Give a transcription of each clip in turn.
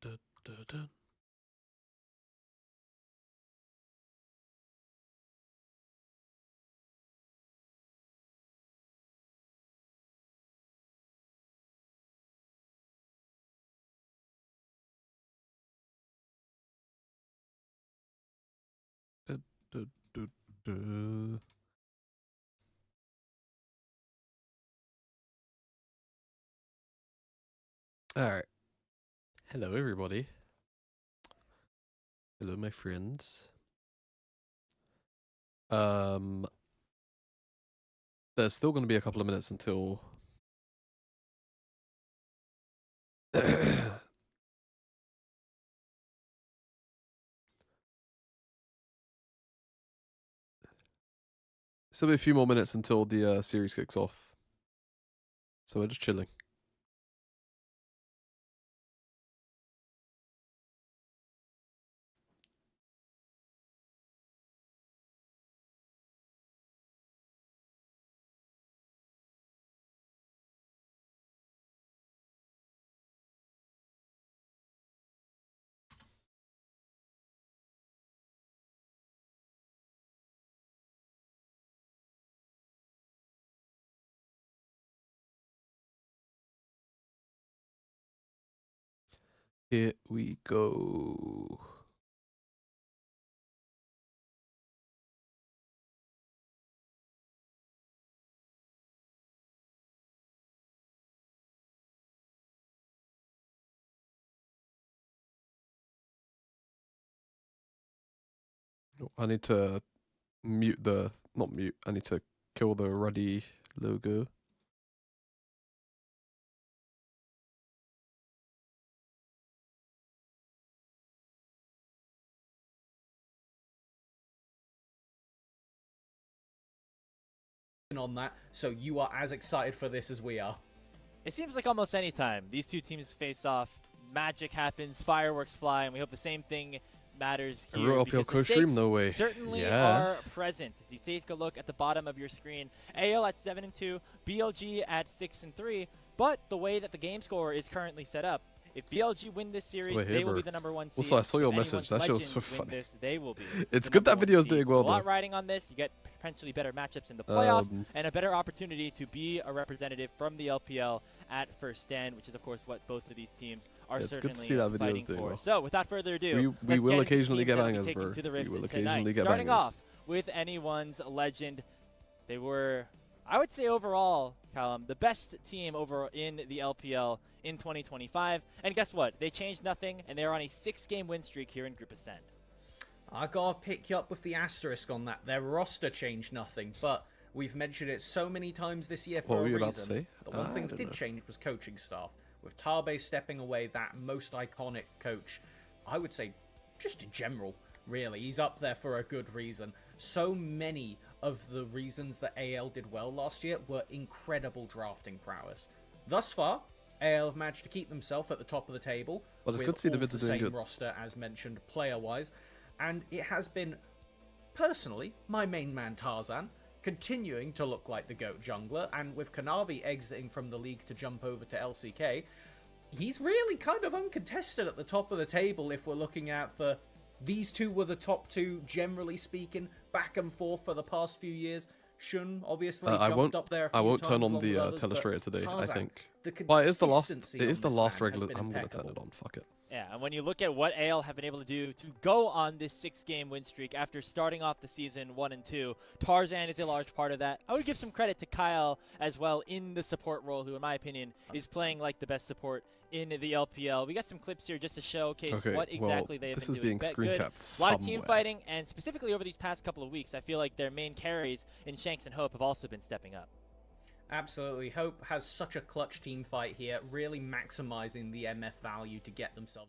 dun, dun, dun. Dun, dun, dun, dun. All right. Hello, everybody. Hello, my friends. There's still going to be a couple of minutes until still be a few more minutes until the series kicks off. So we're just chilling. Here we go. Oh, I need to mute the, not mute, I need to kill the Ruddy logo. On that, so you are as excited for this as we are. It seems like almost any time these two teams face off, magic happens, fireworks fly, and we hope the same thing matters here. LPL Because the co-stream? stakes No way. certainly Yeah. are present. As you take a look at the bottom of your screen, AL at 7-2, BLG at 6-3. But the way that the game score is currently set up, if BLG win this series, Wait, they will bro. be the #1 seed. Also, I saw your If message. anyone's That shit was Legends so win funny. this, they will be It's the good that #1 video is seed. doing well, So a lot though. riding on this. You get potentially better matchups in the playoffs Um, and a better opportunity to be a representative from the LPL at first stand, which is of course what both of these teams are it's certainly good to see that video is fighting doing for. well. So without further ado, We let's will get into the occasionally teams get that will be bangers, taking bro. to the We Rift will tonight. occasionally get Starting bangers. off with anyone's legend, they were, I would say overall, Callum, the best team over in the LPL in 2025. And guess what? They changed nothing, and they're on a 6-game win streak here in Group Ascend. I gotta pick you up with the asterisk on that. Their roster changed nothing, but we've mentioned it so many times this year for What were a you reason. about to say? The one thing I that don't did know. change was coaching staff. With Tarbe stepping away, that most iconic coach, I would say, just in general, really, he's up there for a good reason. So many of the reasons that AL did well last year were incredible drafting prowess. Thus far, AL have managed to keep themselves at the top of the table. Well, it's with good to see the all vids are doing same good. roster as mentioned player-wise, and it has been, personally, my main man Tarzan continuing to look like the GOAT jungler, and with Kanavi exiting from the league to jump over to LCK, he's really kind of uncontested at the top of the table if we're looking at for these two were the top two, generally speaking, back and forth for the past few years. Shun obviously jumped up there a few I won't turn times on along with the others, but telestrator today. I Tarzan, think. the Well, it is the last. consistency It is on the this last man has regular. been I'm gonna turn impeccable. it on. Fuck it. Yeah, and when you look at what AL have been able to do to go on this 6-game win streak after starting off the season 1-2, Tarzan is a large part of that. I would give some credit to Kyle as well in the support role, who in my opinion is 100%. playing like the best support in the LPL. We got some clips here just to showcase Okay, what exactly well, they have this been is doing. being screen Good. capped A lot of somewhere. team fighting, and specifically over these past couple of weeks, I feel like their main carries in Shanks and Hope have also been stepping up. Absolutely. Hope has such a clutch team fight here, really maximizing the MF value to get themselves.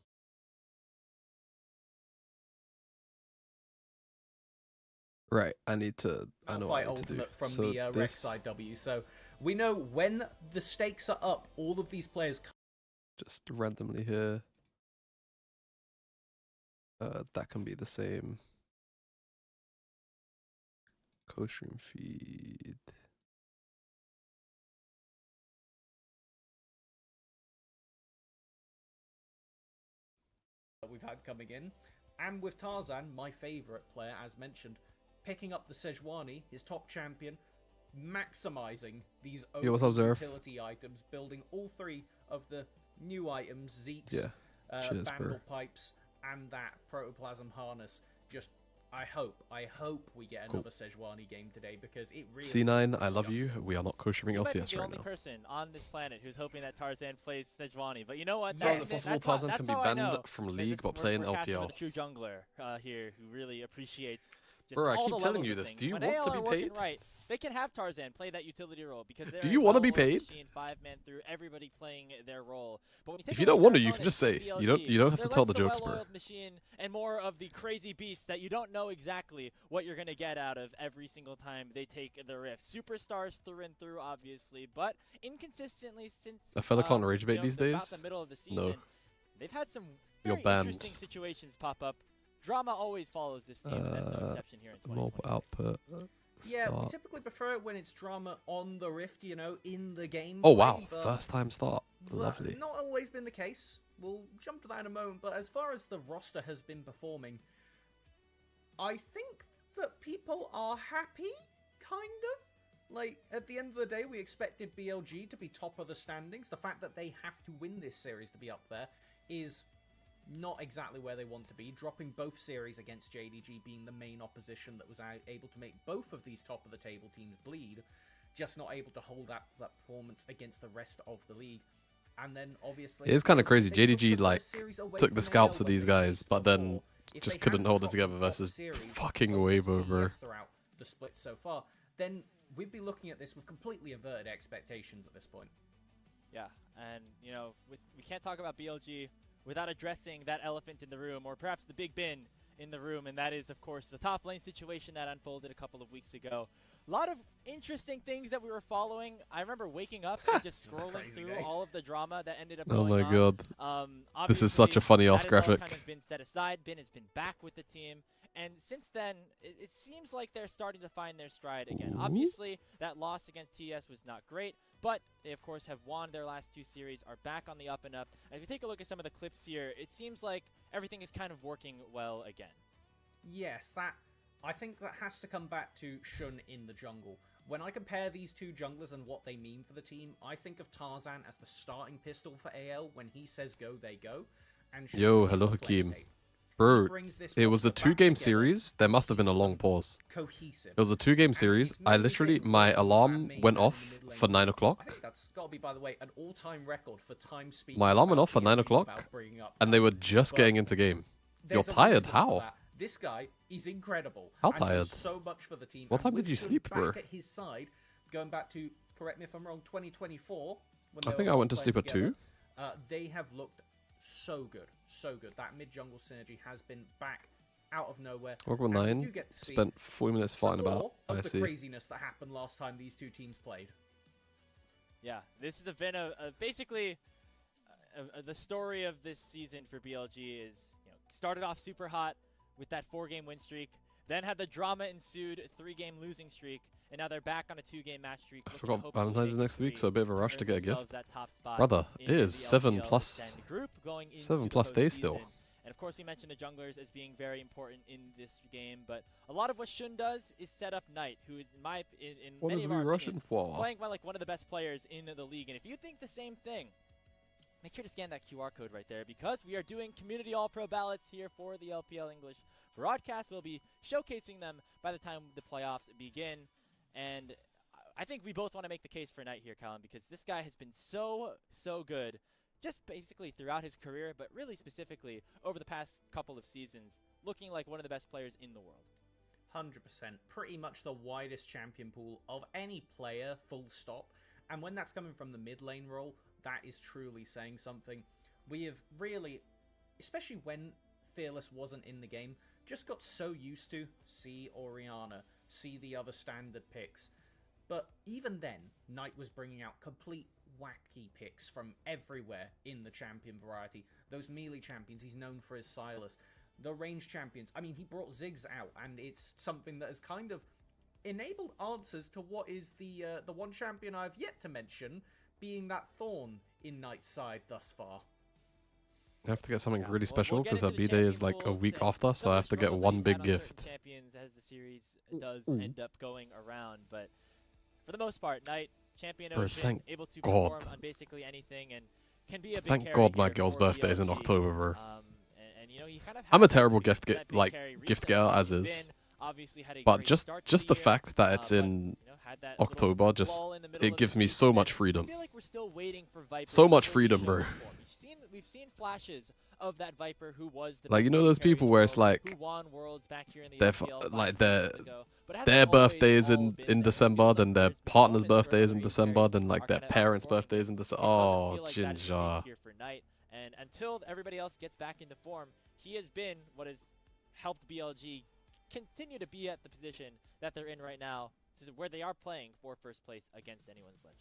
Right, I need to. I know what Fight I need to do. ultimate from So the this, Rek'Sai W. So we know when the stakes are up, all of these players. just randomly here. That can be the same. Co-stream feed. that we've had coming in. And with Tarzan, my favourite player, as mentioned, picking up the Sejuani, his top champion, maximizing these Yeah, what's up, Zerf? utility items, building all 3 of the new items, Zeke's, Yeah. Cheers, bro. Bandle Pipes, and that Protoplasm Harness. Just, I hope we get another Sejuani game today, because it really C9, is I love you. disgusting. We are not co-streaming You might be LCS the right only now. person on this planet who's hoping that Tarzan plays Sejuani, but you know what? How Yes. is it possible That's Tarzan how can be I banned know from that League this- but we're- play in we're casting with LPL? a true jungler here who really appreciates just Bro, I all keep the telling levels you of this. things. Do you When want AL to are be working paid? right, they can have Tarzan play that utility role because they're Do a you wanna be well-oiled paid? machine, 5-man through everybody playing their role. But when you, take If a you look don't at want their to, you can just say. opponents, You don't have they're to tell less the jokes, bro. well-oiled machine and more of the crazy beast that you don't know exactly what you're going to get out of every single time they take the rift. Superstars through and through, obviously, but inconsistently since A fella can't rage bait you know, these about days? the middle of the season, No. they've had some You're very banned. interesting situations pop up. Drama always follows this team. That's no exception here in Mob 2026. output. Yeah, we Start. typically prefer it when it's drama on the Rift, you know, in the game. Oh wow, but first time start. Well, Lovely. Not always been the case. We'll jump to that in a moment. But as far as the roster has been performing, I think that people are happy, kind of. Like, at the end of the day, we expected BLG to be top of the standings. The fact that they have to win this series to be up there is not exactly where they want to be. Dropping both series against JDG being the main opposition that was able to make both of these top of the table teams bleed. Just not able to hold that performance against the rest of the league. And then, obviously, It is kind of crazy. they took JDG the like first series away took from the scalps AL of when these they guys, faced but then before. If just they couldn't hadn't hold it dropped together the top versus series fucking over wave to over. TES throughout the split so far, then we'd be looking at this with completely inverted expectations at this point. Yeah, and you know, we can't talk about BLG without addressing that elephant in the room, or perhaps the big bin in the room, and that is, of course, the top lane situation that unfolded a couple of weeks ago. A lot of interesting things that we were following. I remember waking up and just This is a scrolling crazy through day. all of the drama that ended up Oh going my on. god. This is such a funny ass Obviously, that has all graphic. kind of been set aside. Bin has been back with the team, and since then, it seems like they're starting to find their stride again. Ooh. Obviously, that loss against TS was not great, but they, of course, have won their last 2 series, are back on the up and up. And if you take a look at some of the clips here, it seems like everything is kind of working well again. Yes, I think that has to come back to Shun in the jungle. When I compare these two junglers and what they mean for the team, I think of Tarzan as the starting pistol for AL. When he says go, they go. And Shun Yo, is hello, the flex Hakeem. tape. He Bro, brings this it was a roster back 2-game together, series. There must have been a keeps long them pause. cohesive. It was a 2-game And series. it's I mainly literally, been my working with that alarm main went man in off the mid for lane. 9 I o'clock. think that's got to be, by the way, an all-time record for time speed. My alarm went off at 9 BLG o'clock, without bringing up and they time. were just But getting into game. You're there's a tired? reason for How? that. This guy is incredible. How and does tired? so much for the team. What And time with did you Shun sleep, back bro? at his side, going back to, correct me if I'm wrong, 2024. When I they think were I went to last sleep playing at 2. together, they have looked so good, so good. That mid-jungle synergy has been back out of nowhere. Welcome and we 9. do get to see Spent 40 minutes some fighting about. more of I the see. craziness that happened last time these two teams played. Yeah, this has been basically the story of this season for BLG is, you know, started off super hot with that 4-game win streak, then had the drama ensued 3-game losing streak, and now they're back on a 2-game match streak. I looking to forgot hopefully Valentine's is make it next week, 3 so a bit of a rush to earn get a gift. themselves that top spot Brother, in it is the 7 LPL plus- 10 group going into 7 the plus days still. postseason. And of course, we mentioned the junglers as being very important in this game, but a lot of what Shun does is set up Knight, who is in What many is of we our rushing opinions, for? playing by like one of the best players in the league. And if you think the same thing, make sure to scan that QR code right there, because we are doing community all-pro ballots here for the LPL English broadcast. We'll be showcasing them by the time the playoffs begin. And I think we both want to make the case for Knight here, Callum, because this guy has been so good, just basically throughout his career, but really specifically over the past couple of seasons, looking like one of the best players in the world. 100%. Pretty much the widest champion pool of any player, full stop. And when that's coming from the mid lane role, that is truly saying something. We have really, especially when Fearless wasn't in the game, just got so used to see Orianna, see the other standard picks. But even then, Knight was bringing out complete wacky picks from everywhere in the champion variety. Those melee champions, he's known for his Silas. The range champions, I mean, he brought Ziggs out, and it's something that has kind of enabled answers to what is the one champion I've yet to mention, being that Thorn in Knight's side thus far. I have to get something Yeah, really we'll special get because our into the B-Day is champion like a pools week and after, so some I of have the to get struggles that one you've big had on certain gift. champions as the series does end up going around. But for the most part, Knight, Champion Bro, Ocean, thank able to God. perform on basically anything and can be a big Thank carry God my here girl's for birthday is in BLG. October, bro. And you know, he kind of I'm a has that terrible to be gift that big carry gift recently. getter as He's is. been obviously had a But great just start to just the year, fact that it's but, in you know, had that little October, just lull in the middle it of gives the me so season, much and freedom. I feel like we're still waiting for Viper So to much fully freedom, show bro. his form. We've seen flashes of that Viper who was the Like, you best know those carry in people the where world, it's like who won worlds back here in the their LPL like 5 seasons ago, but it hasn't their always birthday is all in been there. It December, feels like then their there's been partner's moments where birthday is in other December, carries then like are their kind of parents' outperforming birthday him. is in December. It doesn't Oh, feel like that is the case ginger. here for Knight, and until everybody else gets back into form, he has been what has helped BLG continue to be at the position that they're in right now, to where they are playing for first place against anyone's legend.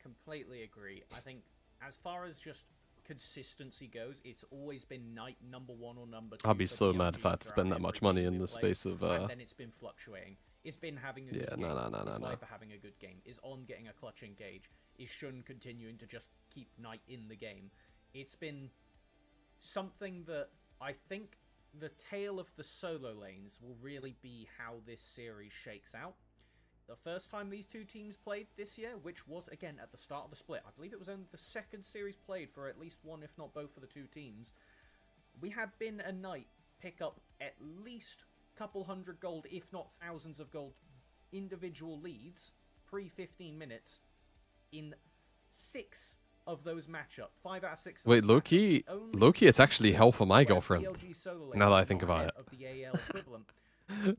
Completely agree. I think as far as just consistency goes, it's always been Knight number 1 or number 2. I'd be for so mad BLG if I had to throughout spend that every much money game in we've the played, space of and then it's been fluctuating. Is Bin having a good yeah, game? no. Is Viper having a good game? Is On getting a clutch engage? Is Shun continuing to just keep Knight in the game? It's been something that I think the tale of the solo lanes will really be how this series shakes out. The first time these two teams played this year, which was, again, at the start of the split, I believe it was only the second series played for at least one, if not both, of the two teams, we had Bin and Knight pick up at least a couple hundred gold, if not thousands of gold, individual leads, pre-15 minutes, in 6 of those matchups. 5 out of 6 of Wait, those low-key, matchups. The low-key, it's only actually hell for my where girlfriend. BLG solo lane Now that I was think not about ahead it. of the AL equivalent.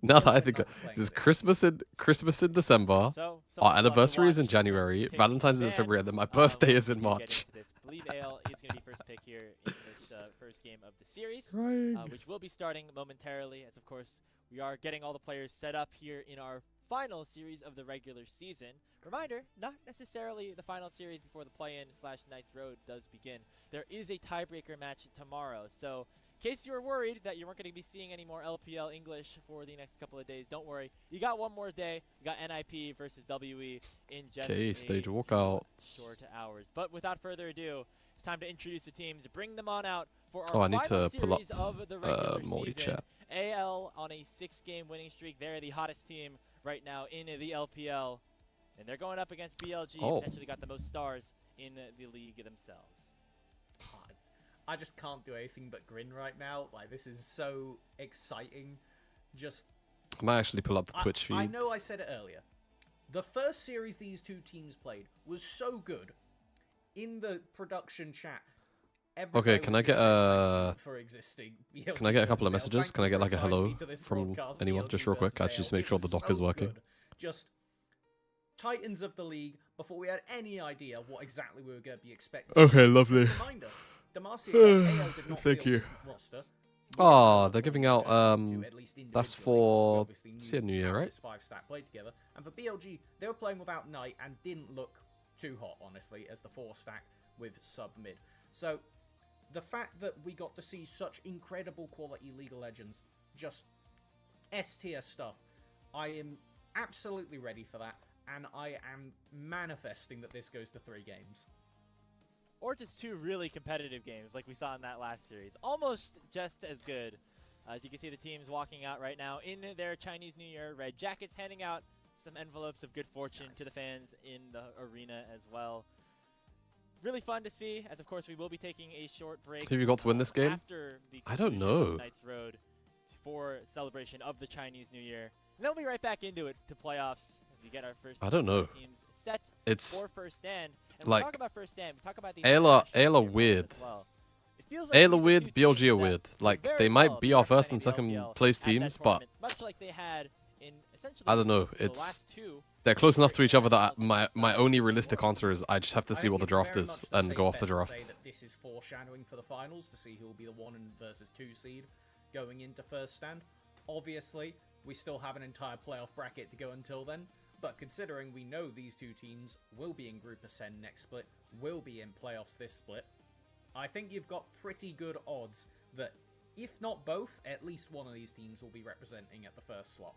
Now that I when think Knight was playing this is with it. Christmas in December, So, our something we'll have to anniversary is watch in in terms of January, picking Valentine's is in Van, February, and then my birthday is in when we get March. into this. I believe AL is going to be first pick here in this first game of the series, Right. which will be starting momentarily, as of course we are getting all the players set up here in our final series of the regular season. Reminder, not necessarily the final series before the play-in / Knights Road does begin. There is a tiebreaker match tomorrow, so in case you were worried that you weren't going to be seeing any more LPL English for the next couple of days, don't worry. You got one more day. You got NIP versus WE in just a Stage few walkouts. short hours. But without further ado, it's time to introduce the teams. Bring them on out for Oh, our I need final to pull up series of the regular season. multi-chat. AL on a 6-game winning streak. They're the hottest team right now in the LPL. And they're going up against BLG, Oh. potentially got the most stars in the league themselves. I just can't do anything but grin right now. Like, this is so exciting. Just, I might actually pull up the Twitch feed. I know I said it earlier. The first series these two teams played was so good. In the production chat, Okay, can I get a for existing can I get a couple of versus messages? AL. Can I get like a Thank you for hello assigning me to this from broadcast, anyone, BLG just real quick? versus Actually, just AL. make sure It the was dock is so working. good. Just titans of the league before we had any idea what exactly we were going to be expecting. Okay, lovely. Just a reminder, Demacia AL did not Thank field you. this roster. Oh, they're giving out That's that's for New Year, right? This 5-stack played together, and for BLG, they were playing without Knight and didn't look too hot, honestly, as the 4-stack with sub mid. So the fact that we got to see such incredible quality League of Legends, just S-tier stuff, I am absolutely ready for that, and I am manifesting that this goes to 3 games. Or just 2 really competitive games like we saw in that last series. Almost just as good. As you can see, the teams walking out right now in their Chinese New Year red jackets, handing out some envelopes of good fortune to the fans in the arena as well. Really fun to see, as of course we will be taking a short break. Have you got to win this game? After the I don't conclusion of know. Knights Road for celebration of the Chinese New Year. And then we'll be right back into it to playoffs. We get our first I don't know. teams set It's for first stand. And like we talk about first stand. We talk about these AL are international AL are tier weird. as well. It feels like AL are these are weird, two BLG teams are that weird. did Like very they well might be our first representing and the second LPL place at that teams, but tournament, much like they had in essentially I don't know. the It's last 2. they're close enough to each other that internationals my so only realistic answer is I just have to I see think what the it's draft very is much the and safe go off bet the to draft. say that this is foreshadowing for the finals to see who will be the 1 versus 2 seed going into first stand. Obviously, we still have an entire playoff bracket to go until then, but considering we know these two teams will be in Group Ascend next split, will be in playoffs this split, I think you've got pretty good odds that, if not both, at least one of these teams will be representing at the first slot.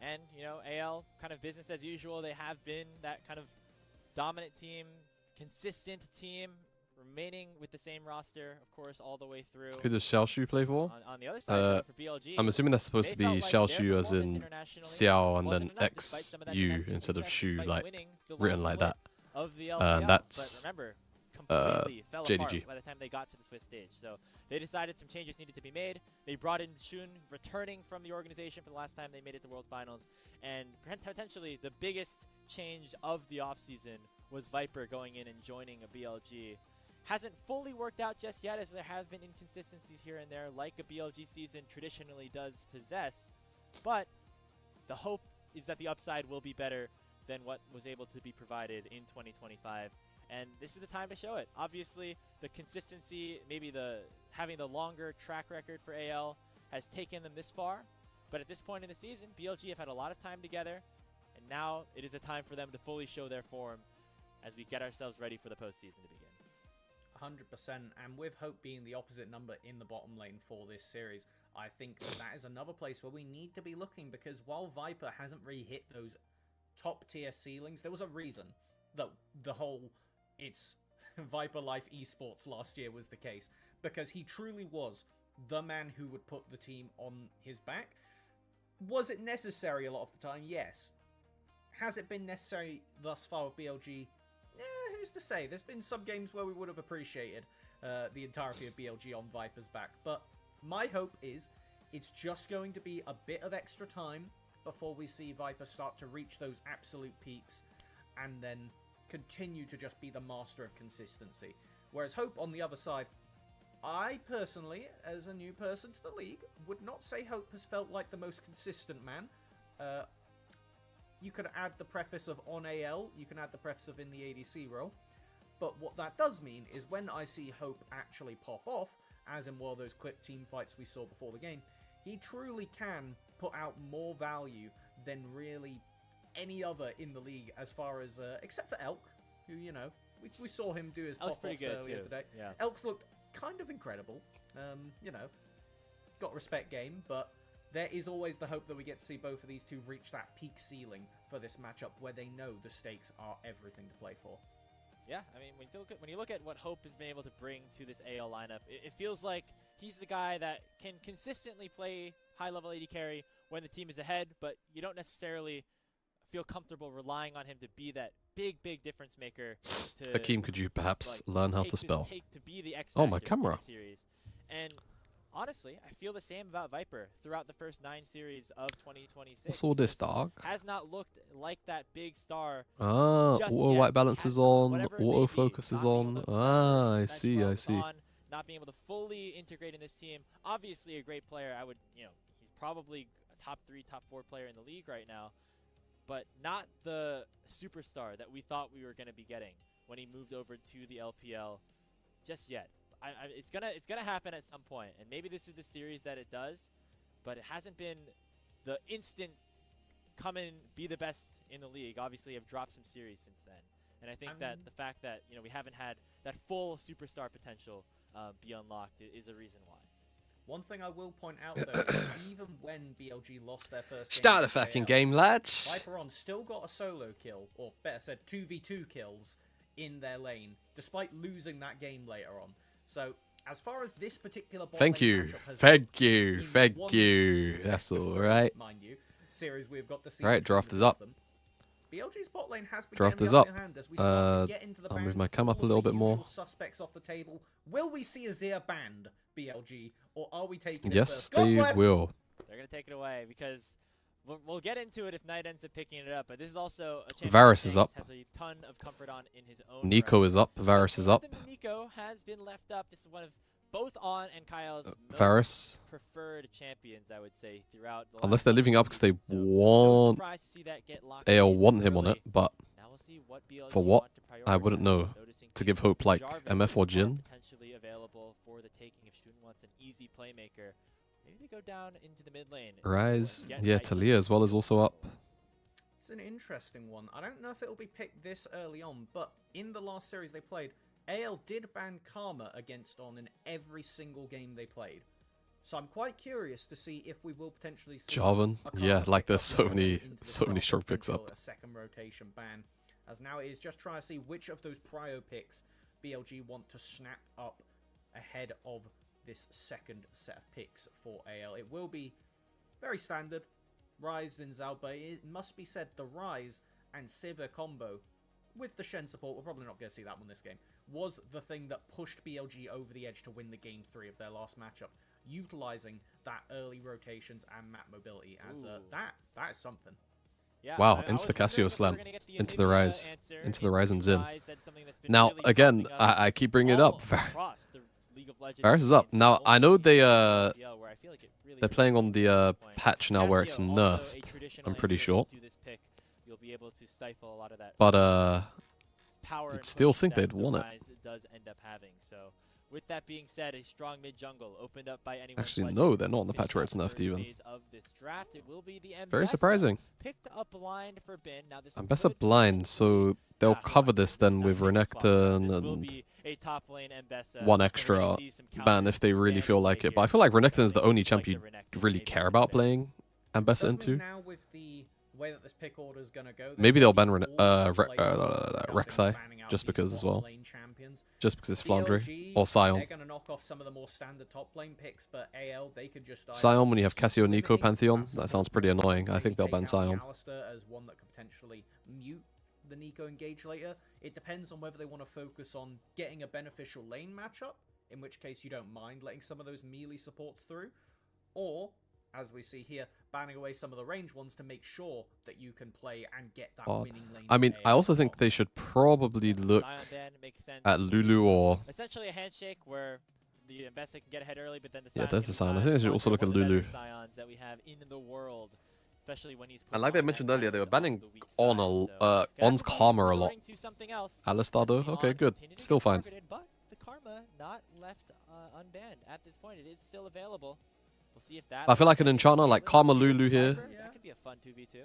And, you know, AL, kind of business as usual. They have been that kind of dominant team, consistent team, remaining with the same roster, of course, all the way through. Who does Xiaoshu play for? On the other side, though, for BLG, I'm assuming that's supposed they to be felt like their Xiaoshu as performance in internationally Xiao and wasn't then enough despite some of that XU domestic instead of success, Shu, despite like winning the written last like split that. of the LPL. That's, but remember, completely fell apart JDG. by the time they got to the Swiss stage. So they decided some changes needed to be made. They brought in Shun, returning from the organization for the last time they made it to World Finals. And potentially the biggest change of the offseason was Viper going in and joining a BLG. Hasn't fully worked out just yet, as there have been inconsistencies here and there, like a BLG season traditionally does possess. But the hope is that the upside will be better than what was able to be provided in 2025. And this is the time to show it. Obviously, the consistency, maybe having the longer track record for AL has taken them this far. But at this point in the season, BLG have had a lot of time together, and now it is a time for them to fully show their form as we get ourselves ready for the postseason to begin. 100%, and with Hope being the opposite number in the bottom lane for this series, I think that is another place where we need to be looking, because while Viper hasn't really hit those top tier ceilings, there was a reason that the whole it's Viper Life Esports last year was the case, because he truly was the man who would put the team on his back. Was it necessary a lot of the time? Yes. Has it been necessary thus far with BLG? Who's to say? There's been some games where we would have appreciated the entirety of BLG on Viper's back, but my hope is it's just going to be a bit of extra time before we see Viper start to reach those absolute peaks and then continue to just be the master of consistency. Whereas Hope, on the other side, I personally, as a new person to the league, would not say Hope has felt like the most consistent man. You could add the preface of on AL, you can add the preface of in the ADC role, but what that does mean is when I see Hope actually pop off, as in one of those clip team fights we saw before the game, he truly can put out more value than really any other in the league, as far as, except for Elk, who, you know, we saw him do his pop-offs earlier today. Yeah. Elk's looked kind of incredible, you know, got respect game, but there is always the hope that we get to see both of these two reach that peak ceiling for this matchup where they know the stakes are everything to play for. Yeah, I mean, when you look at what Hope has been able to bring to this AL lineup, it feels like he's the guy that can consistently play high-level AD carry when the team is ahead, but you don't necessarily feel comfortable relying on him to be that big difference maker. Hakeem, could you perhaps learn how to spell? To be the X oh, my factor in camera. the series. And honestly, I feel the same about Viper throughout the first 9 series of 2026. What's all this, dog? Has not looked like that big star. Ah, just auto yet. white balance is on, Whatever it auto may be, focus is not being on. able to Ah, I mesh see, well I with see. On, not being able to fully integrate in this team. Obviously a great player. I would, he's probably a top 3, top 4 player in the league right now, but not the superstar that we thought we were going to be getting when he moved over to the LPL just yet. It's gonna happen at some point, and maybe this is the series that it does, but it hasn't been the instant come and be the best in the league. Obviously, I've dropped some series since then, and I think that the fact that we haven't had that full superstar potential be unlocked is a reason why. One thing I will point out though, is even when BLG lost their first game Start a against fucking AL, game, lads. Viperon still got a solo kill, or better said 2v2 kills in their lane, despite losing that game later on. So, as far as this particular bot Thank lane you, matchup has thank gone, you, in thank one you. That's best of all three, right. mind you, series we've got to see. Right, between draft the is two of up. them. BLG's bot lane has been Draft getting is the up. upper hand as we start to get into the I'll move bans, my cam up a all of little the bit more. usual suspects off the table. Will we see Azir banned, BLG, or are we taking it Yes, first? God they bless! will. They're going to take it away because we'll get into it if Knight ends up picking it up. But this is also a champion Varus that is up. has a ton of comfort on in his own Nico right. is up. Varus is up. Nico has been left up. This is one of both On and Kyle's most Varus. preferred champions, I would say, throughout the Unless last they're leaving couple up because they seasons. So, no want surprise to see that get locked AL in want him on early. it, but Now we'll see what BLG for what? want to I wouldn't prioritize. know. Noticing To teams give Hope like Jarvan MF or are Jin. potentially available for the taking if Shun wants an easy playmaker. Maybe they go down into the mid lane. Rise. Get Yeah, Knight Talia as well is also up. It's an interesting one. I don't know if it'll be picked this early on, but in the last series they played, AL did ban Karma against On in every single game they played. So I'm quite curious to see if we will potentially see Jarvan. a Karma Yeah, like pick there's up so later many into the so many draft short picks until up. a second rotation ban. As now it is just trying to see which of those prio picks BLG want to snap up ahead of this second set of picks for AL. It will be very standard. Ryze and Zhao, but it must be said the Ryze and Sivir combo with the Shen support, we're probably not going to see that one this game, was the thing that pushed BLG over the edge to win the game 3 of their last matchup, utilizing that early rotations and map mobility as that is something. Yeah, Wow, I was insta Cassio wondering if we slam were gonna get the into the Anivia Rise, answer into the Rise and Zin. Rise. That's something that's been Now really again, popping up I keep bringing it all up. across the League of Legends Varus is up. scene, Now not I know only they in the LPL, where I feel like it really they're playing on the point. patch now where it's Cassio, also a nerfed. traditional I'm pretty answer sure. to this pick. You'll be able to stifle a lot of that But power you'd and still push think that they'd the won it. Rise does end up having. So with that being said, a strong mid jungle opened up by anyone. Actually, no, they're not on the patch where it's nerfed even. Of this draft. It will be the Very Mbessa surprising. picked up blind for Bin. Now this Mbessa could blind, so they'll hold cover on, this this is then not with taking swap. Renekton This will and be a top lane Mbessa, one and we're extra gonna see some ban if they really counter feel like gameplay it. But I here feel like from Renekton is the something only like champ the you Renekton, really maybe care the about Bin. playing Mbessa Does into. mean now with the way that this pick order is going to go, there's Maybe gonna they'll be ban all the players who are Rek'Sai, banning out just these because as bottom well. lane champions. Just because it's Flandre BLG, or Sion. they're going to knock off some of the more standard top lane picks, but AL, they could just Sion, when you have Cassio, Nico, limiting Pantheon, that that support sounds pretty group, annoying. I maybe think they'll take ban out Sion. Alistair as one that could potentially mute the Nico engage later. It depends on whether they want to focus on getting a beneficial lane matchup, in which case you don't mind letting some of those melee supports through, or, as we see here, banning away some of the range ones to make sure that you can play and get that winning lane. I mean, for I AL also as think well. they should probably look Sion ban makes sense. at Lulu or... Essentially a handshake where the Mbessa can get ahead early, but then the Yeah, Sion there's can the Sion. I decide think they should Flandre, also look one at of the better Lulu. Sions that we have in the world, especially when he's And put like they on mentioned that earlier, they were on banning the weak on side, a so On's gonna have to Karma a lot. resorting to something else. Alistar though? Sion Okay, good. continue to Still get fine. targeted, but the Karma not left unbanned at this point. It is still available. We'll see if that. I feel like an enchanter like Karma Lulu here. Yeah. That could be a fun 2v2.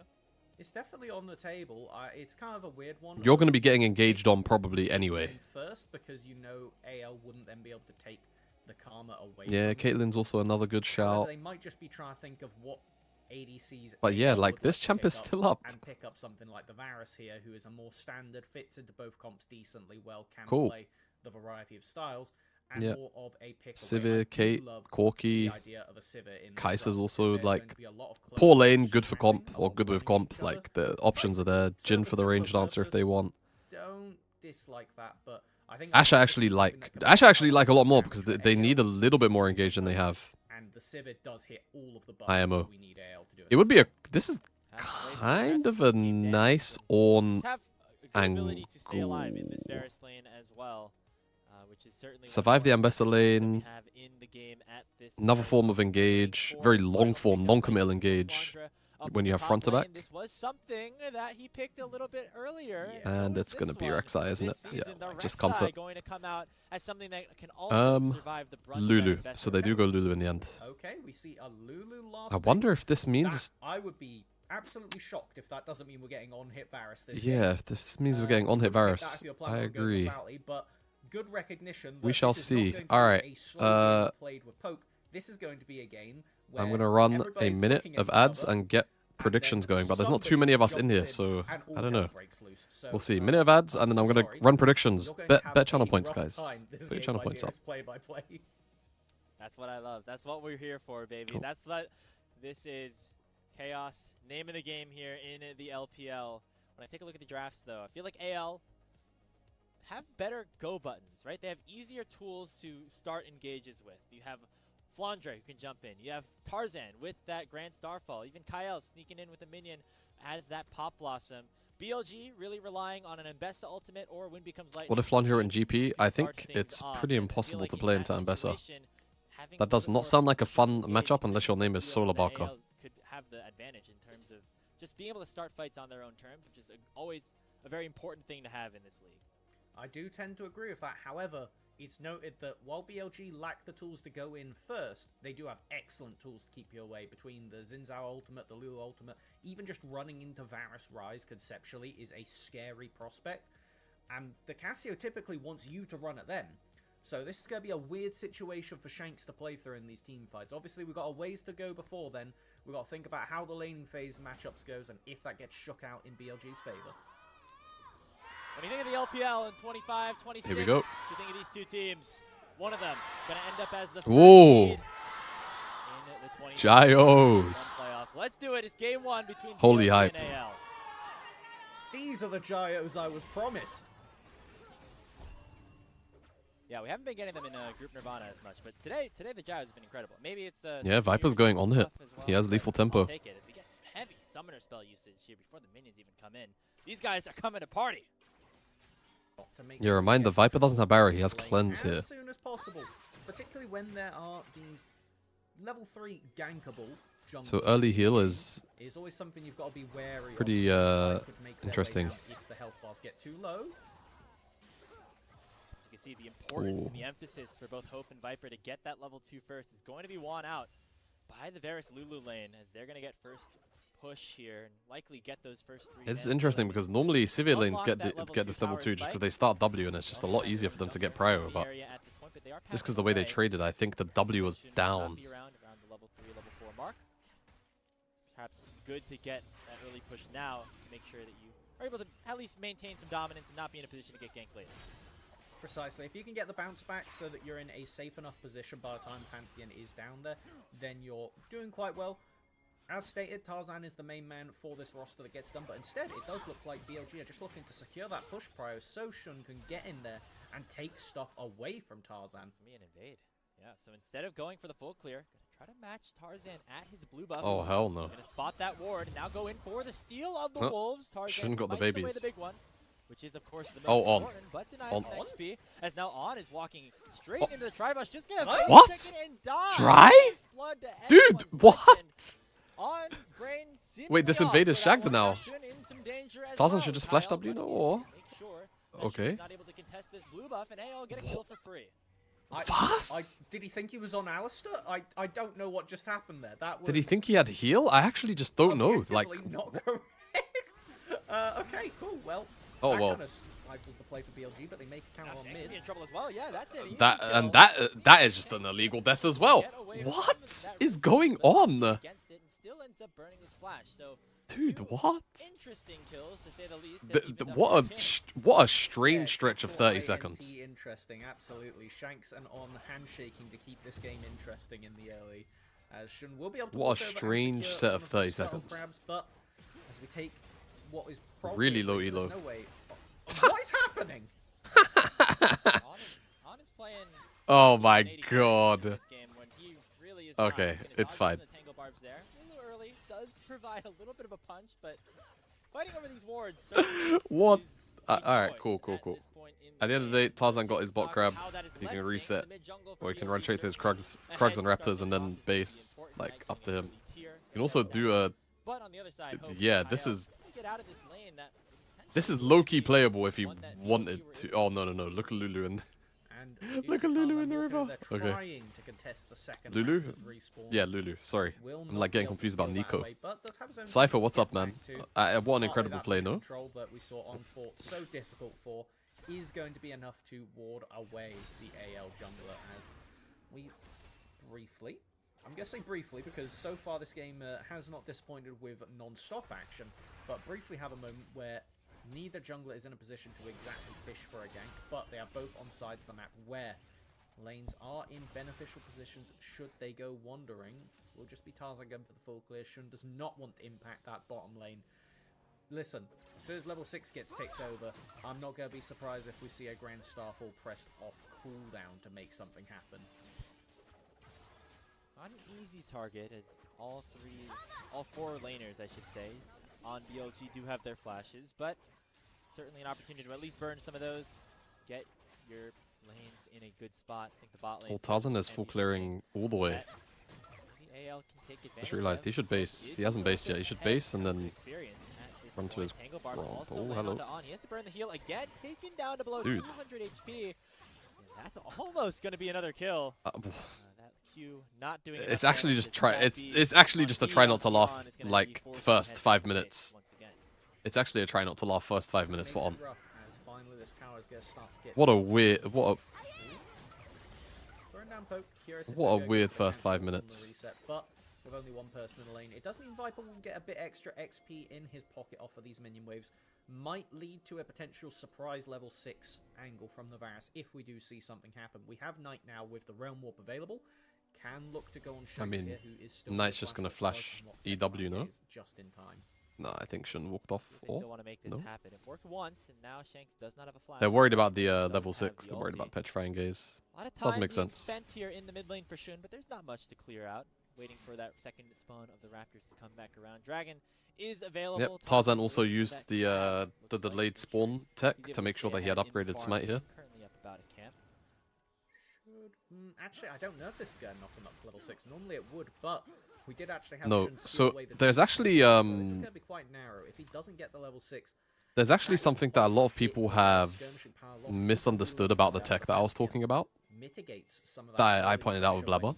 It's definitely on the table. It's kind of a weird one. You're going to be getting engaged on probably anyway. First, because you know AL wouldn't then be able to take the Karma away. Yeah, from them. Caitlyn's also another good However, shout. they might just be trying to think of what ADCs. But yeah, AL like would this to champ pick is still up. and pick up something like the Varus here, who is a more standard, fits into both comps decently well, can Cool. play the variety of styles, and Yeah. more of a pick. Sivir, Kate, The Corki, idea of a Sivir in this Kaiser's run, also, because there's going like, to be a lot of close poor range lane, good for smashing comp, or along good with running comp. each other. Like, the options are there. Serve Jin a for the similar ranged answer if they purpose. want. Don't dislike that, but I think Ashe this actually is something that could Ashe be actually like a lot more dynamic because for they need a AL little bit more to engaged than they have. and the Sivir does hit all of the IMO. buttons that we need AL to do. It would be a... This is Have to wait for the kind rest of the a game down. nice Ornn Just have a good ability to stay alive in this Varus lane as well, which is certainly Survive the Ambessa lane. have in the game at this Another time. form of engage. Very long form, non-committal engage. When you have front to back. This was something that he picked a little bit earlier. Yeah. So And is it's going to this be one. Rek'Sai, isn't it? This Yeah, season, the just Rek'Sai comfort. going to come out as something that can also survive the brunt of that Lulu. investment. So they do go Lulu in the end. Okay, we see a Lulu last. I pick. wonder if this That, means... I would be absolutely shocked if that doesn't mean we're getting on hit Varus this year. Yeah, if this means we're getting on-hit Wouldn't hit that Varus. if you're planning I on going agree. Valley, but good recognition. We that shall this is not see. going to be Alright, a slow game played with poke. This is going to be a game where I'm going to run a everybody's minute looking at of each ads other, and get predictions going, but there's not too many of us in here, so I don't know. We'll see. Minute of ads, and then I'm going to run predictions. Bet channel points, guys. Bet your channel points up. Play by play. That's what I love. That's what we're here for, baby. Cool. That's what this is. Chaos. Name of the game here in the LPL. When I take a look at the drafts, though, I feel like AL have better go buttons, right? They have easier tools to start engages with. You have Flandre who can jump in. You have Tarzan with that Grand Starfall. Even Kyle sneaking in with a minion as that Pop Blossom. BLG really relying on an Mbessa ultimate or Wind Becomes Lightning. What if Flandre in GP? to I start think things it's off. pretty And I feel impossible like to in play that into Ambessa. situation, having a That does little not bit sound more like a fun engaged matchup unless your could name is feel Solar that Barker. AL could have the advantage in terms of just being able to start fights on their own terms, which is always a very important thing to have in this league. I do tend to agree with that. However, it's noted that while BLG lack the tools to go in first, they do have excellent tools to keep you away. Between the Xin Zhao ultimate, the Lulu ultimate, even just running into Varus Rise conceptually is a scary prospect. And the Cassio typically wants you to run at them. So this is going to be a weird situation for Shanks to play through in these team fights. Obviously, we've got a ways to go before then. We've got to think about how the laning phase matchups goes and if that gets shook out in BLG's favor. When you think of the LPL in 25, 26, Here we go. you think of these two teams. One of them going to end up as the first Whoa. seed in the 20 Gios. playoffs. Let's do it. It's game 1 between Holy BLG hype. and AL. These are the Gios I was promised. Yeah, we haven't been getting them in Group Nirvana as much, but today the Gios have been incredible. Maybe it's Yeah, Viper's going on hit. He has lethal tempo. I'll take it as we get some heavy summoner spell usage here before the minions even come in. These guys are coming to party. Yeah, remind the Viper doesn't have barrier, he has cleanse here. As soon as possible, particularly when there are these level 3 gankable junglers. So early heal is always something you've got to be wary pretty of. Could make their way interesting. down if the health bars get too low. As you can see, the importance and the emphasis for both Hope and Viper to get that level 2 first is going to be won out by the Varus Lulu lane, as they're going to get first push here and likely get those first 3. It's interesting because normally Sivir lanes get this level 2 just because they start W and it's just a lot easier for them to get prio. But just because the way they traded, I think the W was down. Around the level 3, level 4 mark. Perhaps good to get that early push now to make sure that you are able to at least maintain some dominance and not be in a position to get ganked later. Precisely. If you can get the bounce back so that you're in a safe enough position by the time Pantheon is down there, then you're doing quite well. As stated, Tarzan is the main man for this roster that gets done, but instead it does look like BLG are just looking to secure that push prio so Shun can get in there and take stuff away from Tarzan. It's me and invade. Yeah, so instead of going for the full clear, gonna try to match Tarzan at his blue buff. Oh, hell no. Gonna spot that ward and now go in for the steal of the wolves. Tarzan Shouldn't got the spikes away babies. the big one, which is of course the most Oh, on. important, but denies On. an XP, as now On is walking straight into the Tribush, just gonna What? check it and die. Dry? First blood to Dude, everyone's what? mention. On's brain Wait, this seemingly invader's off, shagged but now. Shun in some danger as Tarzan well. should just flash Kyle W now, running or? in to make sure that Okay. Shun's not able to contest this blue buff, and AL get a kill for free. Did he think he was on Alistair? I don't know what just happened there. That was Did he think he had heal? I actually just don't know. Like, objectively not correct. Okay, cool. Well, Oh, that well. kind of stifles the play for BLG, but they make a counter Now on Snakes mid. be in trouble as well. Yeah, that's it. Easy that kill. and that is just an illegal death as well. Get away from What that is root going but on? against it and still ends up burning his flash. So Dude, two what? interesting kills to say the least. that evened up What the a king. what a strange Yeah, stretch of quite 30 seconds. Interesting, absolutely. Shanks and On handshaking to keep this game interesting in the early. As Shun will be able to What a walk over and strange secure set one of the 30 subtle seconds. Crabs, but as we take what is probably Really low there's elo. No way. What is happening? On is playing Oh my 180 god. in this game when he really is not. Okay, He's gonna it's dodge fine. the tangle barbs there. A little early, does provide a little bit of a punch, but fighting over these wards. So What? is a Alright, choice cool. at this point in At the end of the game. day, Tarzan got his bot Talk crab. how that is He can left reset, into the mid-jungle for or he can BLG, run straight to his certainly Krugs ahead and from Raptors and the then top. base, The important like, night up to coming him. early tier. You can also do a... But on the other side, Hope Yeah, and this Kyle is... get out of this lane that This is low-key playable if he wanted to. Oh, no. Look at Lulu and... And Look at Lulu in the river. They're Okay. trying to contest the second Lulu? Raptors respawn. Yeah, Lulu. Sorry. Will I'm not like be getting able to confused about steal that Nico. away, but does have his own Cypher, things what's to up, get man? back to. What an Partly incredible that play, push no? control that we saw on fought so difficult for is going to be enough to ward away the AL jungler as we briefly, I'm going to say briefly because so far this game has not disappointed with non-stop action, but briefly have a moment where neither jungler is in a position to exactly fish for a gank, but they are both on sides of the map where lanes are in beneficial positions should they go wandering. Will just be Tarzan going for the full clear. Shun does not want to impact that bottom lane. Listen, as soon as level 6 gets ticked over, I'm not going to be surprised if we see a Grand Starfall pressed off cooldown to make something happen. Not an easy target, as all four laners, I should say, on BLG do have their flashes, but certainly an opportunity to at least burn some of those, get your lanes in a good spot. I think the bot lane. Well, Tarzan is full clearing all the way. that maybe AL can take advantage Just realized of. he should base. He hasn't based yet. He should base and then run to his Tangle ramp. also Oh, land hello. onto On. He has to burn the heal again, taken down to below Dude. 200 HP. And that's almost going to be another kill. That Q not doing It's enough actually damage just to try. that It's B. it's actually just a On try B, not to on laugh is gonna be like forced first ahead 5 to minutes. once again. It's actually a try not to laugh first 5 minutes for Makes On. it rough as finally this tower is going to start to get What a weird. Burn down poke. Curious if What they're a going weird for first cancel 5 on the minutes. reset, but with with only one person in the lane. It does mean Viper will get a bit extra XP in his pocket off of these minion waves. Might lead to a potential surprise level 6 angle from the Varus if we do see something happen. We have Knight now with the Realm Warp available. Can look to go on Shanks here, who is still Knight's just going to flash EW, no? Just in time. No, I think shouldn't walked off. They still want to make this happen. It worked once, and now Shanks does not have a flash. They're worried about the level 6. They're worried about petrifying gaze. A lot of time doesn't make sense. Spent here in the mid lane for Shun, but there's not much to clear out. Waiting for that second spawn of the Raptors to come back around. Dragon is available. Yep, Tarzan also used the delayed spawn tech to make sure that he had upgraded smite here. Currently up about a camp. Actually, I don't know if this is going to knock him up to level 6. Normally it would, but we did actually have No, Shun steal so away the there's damage. actually So this is going to be quite narrow. If he doesn't get the level 6, there's actually something that a lot of people have misunderstood about the tech that I was talking about. Mitigates some of That I pointed out with Blabber.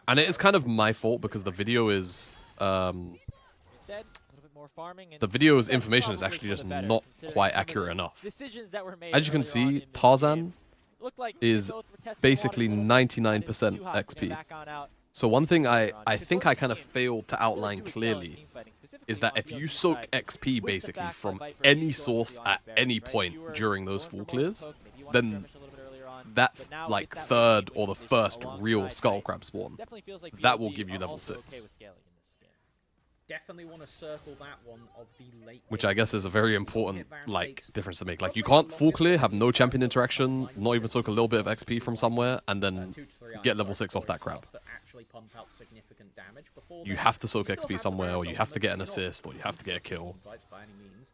And it is kind of my fault because the video is Instead, a little bit more farming and the video's information is probably actually for just the better, not considering quite some of the accurate enough. decisions that were made As you can earlier on see, in the Tarzan game. Looked like they is both were testing the basically waters a little bit, 99% decided too hot to XP. get back on out. So one thing I Because think both I kind of teams failed to really outline do excel in clearly team fighting, specifically is that on if BLG you soak side, XP with the basically fact from that Viper any is going source beyond at barriers, any right? point You were during those going full for clears, poke, maybe you wanted then skirmish a little bit earlier on, that but now like with that third win or the position first real alongside skull Knight, crab spawn, definitely feels like that will BLG give you are level also 6. okay with scaling in this game. Definitely want to circle that one of the late Which game. I guess is a very important like difference to make. Like you can't full clear, have no champion interaction, not even soak a little bit of XP from somewhere, and then 2 to 3 get items level 6 off before that it crap. starts to actually pump out significant damage. Before You then, have to soak you still XP have the somewhere, or Varus you on have them, to get so an you're not assist, or you have to get a kill, team fights by any means.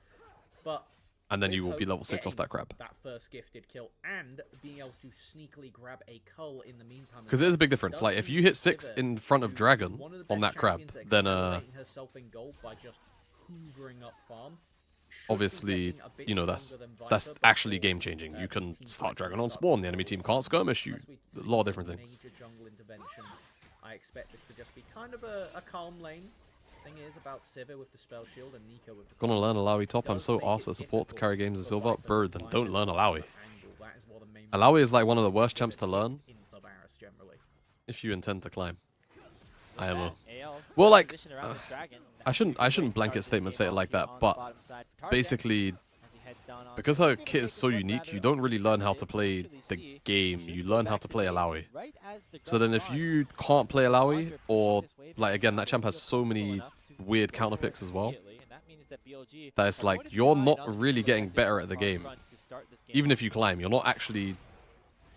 But and then with you will be Hope level 6 off getting that crab. that first gifted kill and being able to sneakily grab a cull in the meantime. Because there's a big difference. Like if you hit 6 in front of Dragon One of the on best that crab, champions at then accelerating herself in gold by just hoovering up farm. Should be obviously, getting a bit you know, stronger than that's Viper actually before, game changing. You these can team start fights Dragon will on start spawn, to the enemy roll team on. can't skirmish you. Unless we There's a see lot of some different things. major jungle intervention, I expect this to just be kind of a calm lane. Thing is about Sivir with the spell shield and Nico with the Gonna learn Cloud. Alawi top. I'm Does so make it arsed at support to difficult carry games of for silver. Viper to Bro, then find don't a learn proper Alawi. angle. That is what the main Alawi is like one of the reason worst Sivir champs to is learn in the Varus generally. if you intend to climb. IMO. AL Well, like, position around this Dragon. I shouldn't blanket statement say it like that, but basically, because her kit is so unique, you don't really learn how to play the game. You learn how to play Alawi. So then if you can't play Alawi, or like again, that champ has so many weird counter picks as well, that it's like you're not really getting better at the game. Even if you climb, you're not actually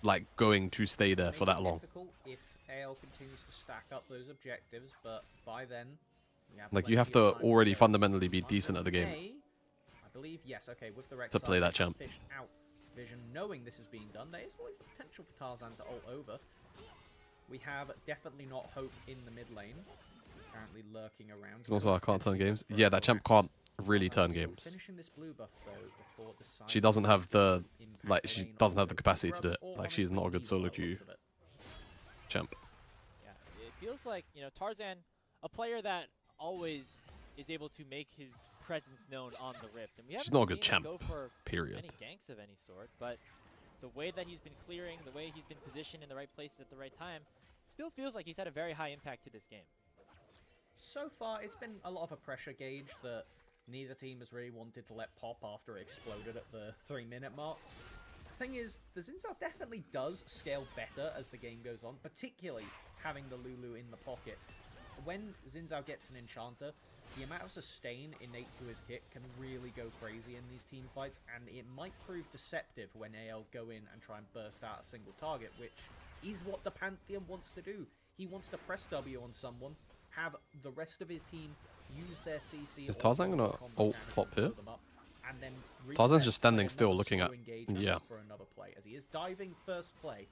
like going to stay there for that long. Difficult if AL continues to stack up those objectives, but by then we have Like you plenty have of to time already go. fundamentally be decent at the game. May, I believe, yes, okay, with the Rex To play that champ. Fished out vision, knowing this is being done, there is always the potential for Tarzan to ult over. We have definitely not Hope in the mid lane, currently lurking around. It's also I can't turn games. Yeah, that champ can't really turn games. Finishing this blue buff though before She doesn't have the impact she lane doesn't have the although capacity to do Grubs it. or Like she's honestly not a good Evo solo by the queue looks of it. champ. Yeah, it feels like, you know, Tarzan, a player that always is able to make his presence known on the Rift. And we She's haven't not a good seen him champ, go for period. any ganks of any sort, but the way that he's been clearing, the way he's been positioned in the right places at the right time, still feels like he's had a very high impact to this game. So far, it's been a lot of a pressure gauge that neither team has really wanted to let pop after it exploded at the 3-minute mark. The thing is, the Xin Zhao definitely does scale better as the game goes on, particularly having the Lulu in the pocket. When Xin Zhao gets an Enchanter, the amount of sustain innate to his kit can really go crazy in these team fights, and it might prove deceptive when AL go in and try and burst out a single target, which is what the Pantheon wants to do. He wants to press W on someone, have the rest of his team use their CC. Is Tarzan gonna ult top here? And then Tarzan's reset just standing for still another looking at- slow engage and yeah. look for another play, as he is diving first play.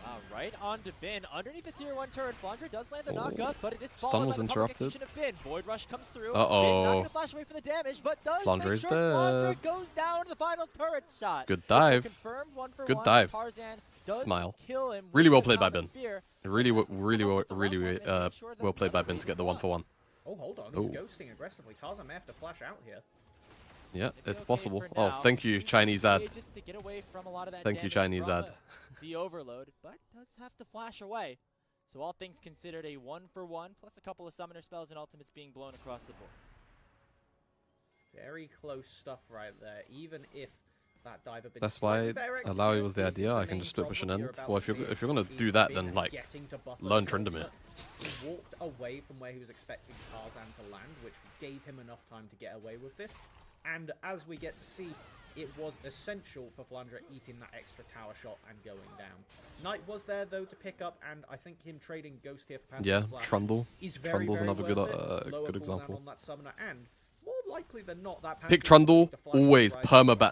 Wow, right on to Bin. Underneath the tier 1 turret, Flandre does land the Oh. knockup, but it is Stun followed was by the public interrupted. execution of Bin. Void Rush comes through. Uh-oh. Bin not gonna flash away from the damage, but does Flandre's make sure Flandre dead. goes down to the final turret shot. Good It's a dive. confirmed 1-for-1. Good dive. Tarzan does Smile. kill him Really with well the played by Shaman Ben. Spear. Really well played by Ben to get the 1-for-1. Oh, hold on, he's Oh. ghosting aggressively. Tarzan may have to flash out here. Yeah, It'd be it's okay possible. for Oh, now. thank you, Chinese ad. Just to get away from a lot of that Thank you, damage Chinese from ad. the overload, but does have to flash away. So all things considered, a 1-for-1, plus a couple of summoner spells and ultimates being blown across the board. Very close stuff right there, even if that dive had been That's slightly why better Alawi executed. was the This is idea. I can main just split push and problem end. you're Well, about if to you're gonna see do is that, Bin then like getting to buffer learn his Tryndamere. ultimate. He walked away from where he was expecting Tarzan to land, which gave him enough time to get away with this. And as we get to see, it was essential for Flandre eating that extra tower shot and going down. Knight was there though to pick up, and I think him trading Ghost here for Yeah, Panther Flash Trundle. is very, Trundle's very another worth good it. Lower good cooldown example. on that summoner, and more likely than not, that Pick Panther Trundle, to flash always right permaban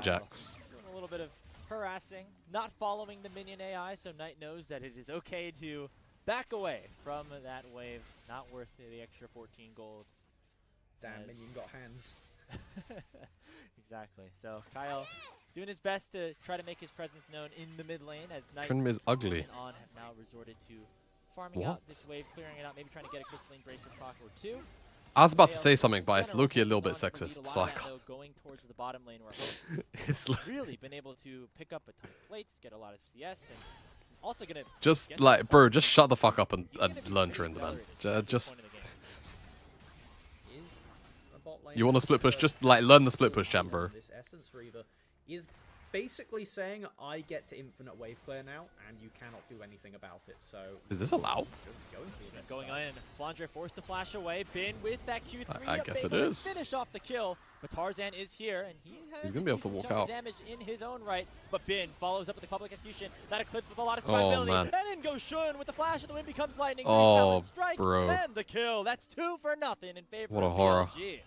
Jax. Doing a little bit of harassing, not following the minion AI, so Knight knows that it is okay to back away from that wave. Not worth the extra 14 gold. Damn, As- minion got hands. Exactly. So Kyle doing his best to try to make his presence known in the mid lane as Knight Tryndamere is ugly. and On have now resorted to farming What? out this wave, clearing it out, maybe trying to get a crystalline bracelet proc or two. I was about to AL say something, but it's general low-key a little taking bit on the lead. sexist, A so lot I of that, can't. though, going towards the bottom lane where Hope It's like, really been able to pick up a ton of plates, get a lot of CS, and also gonna just get like, the bro, farm. just shut the fuck up and He's gonna be learn pretty Tryndamere, man. accelerated at this Just point in the game. Is a bot lane you want to split push? for Just like learn the split push, champ, bro. This Essence Reaver is basically saying, I get to infinite wave clear now, and you cannot do anything about it. So Is this allowed? going for this Going guy. in, Flandre forced to flash away. Bin with that Q3. I guess it able to is. Finish off the kill, but Tarzan is here, and He's gonna be able to walk out. Damage in his own right, but Bin follows up with the public execution. That eclipse with a lot of Oh, survivability. man. And in goes Shun with the flash, and the wind becomes lightning. Oh, Strike, bro. and the kill. That's 2 for nothing in favor What a of horror. BLG.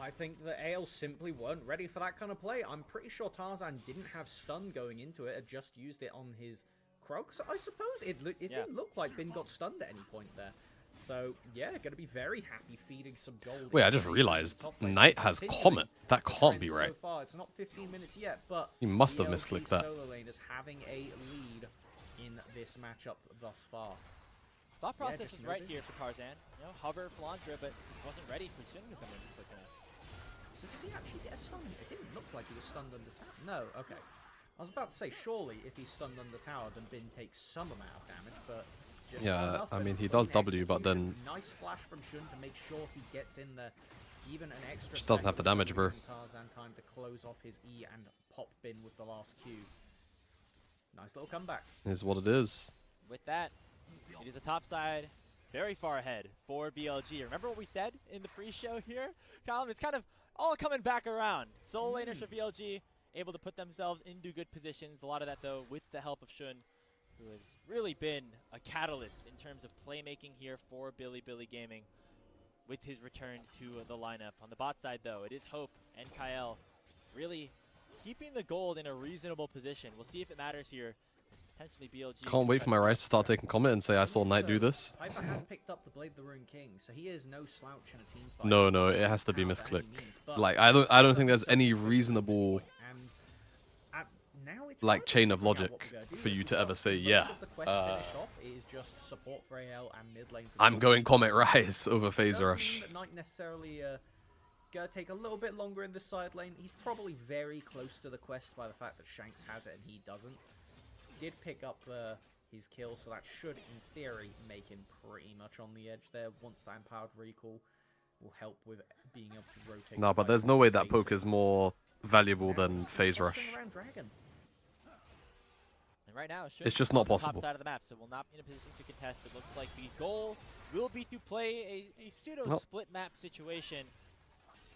I think the AL simply weren't ready for that kind of play. I'm pretty sure Tarzan didn't have stun going into it, had just used it on his Krog. So I suppose it didn't look like Bin got stunned at any point there. So, yeah, going to be very happy feeding some gold. Wait, I into just the realized top lane. Knight has Continuing Comet. That the can't be trend right. So far, it's not 15 minutes yet, but He must have BLG misclicked that. solo lane is having a lead in this matchup thus far. Thought process just was right noted. here for Tarzan. You know, hover Flandre, but just wasn't ready for Shun to come in quick enough. So does he actually get a stun? It didn't look like he was stunned under tower. No, okay. I was about to say, surely if he's stunned under tower, then Bin takes some amount of damage, but it's just not Yeah, enough. I And mean, he clean does W, but execution. then Nice flash from Shun to make sure he gets in there. Even an extra Just doesn't have second the damage, so bro. giving Tarzan time to close off his E and pop Bin with the last Q. Nice little comeback. is what it is. With that, it is a top side, very far ahead for BLG. Remember what we said in the pre-show here? Colin, it's kind of all coming back around. Solo laners for BLG, able to put themselves into good positions. A lot of that, though, with the help of Shun, who has really been a catalyst in terms of playmaking here for Billy Gaming with his return to the lineup. On the bot side, though, it is Hope and Kyle really keeping the gold in a reasonable position. We'll see if it matters here. Potentially BLG. Can't wait for my Rice to start taking comment and say I saw Knight do this. Piper has picked up the Blade the Rune King, so he is no slouch in a team fight. No, It's no, not it has to be how misclick. by any means, but Like I don't think there's so any close to this reasonable point, and now it's like hard to chain of figure out what logic we're gonna do for as you we to start ever say, most yeah, of the quest finish off. It is just support for AL and mid lane for I'm BLG. going Comet Rise over It Phase does Rush. mean that Knight necessarily gonna take a little bit longer in the side lane. He's probably very close to the quest by the fact that Shanks has it and he doesn't. He did pick up his kill, so that should, in theory, make him pretty much on the edge there. Once that empowered recall will help with being able to rotate. No, the but fight there's no way that basic. poke is more valuable Now than it's Phase questing Rush. around Dragon. And right now, It's just not Top possible. side of the map, so will not be in a position to contest. It looks like the goal will be to play a pseudo Well- split map situation.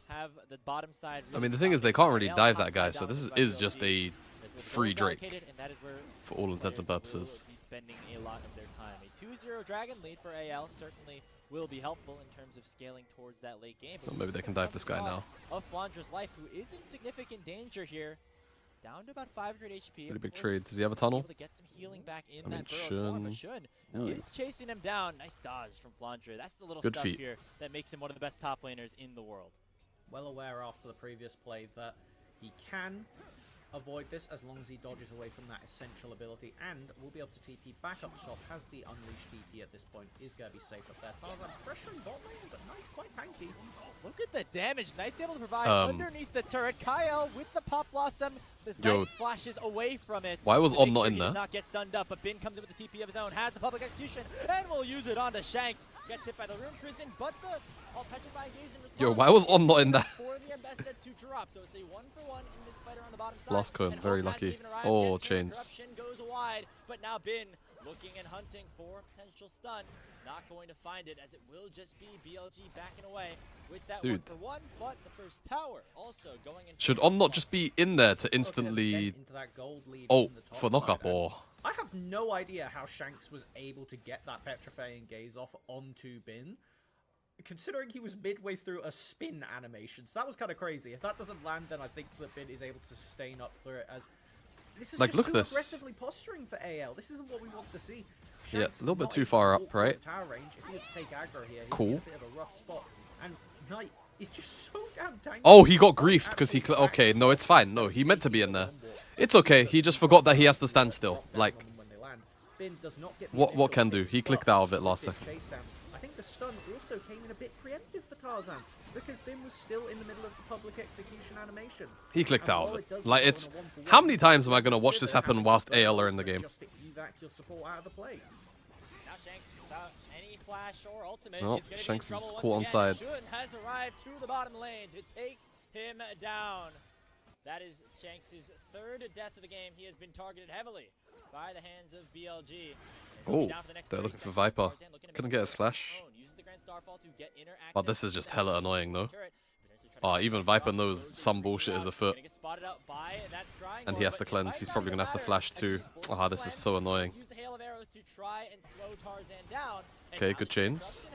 Have the bottom side. I mean, the thing is they can't really dive that guy, so this is just a free Drake and that is where for all intents and players purposes. will be spending a lot of their time. A 2-0 Dragon lead for AL certainly will be helpful in terms of scaling towards that late game. Well, maybe they can dive this guy now. Of Flandra's life, who is in significant danger here. Down to about 500 HP. Pretty Of big course, trade. Does he have a tunnel? able to get some healing back in I mean, that burrow form, but Shun. Shun is chasing him down. Nice dodge from Flandre. That's the little Good stuff feat. here that makes him one of the best top laners in the world. Well aware after the previous play that he can avoid this as long as he dodges away from that essential ability, and we'll be able to TP back up top as the unleashed TP at this point is going to be safe up there. Tarzan pressuring bot lane, but Knight's quite tanky. Look at the damage Knight's able to provide underneath the turret. Kyle with the Pop Blossom. This Knight flashes away from it. Why was On not in He there? does not get stunned up, but Bin comes in with the TP of his own, has the public execution, and will use it onto Shanks. Gets hit by the Rune Prison, but the petrifying gaze in response. Yo, why was On not in there? For the Ambassador to drop, so it's a 1-for-1 in this fight on the bottom side. Last cone, very lucky. Oh, chains. Goes wide, but now Bin looking and hunting for potential stun. Not going to find it, as it will just be BLG backing away with that 1-for-1, but the first tower also going in. Should On not just be in there to instantly... Oh, for knockup, or... I have no idea how Shanks was able to get that petrifying gaze off onto Bin, considering he was midway through a spin animation. So that was kind of crazy. If that doesn't land, then I think that Bin is able to sustain up through it, as this is like, just look too at this. aggressively posturing for AL. This isn't what we want to see. Yeah, Shanks a little bit not too able to far walk up, through right? the tower range. If he were to take aggro here, he'd Cool. be in a bit of a rough spot. And Knight is just so damn tanky. Oh, he got griefed because he... Okay, no, it's fine. No, he meant to be in there. It's okay. He just forgot that he has to stand still. Like, what can do? He clicked out of it last second. I think the stun also came in a bit preemptive for Tarzan, because Bin was still in the middle of the public execution animation. He clicked out of it. Like, it's... How many times am I going to watch this happen whilst AL are in the game? Just to evac your support out of the play. Now Shanks without any flash or ultimate. Well, is Shanks is is caught on side. Shun has arrived to the bottom lane to take him down. That is Shanks' third death of the game. He has been targeted heavily by the hands of BLG. Oh, they're looking for Viper. Couldn't get his flash. But this is just hella annoying, though. Even Viper knows some bullshit is afoot. And he has to cleanse. He's probably going to have to flash too. This is so annoying. Okay, good chains.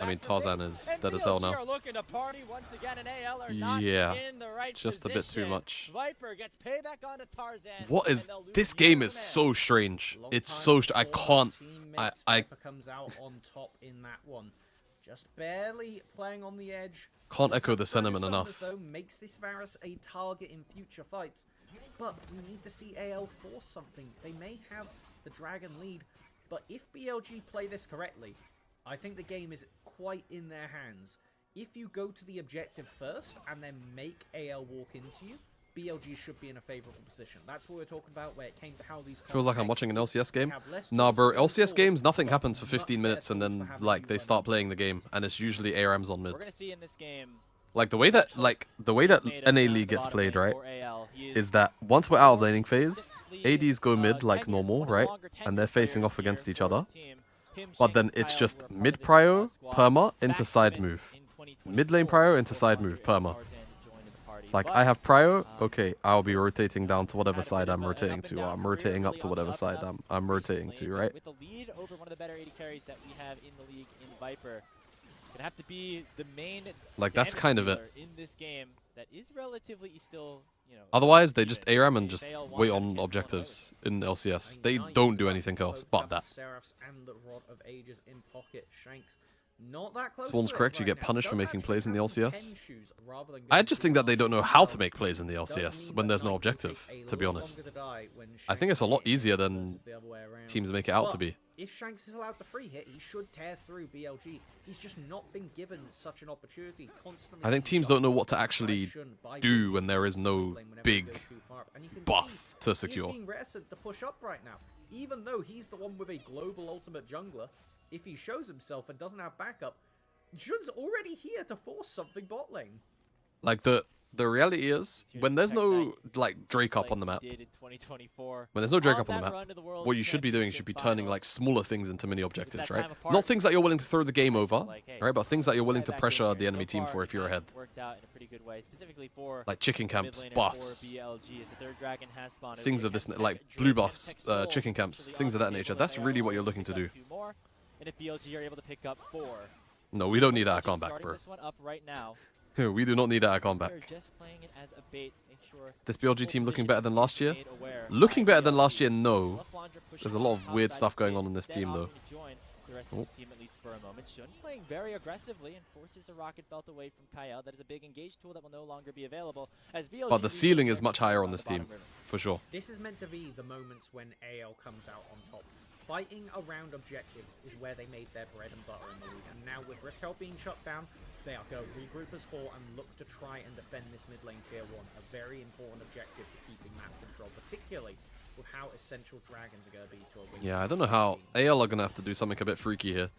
I mean, Tarzan is dead as hell now. Yeah, just a bit too much. What is... This game is so strange. It's so... I can't... I comes out on top in that one. Just barely playing on the edge. Can't echo the sentiment enough. Though makes this Varus a target in future fights, but we need to see AL force something. They may have the dragon lead, but if BLG play this correctly, I think the game is quite in their hands. If you go to the objective first and then make AL walk into you, BLG should be in a favorable position. That's what we're talking about, where it came to how these... Feels like I'm watching an LCS game. Nah, bro, LCS games, nothing happens for 15 minutes and then, like, they start playing the game, and it's usually ARAMs on mid. We're gonna see in this game, like, the way that NA League gets played, right, is that once we're out of laning phase, ADs go mid like normal, right, and they're facing off against each other, but then it's just mid prio, perma, into side move. Mid lane prio, into side move, perma. It's like, I have prio, okay, I'll be rotating down to whatever side I'm rotating to, or I'm rotating up to whatever side I'm rotating to, right? With the lead over one of the better AD carries that we have in the league in Viper, gonna have to be the main... Like, that's kind of it. In this game that is relatively still, you know... Otherwise, they just ARAM and just wait on objectives in LCS. They don't do anything else but that. And the Rod of Ages in pocket. Shanks not that close. Swan's correct, you get punished for making plays in the LCS. I just think that they don't know how to make plays in the LCS when there's no objective, to be honest. I think it's a lot easier than teams make it out to be. If Shanks is allowed the free hit, he should tear through BLG. He's just not been given such an opportunity constantly. I think teams don't know what to actually do when there is no big buff to secure. He's being reticent to push up right now. Even though he's the one with a global ultimate jungler, if he shows himself and doesn't have backup, Jun's already here to force something bot lane. Like, the reality is, when there's no, like, Drake up on the map, when there's no Drake up on the map, what you should be doing is you should be turning, like, smaller things into mini objectives, right? Not things that you're willing to throw the game over, right? But things that you're willing to pressure the enemy team for if you're ahead. Like chicken camps, buffs, things of this, like blue buffs, chicken camps, things of that nature. That's really what you're looking to do. And if BLG are able to pick up 4. No, we don't need that icon back, bro. This one up right now. We do not need that icon back. Just playing it as a bait. Make sure this BLG team looking better than last year? Looking better than last year, no. There's a lot of weird stuff going on in this team, though. the rest of his team, at least for a moment. Shun playing very aggressively and forces a rocket belt away from Kyle. That is a big engage tool that will no longer be available. As BLG But the ceiling is much higher on this team, for sure. This is meant to be the moments when AL comes out on top. Fighting around objectives is where they made their bread and butter in the league. And now with Rift Held being shut down, they are going to regroup as 4 and look to try and defend this mid lane tier 1. A very important objective for keeping map control, particularly with how essential dragons are going to be to a win. Yeah, I don't know how. AL are going to have to do something a bit freaky here.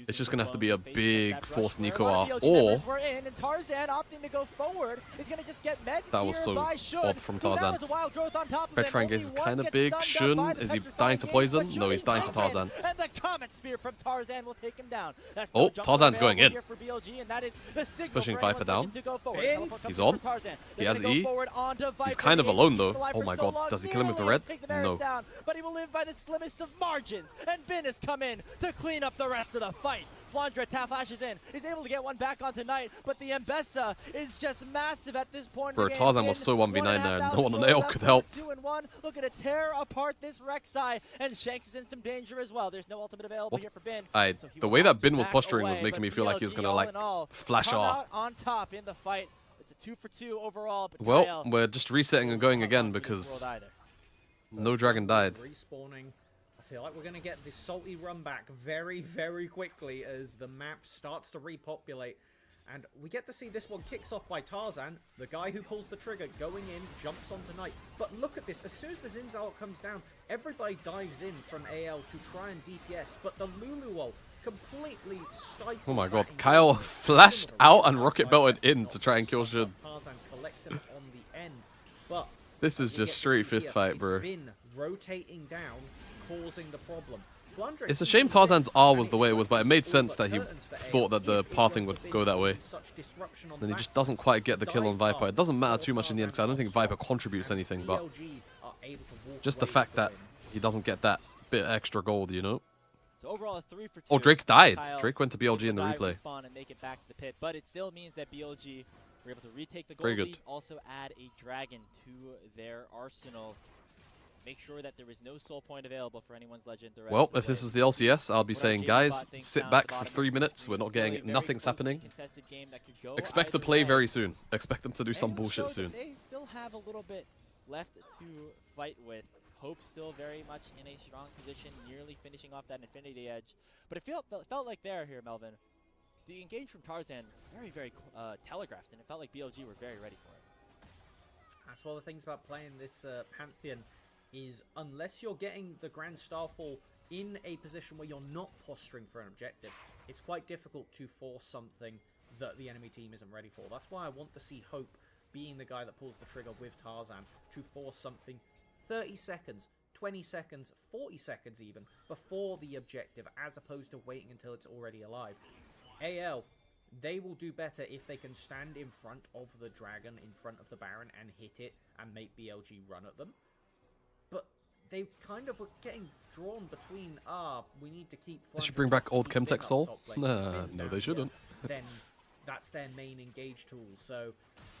It's just going to have to be a big force Nico R, or... Tarzan opting to go forward. It's going to just get met. That was so odd from Tarzan. Red Frank is kind of big. Shun, is he dying to poison? No, he's dying to Tarzan. And the Comet Spear from Tarzan will take him down. Oh, Tarzan's going in. He's pushing Viper down. He's on. He has E. He's kind of alone though. Oh my god, does he kill him with the red? No. But he will live by the slimmest of margins. And Bin has come in to clean up the rest of the fight. Flandre flashes in. He's able to get one back on tonight, but the Mbessa is just massive at this point. Bro, Tarzan was so 1v9 there, and no one on AL could help. 2-1. Looking to tear apart this Rek'Sai, and Shanks is in some danger as well. There's no ultimate available here for Bin. The way that Bin was posturing was making me feel like he was gonna like flash R. On top in the fight. It's a 2-for-2 overall. But well, we're just resetting and going again because no dragon died. Respawning. I feel like we're going to get this salty run back very, very quickly as the map starts to repopulate. And we get to see this one kicks off by Tarzan, the guy who pulls the trigger, going in, jumps on tonight. But look at this, as soon as the Zinzal comes down, everybody dives in from AL to try and DPS, but the Lulu ult completely stifles. Oh my god, Kyle flashed out and rocket belted in to try and kill Shun. Tarzan collects him on the end, but this is just straight fist fight, bro. Been rotating down, causing the problem. It's a shame Tarzan's R was the way it was, but it made sense that he thought that the pathing would go that way. Then he just doesn't quite get the kill on Viper. It doesn't matter too much in the end because I don't think Viper contributes anything, but just the fact that he doesn't get that bit extra gold, you know? So overall, a 3-for-2. Oh, Drake died. Drake went to BLG in the replay. And make it back to the pit, but it still means that BLG were able to retake the gold Very good. lead, also add a dragon to their arsenal. Make sure that there is no soul point available for anyone's legend. Well, if this is the LCS, I'll be saying, guys, sit back for 3 minutes. We're not getting, nothing's happening. Expect to play very soon. Expect them to do some bullshit soon. They still have a little bit left to fight with. Hope still very much in a strong position, nearly finishing off that Infinity Edge. But it felt like there here, Melvin. The engage from Tarzan, very telegraphed, and it felt like BLG were very ready for it. That's one of the things about playing this Pantheon is unless you're getting the Grand Starfall in a position where you're not posturing for an objective, it's quite difficult to force something that the enemy team isn't ready for. That's why I want to see Hope being the guy that pulls the trigger with Tarzan to force something 30 seconds, 20 seconds, 40 seconds even, before the objective, as opposed to waiting until it's already alive. AL, they will do better if they can stand in front of the dragon, in front of the Baron, and hit it and make BLG run at them. But they kind of were getting drawn between, we need to keep... They should bring back old Chemtech Soul? No, they shouldn't. Then that's their main engage tool. So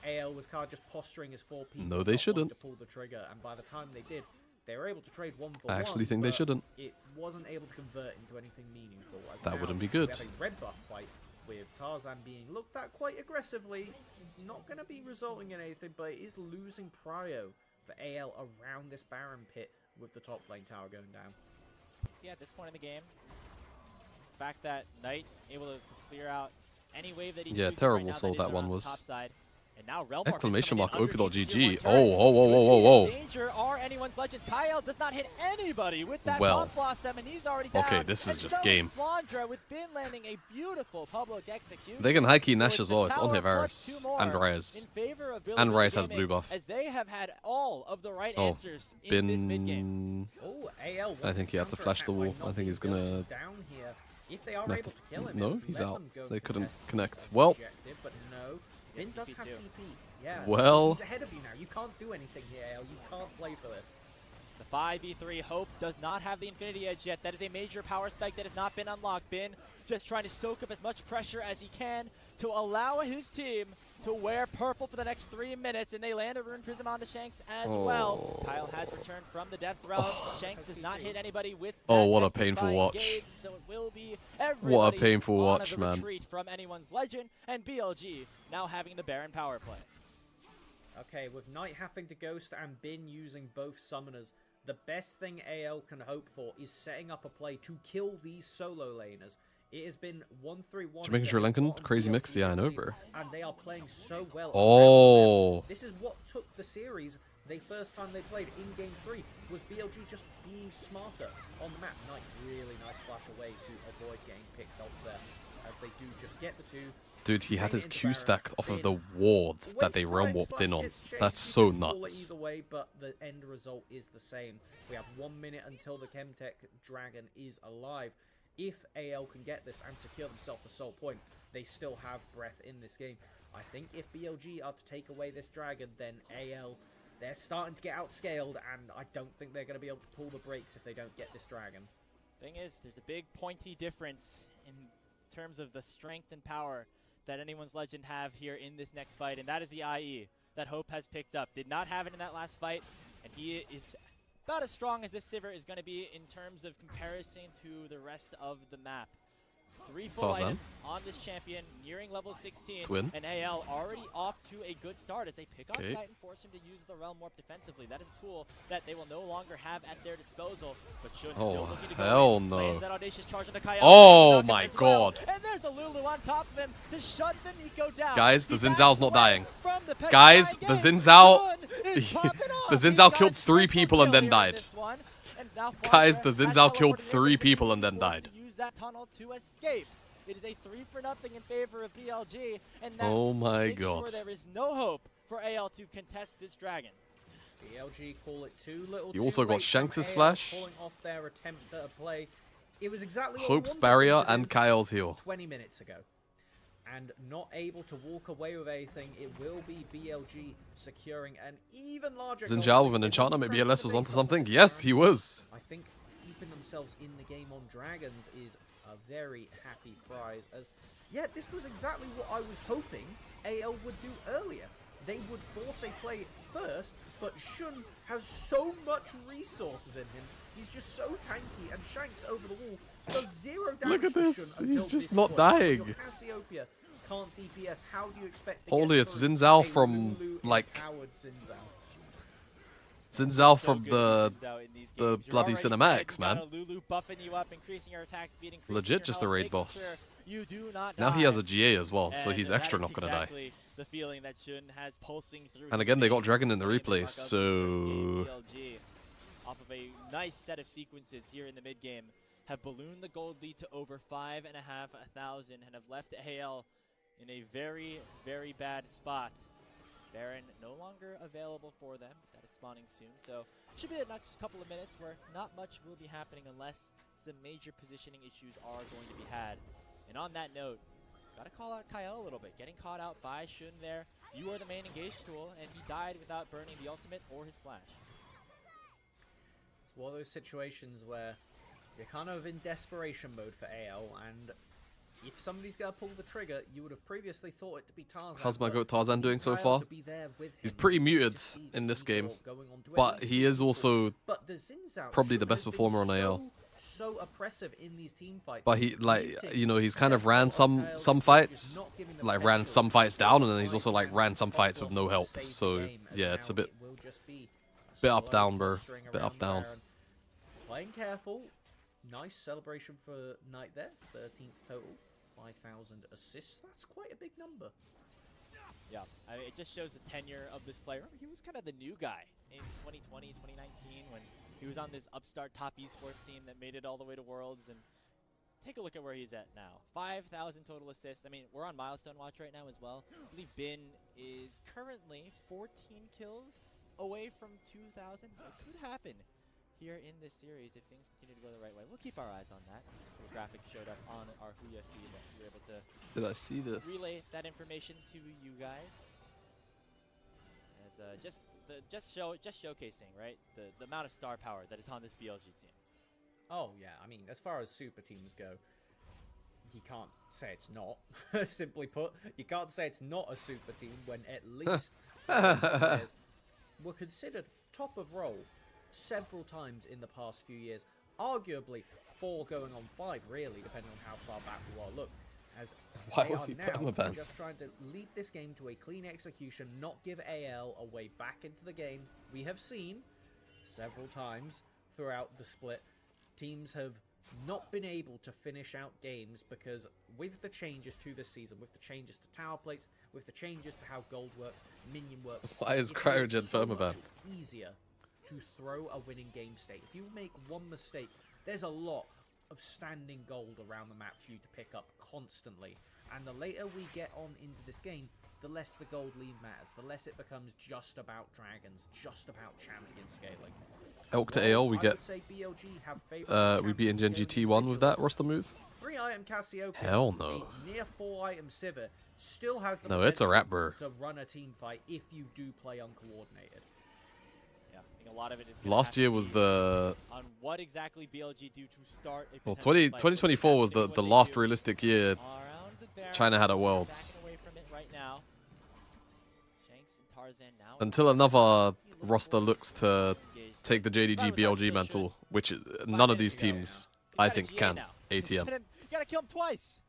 AL was kind of just posturing as 4 people. No, they shouldn't. To pull the trigger, and by the time they did, they were able to trade 1 for 1. I actually think they shouldn't. It wasn't able to convert into anything meaningful. That wouldn't be good. We have a red buff fight with Tarzan being looked at quite aggressively. It's not going to be resulting in anything, but it is losing prio for AL around this Baron pit with the top lane tower going down. Yeah, at this point in the game, the fact that Knight able to clear out any wave that he chooses terrible right soul that one was. Top side. And now Exclamation mark OP.GG. Oh. Danger are anyone's legend. Kyle does not hit anybody with that bomb blossom, and he's already down. Okay, this is just game. Flandre with Bin landing a beautiful public execution. They can high key Nash as well. It's on here, Varus and Ryze. And Ryze has blue buff. As they have had all of the right answers in this mid game. AL, I think he had to flash the wall. I think he's gonna. Down here. If they are able to kill him, no, he's out. They couldn't connect. Well. But no. Bin does have TP. Yeah. Well. He's ahead of you now. You can't do anything here, AL. You can't play for this. The 5v3 Hope does not have the Infinity Edge yet. That is a major power spike that has not been unlocked. Bin just trying to soak up as much pressure as he can to allow his team to wear purple for the next 3 minutes, and they land a Rune Prism onto Shanks as well. Kyle has returned from the death realm. Shanks does not hit anybody with that what a painful watch. so it will be Everybody painful on watch, the man. retreat from anyone's legend, and BLG now having the Baron power play. Okay, with Knight having to ghost and Bin using both summoners, the best thing AL can hope for is setting up a play to kill these solo laners. It has been 1-3-1. Jamaican Sri Lankan, crazy mix. Yeah, I know, bro. And they are playing so well. Oh. This is what took the series. The first time they played in Game 3 was BLG just being smarter on the map. Knight, really nice flash away to avoid getting picked up there, as they do just get the two. Dude, he had his Q stacked off of the ward that they realm warped in on. That's so nuts. Either way, but the end result is the same. We have 1 minute until the Chemtech Dragon is alive. If AL can get this and secure themselves the sole point, they still have breath in this game. I think if BLG are to take away this dragon, then AL, they're starting to get outscaled, and I don't think they're going to be able to pull the brakes if they don't get this dragon. Thing is, there's a big pointy difference in terms of the strength and power that anyone's legend have here in this next fight, and that is the IE that Hope has picked up. Did not have it in that last fight, and he is about as strong as this Sivir is going to be in terms of comparison to the rest of the map. 3 full items on this champion, nearing level 16, Twin. and AL already off to a good start as they pick up Okay. Knight and force him to use the Realm Warp defensively. That is a tool that they will no longer have at their disposal, but should still looking to go hell in. no. Plays that audacious charge into Kyle. Oh my god. And there's a Lulu on top of him to shut the Nico down. Guys, the He Xin Zhao's backs not away dying. from the Guys, Petrified the Gate. Xin Zhao- Sun is popping off. the Xin He's Zhao got killed a 3 triple people and kill then here in died. this one. And now Guys, the Farmer Xin has Zhao killed teleported in 3 because people he's and then forced died. to use that tunnel to escape. It is a 3-for-0 in favor of BLG, and that Oh my makes god. sure there is no hope for AL to contest this dragon. BLG call it too little. You also got Shanks' flash. Pulling off their attempt at a play. It was exactly what Hope's we wanted barrier them to and do Kyle's heal. 20 minutes ago. And not able to walk away with anything, it will be BLG securing an even larger Xin goal Zhao with lead. an enchantment, maybe LS was onto Based on something. this Yes, round, he was. I think keeping themselves in the game on Dragons is a very happy prize. As yeah, this was exactly what I was hoping AL would do earlier. They would force a play first, but Shun has so much resources in him. He's just so tanky, and Shanks over the wall does 0 damage Look at to this. Shun He's until just this not point. dying. Your Cassiopeia can't DPS. How do you expect to Holy, get it's through Xin Zhao a from, Lulu like, empowered Xin Zhao? Xin Zhao So from good the with Xin Zhao in these the games. You're bloody already cinematics, dead. You got man. a Lulu buffing you up, increasing your attack speed, increasing Legit your just a health, raid making boss. sure you do not Now he die. has a GA as well, so And he's that extra is not gonna die. exactly the feeling that Shun has pulsing through. And his again, they got veins. Dragon in the Playing replay, luck of this first so game, BLG, off of a nice set of sequences here in the mid game, have ballooned the gold lead to over 5,500 and have left AL in a very, very bad spot. Baron no longer available for them. That is spawning soon, so should be the next couple of minutes where not much will be happening unless some major positioning issues are going to be had. And on that note, gotta call out Kyle a little bit. Getting caught out by Shun there. You are the main engaged tool, and he died without burning the ultimate or his flash. It's one of those situations where you're kind of in desperation mode for AL, and if somebody's going to pull the trigger, you would have previously thought it to be Tarzan. how's my but goat Tarzan doing so Kyle far? to be there with He's him pretty to muted see the in this C4 game, going on to but at least he is people. also But the Xin Zhao probably the Shun best has been performer on AL. so oppressive in these team fights. But he, like, Muting you know, he's kind of several ran of some Kyle's some just fights, not giving them like ran potential some fights to down, and then he's fight also like and ran some off fights your with no sort of help. save the So game, as yeah, it's a now bit it will just be a bit up slow down, bro. posturing Bit up around down. Baron. Playing careful. Nice celebration for Knight there. 13th total. 5,000 assists. That's quite a big number. Yeah, I mean, it just shows the tenure of this player. He was kind of the new guy in 2020, 2019 when he was on this upstart top esports team that made it all the way to Worlds. And take a look at where he's at now. 5,000 total assists. I mean, we're on milestone watch right now as well. I believe Bin is currently 14 kills away from 2,000. What could happen here in this series if things continue to go the right way? We'll keep our eyes on that. The graphic showed up on our Huya feed that we were able to Did I see this? relay that information to you guys. As just showcasing, right, the amount of star power that is on this BLG team. Oh, yeah. I mean, as far as super teams go, you can't say it's not. Simply put, you can't say it's not a super team when at least players were considered top of role several times in the past few years. Arguably, 4 going on 5, really, depending on how far back we are. Look, as Why they was are he now permaban? just trying to lead this game to a clean execution, not give AL a way back into the game. We have seen several times throughout the split, teams have not been able to finish out games because with the changes to this season, with the changes to tower plates, with the changes to how gold works, minion works, Why is it's Cryogen so much permaban? easier to throw a winning game state. If you make one mistake, there's a lot of standing gold around the map for you to pick up constantly. And the later we get on into this game, the less the gold lead matters, the less it becomes just about dragons, just about champion scaling. Elk to AL, we I get would say BLG have we beat in Gen scaling GT1 with that roster move. 3-item Cassiopeia, Hell no. a near 4-item Sivir, still has the No, it's a potential rat, bro. to run a team fight if you do play uncoordinated. Yeah, I think a lot of it is gonna Last have to year was be the on what exactly BLG do to start a well, potential fight. 2024 was That's the what they last do. realistic year Around the Baron, China had a Worlds. backing away from it right now. Shanks and Tarzan now until another roster looks to take the JDG BLG mantle, which none of these teams I think can. ATM. You gotta kill him twice.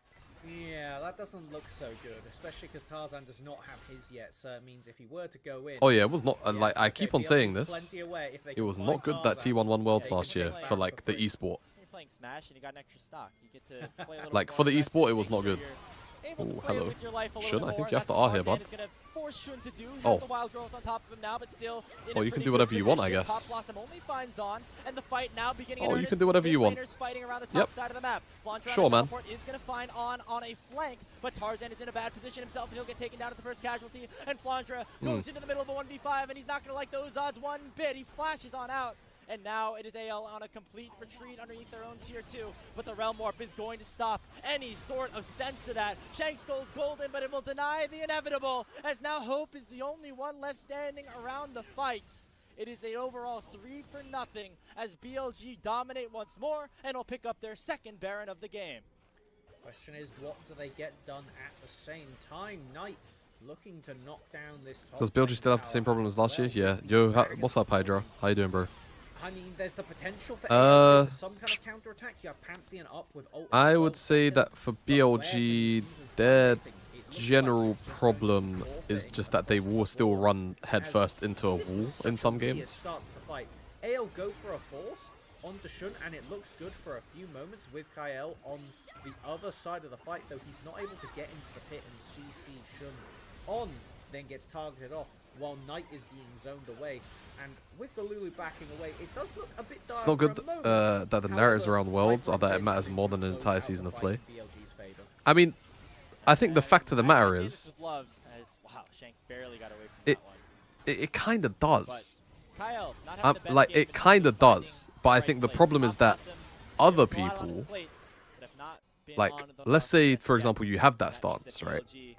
Yeah, that doesn't look so good, especially because Tarzan does not have his yet, so it means if he were to go in... Oh yeah, it was not yeah, like I keep on BLG saying is this. plenty aware if they It can was find not good that Tarzan. T1 won Worlds Yeah, last you year can for play like the free. esport. You're playing Smash and you got an extra stock. You get to play a little Like, more for the aggressive, esport, it was make not sure good. you're able to Ooh, play hello. with your life a little Shun, bit I think more. you have That's to what R here, Tarzan bud. is gonna force Shun to do. He Oh. has the wild growth on top of him now, but still in Oh, a you can pretty do good whatever you want, I position. guess. Top Blossom only finds on, and the fight now beginning Oh, in you can earnest. do whatever you want. Mid-laners fighting around the top Yep. side of the map. Flandra Sure, man. is going to find on a flank, but Tarzan is in a bad position himself, and he'll get taken down at the first casualty. And Flandra goes into the middle of a 1v5, and he's not going to like those odds one bit. He flashes on out. And now it is AL on a complete retreat underneath their own tier 2. But the Realm Warp is going to stop any sort of sense to that. Shanks goes golden, but it will deny the inevitable, as now Hope is the only one left standing around the fight. It is an overall 3-0 as BLG dominate once more and will pick up their second Baron of the game. Question is, what do they get done at the same time? Knight looking to knock down this top Does BLG lane still have the same tower problem as as last year? well. Yeah. Yo, what's up, Hydra? How you doing, bro? I mean, there's the potential for AL with some kind of counter-attack. You have Pantheon up with ult in I 12 would say seconds, that for but where can BLG, you even their find anything? It looks like general it's just a problem core is thing just that they will across the still board. run As headfirst into a this wall is in such some a weird games. start to the fight. AL go for a force onto Shun, and it looks good for a few moments with Kyle on the other side of the fight, though he's not able to get into the pit and CC Shun on, then gets targeted off while Knight is being zoned away. And with the Lulu backing away, it does look a bit dark. It's not good that the narratives around Worlds are that it matters more than an an entire season of play. I mean, I think the fact of the matter is, Wow, Shanks barely got away from it that one. it kind of does. Kyle, not having the best Like, game, it but kind of finding does. the But I right think the place. problem is Top that Blossoms, other there's a lot on the people, plate that have not been like, on the let's roster say, just for yet. example, you have that That means stance, that right? BLG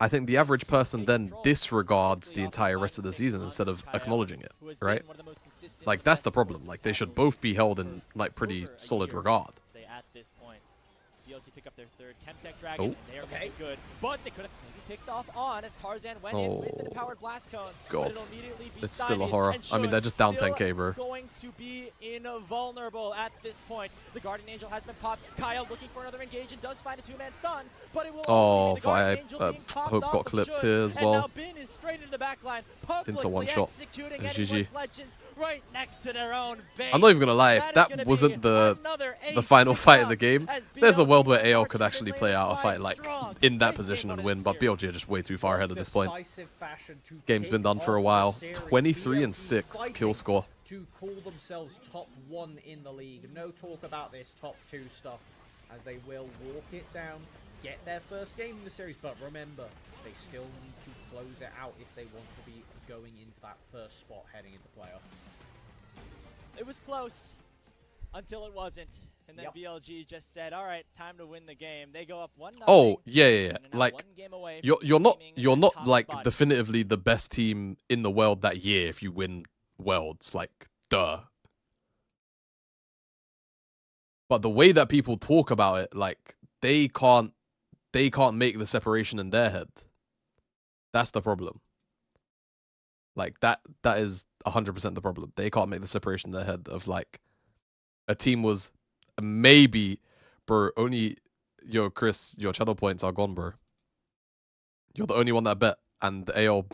I think the average person then control disregards the quickly off entire the rest of the side, season takes instead on of Kyle, acknowledging it, who has right? been one of the most consistent Like, that's the defensive problem. forwards Like, in they should casual both be held for in, like, pretty over a solid year, regard. say at this point. BLG pick up their third Chemtech Dragon, Oh. and they are looking good. But they could have maybe picked off on as Tarzan went in with an Oh. empowered blast cone. God. But it'll immediately be It's still a stymied, horror. and I mean, they're Shun just down still 10k, bro. going to be invulnerable at this point. The Guardian Angel has been popped. Kyle looking for another engage and does find a two-man stun, but it will Oh, only be the Guardian Angel Fire, being popped Hope off got of clipped Shun, here as and well. now Bin is straight into the backline, publicly one shot. executing It's anyone's GG. legends right next to their own base. I'm not even gonna lie, if That is that gonna wasn't be the another ace final picked fight of up the game, as there's a BLG world where are AL could treated actually late play as out a quite fight like strong. in that Great position game and on win, this but series. BLG are just way too far ahead at this point. Decisive fashion to Game's been kick done for a off while. the series. 23 and BLG 6 kill fighting score. to call themselves top 1 in the league. No talk about this top 2 stuff, as they will walk it down, get their first game in the series, but remember, they still need to close it out if they want to be going into that first spot heading into playoffs. It was close until it wasn't. And then Yep. BLG just said, all right, time to win the game. They go up 1-0. Oh, yeah, yeah, yeah. and are now Like, one game away you're from not claiming that top like spot. definitively the best team in the world that year if you win Worlds, like, duh. But the way that people talk about it, like, they can't make the separation in their head. That's the problem. Like, that is 100% the problem. They can't make the separation in their head of, like, a team was maybe, bro. Only, yo, Chris, your channel points are gone, bro. You're the only one that bet, and the AL,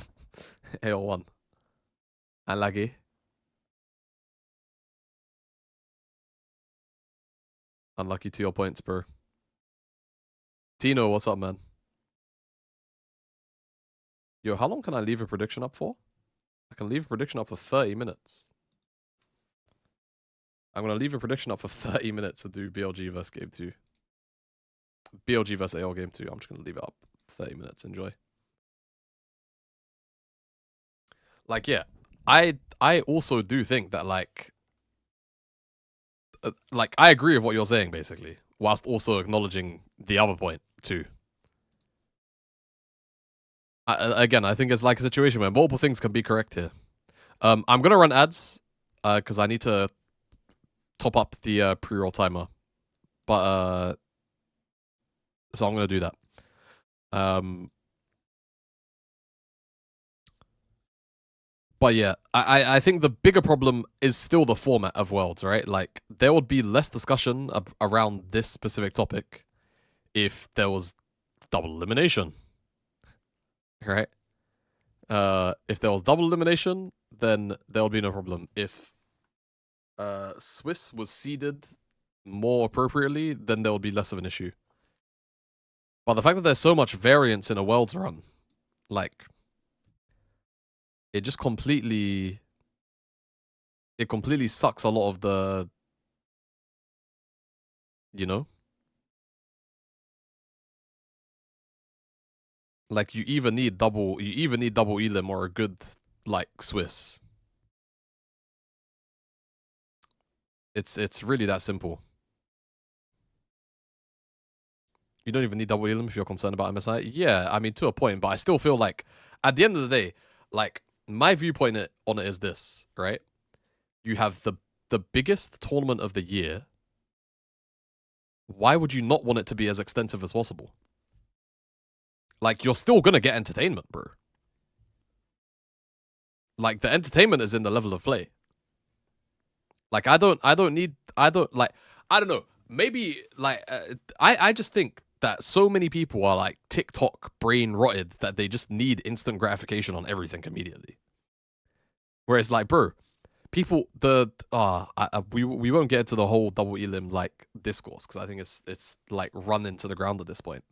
AL won. And laggy. Unlucky to your points, bro. Tino, what's up, man? Yo, how long can I leave a prediction up for? I can leave a prediction up for 30 minutes. I'm going to leave a prediction up for 30 minutes to do BLG versus game 2. BLG versus AL game 2. I'm just going to leave it up 30 minutes. Enjoy. Like, yeah. I also do think that, like, I agree with what you're saying, basically, whilst also acknowledging the other point, too. Again, I think it's like a situation where multiple things can be correct here. I'm going to run ads, because I need to top up the pre-roll timer. But, so I'm going to do that. But yeah, I think the bigger problem is still the format of Worlds, right? Like, there would be less discussion around this specific topic if there was double elimination, right? If there was double elimination, then there would be no problem. If Swiss was seeded more appropriately, then there would be less of an issue. But the fact that there's so much variance in a Worlds run, like, it just completely sucks a lot of the, you know? Like, you either need double elim or a good, like, Swiss. It's really that simple. You don't even need double elim if you're concerned about MSI. Yeah, I mean, to a point, but I still feel like, at the end of the day, like, my viewpoint on it is this, right? You have the biggest tournament of the year. Why would you not want it to be as extensive as possible? Like, you're still gonna get entertainment, bro. Like, the entertainment is in the level of play. Like, I don't know. Maybe, like, I just think that so many people are, like, TikTok brain rotted that they just need instant gratification on everything immediately. Whereas, like, bro, people, we won't get into the whole double elim, like, discourse, because I think it's, like, run into the ground at this point.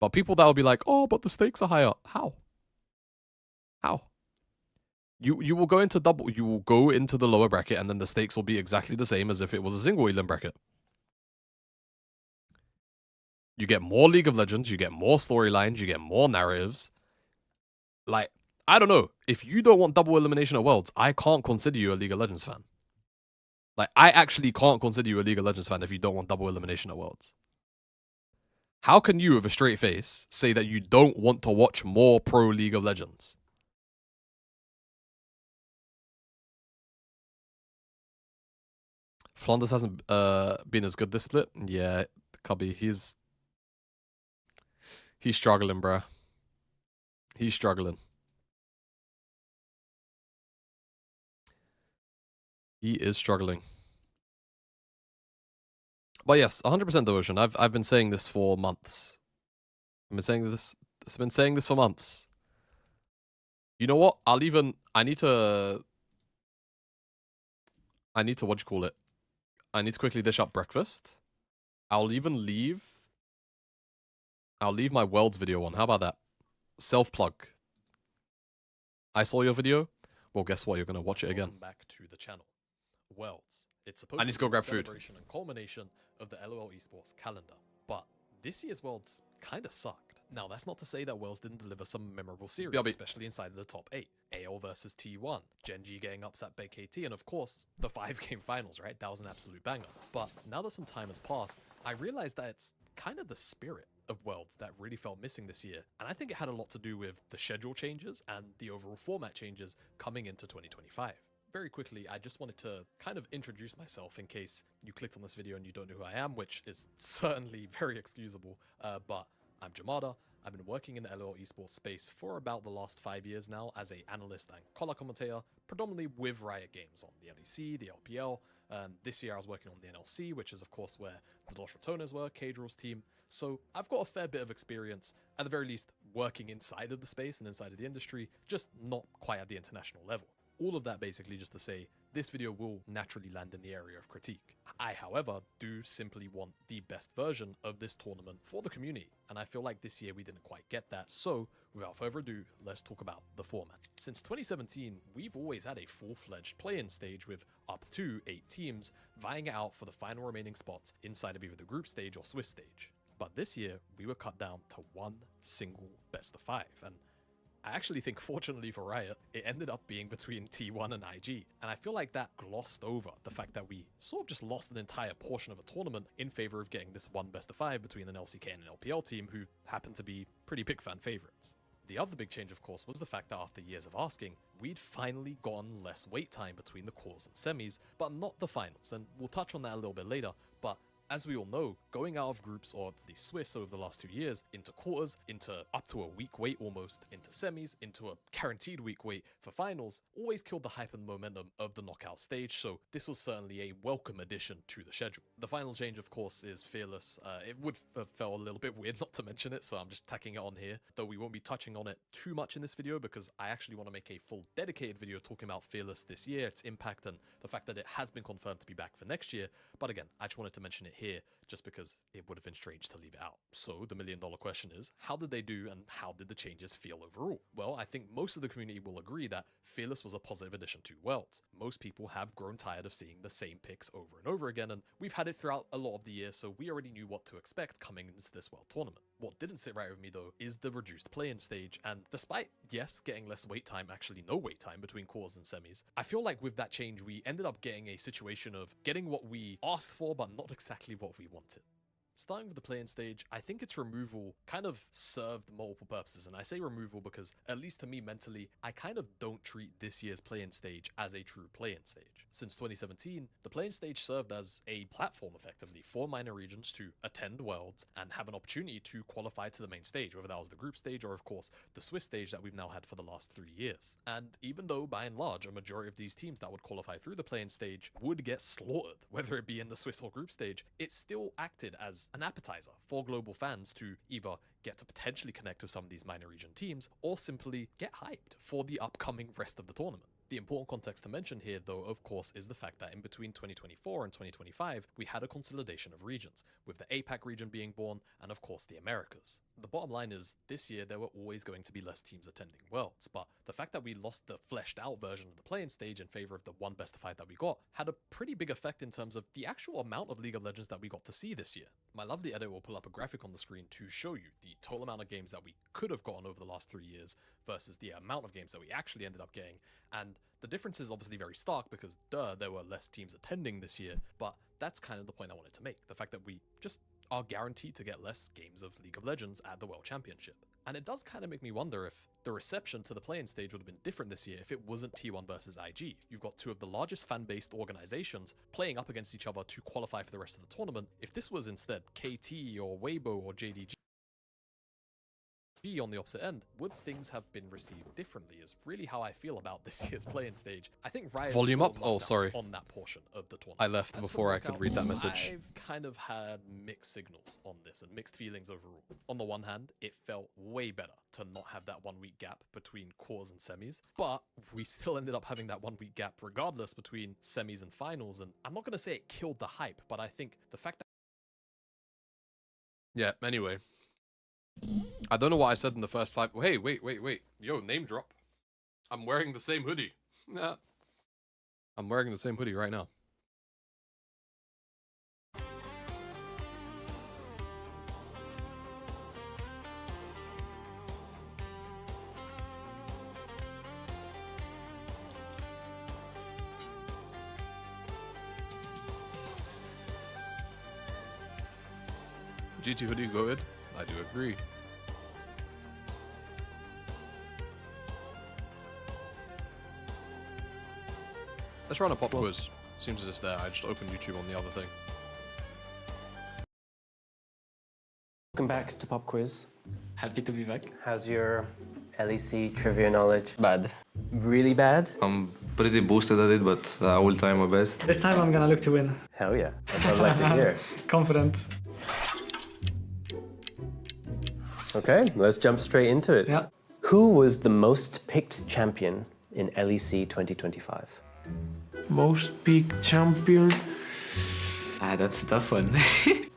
But people that will be like, oh, but the stakes are higher. How? How? You will go into the lower bracket, and then the stakes will be exactly the same as if it was a single elim bracket. You get more League of Legends, you get more storylines, you get more narratives. Like, I don't know. If you don't want double elimination at Worlds, I can't consider you a League of Legends fan. Like, I actually can't consider you a League of Legends fan if you don't want double elimination at Worlds. How can you, with a straight face, say that you don't want to watch more pro League of Legends? Flanders hasn't been as good this split. Yeah, Cubby, he's struggling, bruh. He's struggling. He is struggling. But yes, 100% devotion. I've been saying this for months. I've been saying this for months. You know what? I need to what do you call it? I need to quickly dish up breakfast. I'll leave my Worlds video on. How about that? Self-plug. I saw your video. Well, guess what? You're going to watch it again. Welcome back to the channel. Worlds. It's supposed to be a celebration and culmination of the LOL esports calendar. But this year's Worlds kind of sucked. Now, that's not to say that Worlds didn't deliver some memorable series, especially inside of the top 8. AL versus T1, Gen G getting upset by KT, and of course, the 5-game finals, right? That was an absolute banger. But now that some time has passed, I realized that it's kind of the spirit of Worlds that really felt missing this year. And I think it had a lot to do with the schedule changes and the overall format changes coming into 2025. Very quickly, I just wanted to kind of introduce myself in case you clicked on this video and you don't know who I am, which is certainly very excusable, but I'm Jamada. I've been working in the LOL esports space for about the last 5 years now as an analyst and color commentator, predominantly with Riot Games on the LEC, the LPL, And this year I was working on the NLC, which is of course where the Dos Ratones were, K-Draw's team. So I've got a fair bit of experience, at the very least, working inside of the space and inside of the industry, just not quite at the international level. All of that basically just to say, this video will naturally land in the area of critique. I, however, do simply want the best version of this tournament for the community, and I feel like this year we didn't quite get that, so without further ado, let's talk about the format. Since 2017, we've always had a full-fledged play-in stage with up to 8 teams vying it out for the final remaining spots inside of either the group stage or Swiss stage. But this year, we were cut down to one single best of 5, and I actually think, fortunately for Riot, it ended up being between T1 and IG, and I feel like that glossed over the fact that we sort of just lost an entire portion of a tournament in favor of getting this one best of 5 between an LCK and an LPL team who happened to be pretty big fan favorites. The other big change, of course, was the fact that after years of asking, we'd finally gotten less wait time between the cores and semis, but not the finals, and we'll touch on that a little bit later, but as we all know, going out of groups or the Swiss over the last 2 years, into quarters, into up to a week wait almost, into semis, into a guaranteed week wait for finals, always killed the hype and momentum of the knockout stage, so this was certainly a welcome addition to the schedule. The final change, of course, is Fearless. It would have felt a little bit weird not to mention it, so I'm just tacking it on here, though we won't be touching on it too much in this video because I actually want to make a full dedicated video talking about Fearless this year, its impact, and the fact that it has been confirmed to be back for next year. But again, I just wanted to mention it here just because it would have been strange to leave it out. So the million-dollar question is, how did they do and how did the changes feel overall? Well, I think most of the community will agree that Fearless was a positive addition to Worlds. Most people have grown tired of seeing the same picks over and over again, and we've had it throughout a lot of the year, so we already knew what to expect coming into this World Tournament. What didn't sit right with me though is the reduced play-in stage, and despite, yes, getting less wait time, actually no wait time between quarters and semis, I feel like with that change we ended up getting a situation of getting what we asked for but not exactly what we wanted. Starting with the play-in stage, I think its removal kind of served multiple purposes, and I say removal because, at least to me mentally, I kind of don't treat this year's play-in stage as a true play-in stage. Since 2017, the play-in stage served as a platform, effectively, for minor regions to attend Worlds and have an opportunity to qualify to the main stage, whether that was the group stage or, of course, the Swiss stage that we've now had for the last 3 years. And even though, by and large, a majority of these teams that would qualify through the play-in stage would get slaughtered, whether it be in the Swiss or group stage, it still acted as an appetizer for global fans to either get to potentially connect with some of these minor region teams or simply get hyped for the upcoming rest of the tournament. The important context to mention here, though, of course, is the fact that in between 2024 and 2025, we had a consolidation of regions, with the APAC region being born, and of course the Americas. The bottom line is, this year there were always going to be less teams attending Worlds, but the fact that we lost the fleshed out version of the play-in stage in favor of the one best of 5 that we got had a pretty big effect in terms of the actual amount of League of Legends that we got to see this year. My lovely editor will pull up a graphic on the screen to show you the total amount of games that we could have gotten over the last 3 years versus the amount of games that we actually ended up getting, and the difference is obviously very stark because, there were less teams attending this year, but that's kind of the point I wanted to make. The fact that we just are guaranteed to get less games of League of Legends at the World Championship. And it does kind of make me wonder if the reception to the play-in stage would have been different this year if it wasn't T1 versus IG. You've got 2 of the largest fan-based organizations playing up against each other to qualify for the rest of the tournament. If this was instead KT or Weibo or JDG on the opposite end, would things have been received differently is really how I feel about this year's play-in stage. I think Riot Volume up? Oh, sorry. On that portion of the tournament. I left before I could read that message. I've kind of had mixed signals on this and mixed feelings overall. On the one hand, it felt way better to not have that 1 week gap between quarters and semis, but we still ended up having that 1 week gap regardless between semis and finals, and I'm not going to say it killed the hype, but I think the fact that... Yeah, anyway. I don't know what I said in the first 5. Hey, wait. Yo, name drop. I'm wearing the same hoodie. Nah. I'm wearing the same hoodie right now. GT hoodie good. I do agree. Let's run a pop quiz. Seems as it's there. I just opened YouTube on the other thing. Welcome back to Pop Quiz. Happy to be back. How's your LEC trivia knowledge? Bad. Really bad? I'm pretty boosted at it, but I will try my best. This time I'm gonna look to win. Hell yeah. That's what I'd like to hear. Confident. Okay, let's jump straight into it. Yeah. Who was the most picked champion in LEC 2025? Most peak champion. That's a tough one.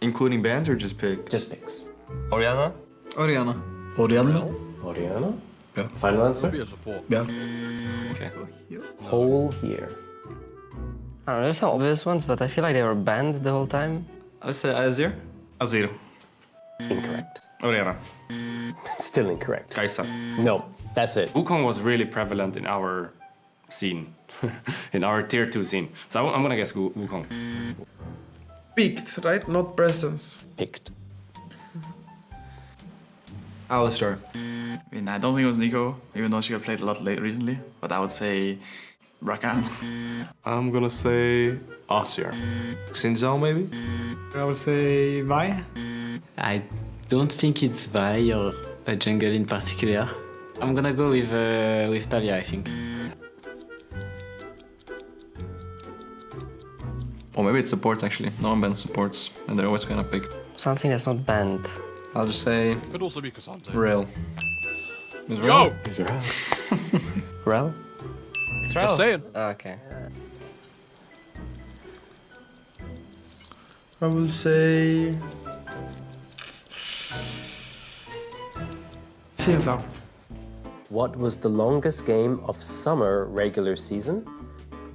Including bands or just pick? Just picks. Oriana? Oriana. Oriana? Yeah. Final answer? Be a support. Yeah. Hole here. I don't know, there's some obvious ones, but I feel like they were banned the whole time. I would say Azir. Azir. Incorrect. Oriana. Still incorrect. Kaisa. No, that's it. Wukong was really prevalent in our scene, in our tier 2 scene. So I'm gonna guess Wukong. Peaked, right? Not presence. Picked. Alistar. I mean, I don't think it was Nico, even though she got played a lot late recently. But I would say Rakan. I'm gonna say Asir. Sinzal maybe? I would say Vi. I don't think it's Vi or a jungle in particular. I'm gonna go with Talia, I think. Or maybe it's support actually. No one bans supports, and they're always gonna pick. Something that's not banned. I'll just say Could also be Cassandra. Rail. Is Yo! Rail? Is Rel. Rel? It's Rel. Just saying. Oh, okay. I will say. Sinzal. What was the longest game of summer regular season?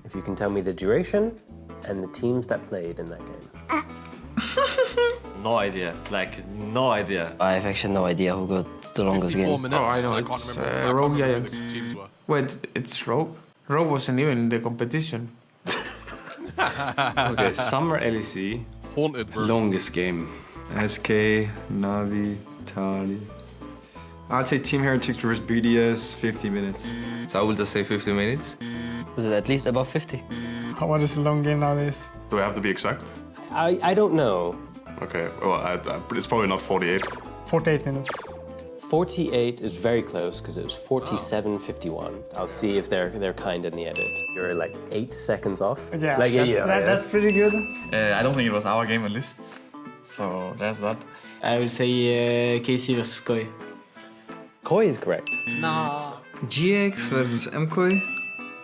If you can tell me the duration and the teams that played in that game. No idea. Like, no idea. I have actually no idea who got the longest 54 game. minutes. Oh, I know, I can't it's, remember. I can't Rogue remember who Giants. the teams were. Wait, it's Rogue? Rogue wasn't even in the competition. Okay, Summer LEC, Haunted, bro. longest game. SK, Navi, Tali. I'd say Team Heretics versus BDS, 50 minutes. So I will just say 50 minutes. Was it at least above 50? What is a long game nowadays? Do I have to be exact? I don't know. Okay, well, it's probably not 48. 48 minutes. 48 is very close because it was 47:51. I'll see if they're kind in the edit. You're like 8 seconds off. Yeah, like, that's pretty good. I don't think it was our game at least. So there's that. I will say KC versus Koi. Koi is correct. GX versus MKOI.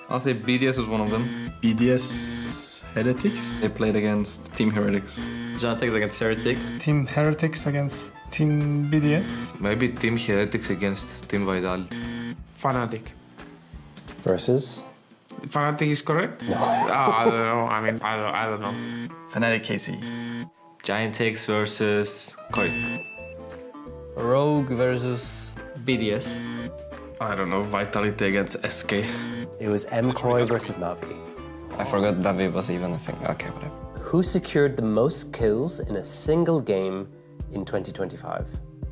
I'll say BDS was one of them. BDS Heretics. They played against Team Heretics. Genetics against Heretics. Team Heretics against Team BDS. Maybe Team Heretics against Team Vital. Fnatic. Versus? Fnatic is correct? No. I don't know. I mean, I don't know. Fnatic KC. Giantix versus Koi. Rogue versus BDS. I don't know, Vitality against SK. It was MKOI versus Navi. I forgot Davi was even a thing. Okay, whatever. Who secured the most kills in a single game in 2025?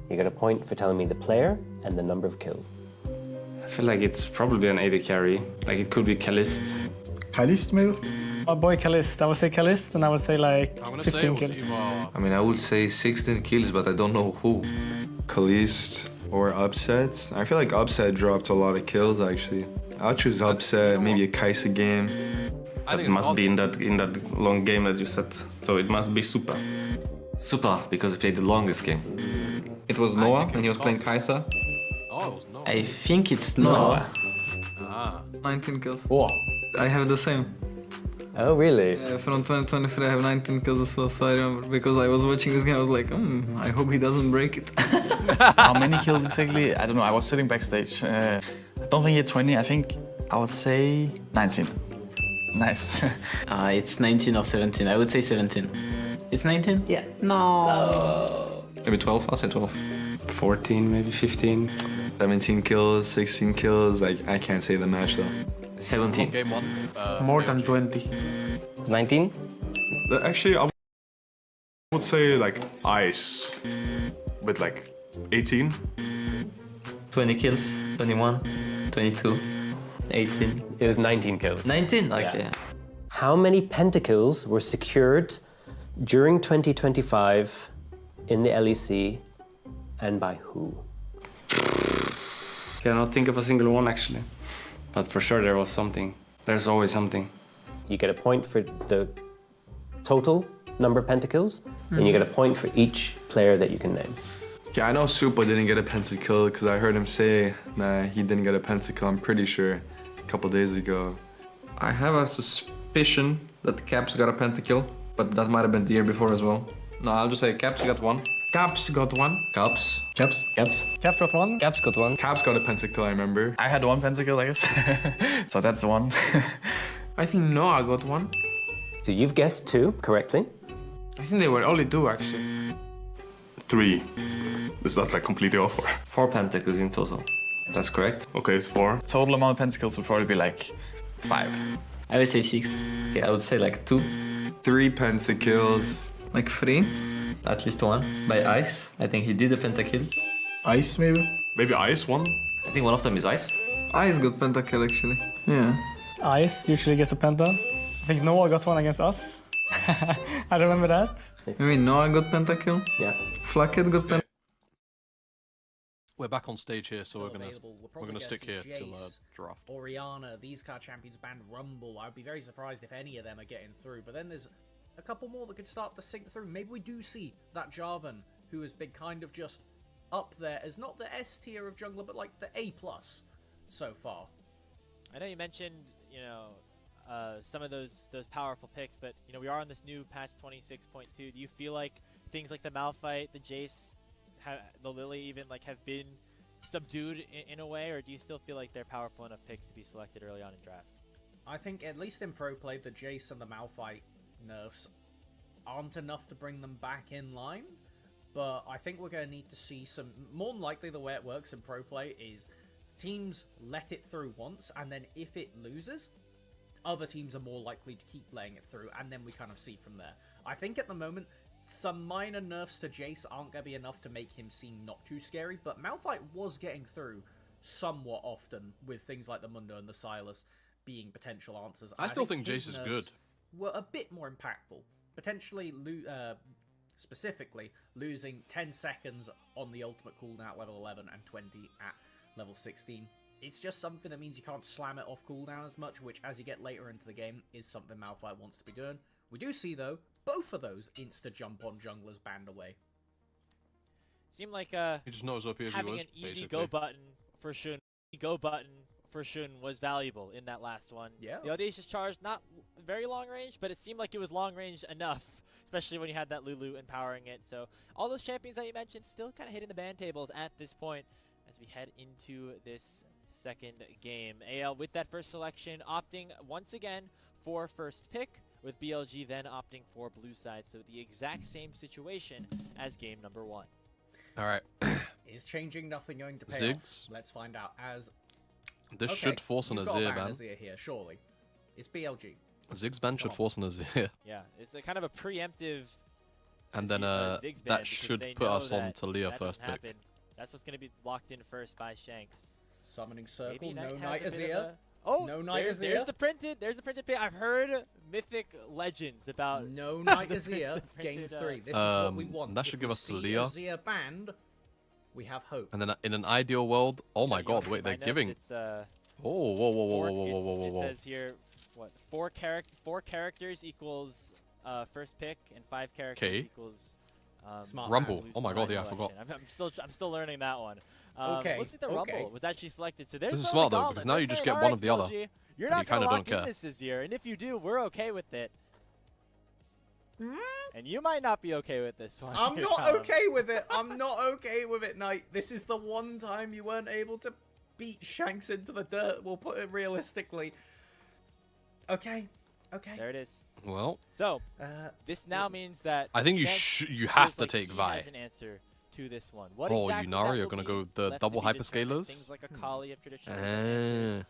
You get a point for telling me the player and the number of kills. I feel like it's probably an AD carry. Like it could be Kalist. Kalist maybe? My boy Kalist. I would say Kalist, and I would say like I'm gonna say 15 it was kills. either I mean, I would say 16 kills, but I don't know who. Kalist or Upset. I feel like Upset dropped a lot of kills, actually. I'll choose Upset, maybe a Kaisa game. I think It it's must be in that long game that you said. So it must be Super. Super, because he played the longest game. It was Noah when he was playing Kaisa. Oh, it was no. I think it's Noah. 19 kills. Whoa. I have the same. Oh, really? From 2023 I have 19 kills as well, so I remember because I was watching this game, I was like, I hope he doesn't break it. How many kills exactly? I don't know, I was sitting backstage. I don't think it's 20, I think I would say 19. Nice. It's 19 or 17. I would say 17. It's 19? Yeah. No. Maybe 12, I'll say 12. 14, maybe 15. 17 kills, 16 kills. Like, I can't say the match though. 17. Game one. More than 20. 19? Actually, I would say like Ice with like 18. 20 kills. 21. 22. 18. It was 19 kills. 19? Okay. Yeah. How many pentakills were secured during 2025 in the LEC and by who? Cannot think of a single one actually, but for sure there was something. There's always something. You get a point for the total number of pentakills, and you get a point for each player that you can name. Yeah, I know Supa didn't get a pentakill because I heard him say that he didn't get a pentakill, I'm pretty sure, a couple days ago. I have a suspicion that Caps got a pentakill, but that might have been the year before as well. No, I'll just say Caps got one. Caps got one. Caps. Caps. Caps. Caps got one. Caps got one. Caps got a pentakill, I remember. I had one pentakill, I guess. So that's the one. I think Noah got one. So you've guessed 2 correctly. I think they were only 2 actually. 3. Is that like completely off? 4 pentacles in total. That's correct. Okay, it's 4. Total amount of pentakills would probably be like 5. I would say 6. Yeah, I would say like 2. 3 pentakills. Like 3? At least 1 by Ice. I think he did a pentakill. Ice, maybe? Maybe Ice one? I think one of them is Ice. Ice got pentakill, actually. Yeah. Ice usually gets a penta. I think Noah got one against us. I remember that. You mean Noah got pentakill? Yeah. Flacket got pentakill? We're back on stage here, so Still we're available. We'll gonna probably stick here get till Jace, draft. Oriana, these car champions banned Rumble. I'd be very surprised if any of them are getting through. But then there's a couple more that could start to sink through. Maybe we do see that Jarvan, who has been kind of just up there as not the S tier of jungler, but like the A+ so far. I know you mentioned, you know, some of those powerful picks, but you know we are on this new patch 26.2. Do you feel like things like the Malphite, the Jace, the Lily even like have been subdued in a way, or do you still feel like they're powerful enough picks to be selected early on in drafts? I think at least in pro play, the Jace and the Malphite nerfs aren't enough to bring them back in line. But I think we're going to need to see some. More than likely, the way it works in pro play is teams let it through once, and then if it loses, other teams are more likely to keep laying it through, and then we kind of see from there. I think at the moment, some minor nerfs to Jace aren't going to be enough to make him seem not too scary, but Malphite was getting through somewhat often with things like the Mundo and the Silas being potential answers. I still think his Jace is nerfs good. Were a bit more impactful. Potentially, specifically, losing 10 seconds on the ultimate cooldown at level 11 and 20 at level 16. It's just something that means you can't slam it off cooldown as much, which as you get later into the game is something Malphite wants to be doing. We do see, though, both of those insta-jump on junglers banned away. Seemed like he just knows OP as having he was, an easy basically. go button for Shun was valuable in that last one. Yeah. The Audacious Charge, not very long range, but it seemed like it was long range enough, especially when you had that Lulu empowering it. So all those champions that you mentioned still kind of hitting the ban tables at this point as we head into this second game. AL with that first selection opting once again for first pick, with BLG then opting for blue side. So the exact same situation as game number 1. All right. Is changing nothing going to pay Ziggs. off? Let's find out. As This should force an Azir ban. Azir here, surely. It's BLG. Ziggs ban should force an Azir. Yeah, it's a kind of a preemptive. And then Ziggs ban that should they put know us on that Talia that first doesn't pick. happen. That's what's going to be locked in first by Shanks. Summoning circle, Maybe no has Knight a bit of Azir. Oh, no Knight there's Azir. there's the printed pick. I've heard mythic legends about no Knight the Azir. Game printed, 3. This is what we want. That should If give we us see Talia. Azir banned, we have hope. And then in an ideal world, oh my god, wait, they're giving. It's, oh, whoa, whoa, whoa, whoa, whoa, whoa, whoa, It whoa. says here, what, 4 characters equals first pick, and 5 characters equals Smart Rumble. man. Oh my god, yeah, I forgot. I'm still learning that one. Okay, Looks like the okay. Rumble was actually selected. So there's This is totally smart though, gauntlet. because now you They're just saying, get one "Alright, of the other. BLG, You're and not you going kinda to don't lock care. in this year, and if you do, we're okay with it. And you might not be okay with this one. I'm here, not Colin. okay with it. I'm not okay with it, Knight. This is the one time you weren't able to beat Shanks into the dirt. We'll put it realistically. Okay. Okay. There it is. Well, So, this now means that I think you Shanks you have feels to like take he Vi. has an answer to this one. What Oh, exactly Yunari that are will gonna be go the left double to be determined. hyperscalers? Things like Akali have traditionally been answers.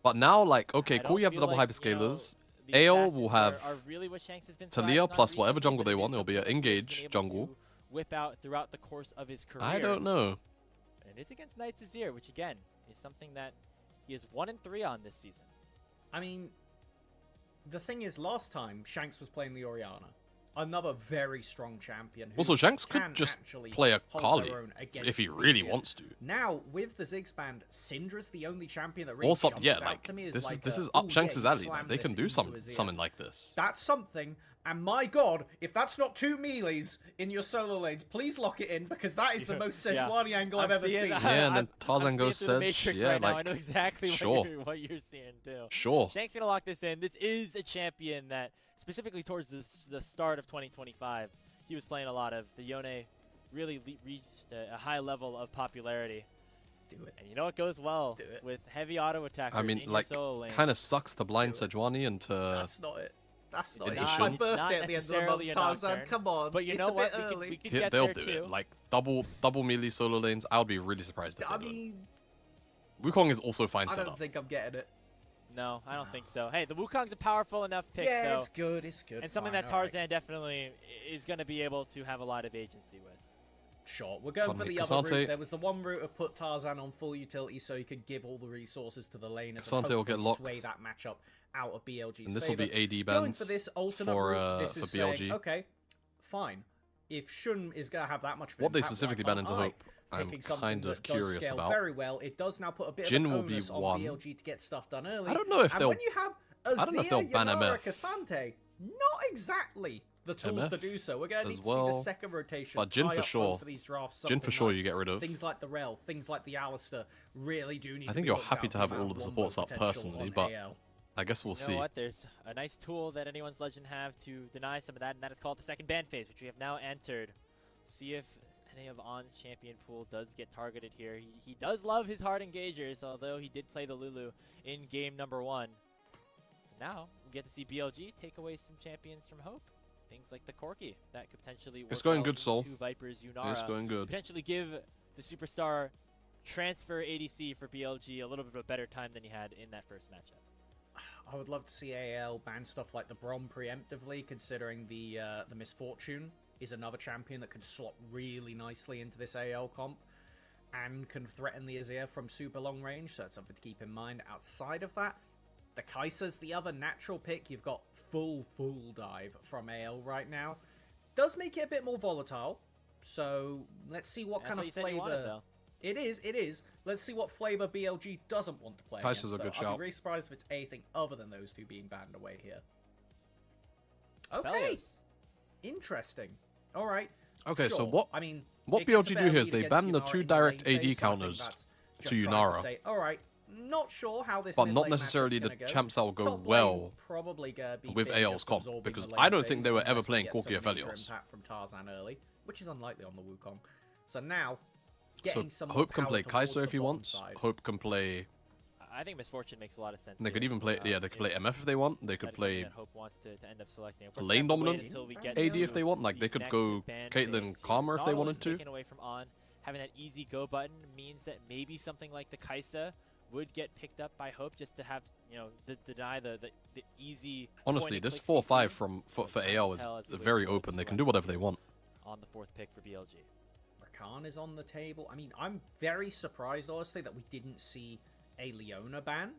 But now, like, okay, I cool, don't you have the feel double like, hyperscalers. the AO assassins will have are really what Shanks has been Talia thriving on plus whatever recently, jungle but they it is want. It'll be an something that he's engage been able jungle. to whip out throughout the course of his career. I don't know. And it's against Knights Azir, which again is something that he is 1-3 on this season. I mean, the thing is, last time Shanks was playing the Oriana, another very strong champion. Who Also, Shanks could can just actually play a hold their Kali own against if he the really Indian. wants to. Now, with the Ziggs band, Syndra's the only champion that really Or some, jumps yeah, out like to me as this like is a, up "Ooh, Shanks' yeah, you alley. Like, slammed they can this do into something Azir." like this. That's something, and my god, if that's not 2 melees in your solo lanes, please lock it in, because that is the most Sejuani angle I've ever seen. Yeah, and then Tarzan goes through the Sedge. Matrix Yeah, right now. I like, know exactly sure. what you're seeing too. Sure. Shank's gonna lock this in. This is a champion that, specifically towards the start of 2025, he was playing a lot of. The Yone really reached a high level of popularity. Do it. And you know it goes well with heavy auto attackers. I mean, in like, your solo lane. kind of sucks to blind Sejuani into. That's not it. That's not it. Into It's Shun. my birthday at the end of the necessarily month, a Tarzan. Nocturne. Come on. But you it's know a what? bit We early. could get They'll there do too. it. Like double melee solo lanes. I would be really surprised if they I do it. mean, Wukong is also fine I set don't up. think I'm getting it. No, I don't think so. Hey, the Wukong's a powerful enough pick, Yeah, though. it's good. It's good. And something fine, that all right. Tarzan definitely is going to be able to have a lot of agency with. Sure, we're going for the other route. There was the one route of put Tarzan on full utility so he could give all the resources to the laners. Kasante will get locked. Sway that matchup out of BLG's And this will be favor. AD Going bans for this alternate for, route, this for is BLG. saying, okay, fine. If Shun is going to have that much of an What they impact, specifically why ban can't into I? Hope, I'm Picking something kind of that does curious scale about. very well. It does now put a bit Jin of an will be onus on one. BLG to get stuff done early. I don't know if and they'll- when you have I don't know if they'll Azir, ban Yannara, MF. Kasante, not exactly the tools MF to do so. We're going to as need to see the well. second rotation. But Jin tie for up sure. both of these drafts, Jin for something sure nice. you get rid of. Things like the Rel, things like the Alistair really do need I to think be you're looked happy out to for have that all of the wombo supports up potential personally, on but AL. I guess we'll You see. know what? There's a nice tool that anyone's Legend have to deny some of that, and that is called the second ban phase, which we have now entered. See if any of On's champion pool does get targeted here. He does love his hard engagers, although he did play the Lulu in game number 1. Now we get to see BLG take away some champions from Hope. Things like the Corki that could potentially work It's going well good, Sol. into Viper's Yunara. It's going good. Potentially give the superstar transfer ADC for BLG a little bit of a better time than he had in that first matchup. I would love to see AL ban stuff like the Brom preemptively, considering the Misfortune is another champion that can slot really nicely into this AL comp and can threaten the Azir from super long range, so that's something to keep in mind. Outside of that, the Kai'Sa's the other natural pick. You've got full dive from AL right now. Does make it a bit more volatile, so let's see what That's kind what of you said you wanted, flavor... though. It is. Let's see what flavor BLG doesn't want to play Kai'Sa's against, a good though. I'd shout. be really surprised if it's anything other than those two being banned away here. Okay. Fellas. Interesting. All right. Okay, so Sure. what? I mean, What it gets a BLG do better here is lead they against ban the Yunara 2 in direct lane AD phase, so I think counters that's just to trying Yunara. say, all right, not sure how this But mid not lane necessarily matchup's the gonna go. champs that will go Top lane well probably gonna be with big, AL's just comp, absorbing because the I lane don't think phase they were unless ever we playing get Corki some or major Felios. impact from Tarzan early, which is unlikely on the Wukong. So now, So getting some more Hope can power play towards Kai'Sa the if he bottom wants. side. Hope can play. I think Misfortune makes a lot of sense. They could here. even play. Yeah, they could play MF if they want. They could That is something play that Hope wants to end up selecting. Of course, we lane have to wait dominant until we get AD to if they want. Like they the could next go ban Caitlyn phase. Karma if Not they only wanted is it to. taken away from On, having that easy go button means that maybe something like the Kai'Sa would get picked up by Hope just to have, you know, deny the easy. Honestly, this point-and-click 4-5 CC. from for But AL is tell as we wait very for the open. They can do whatever they want. On the 4th pick for BLG. Rakan is on the table. I mean, I'm very surprised, honestly, that we didn't see a Leona ban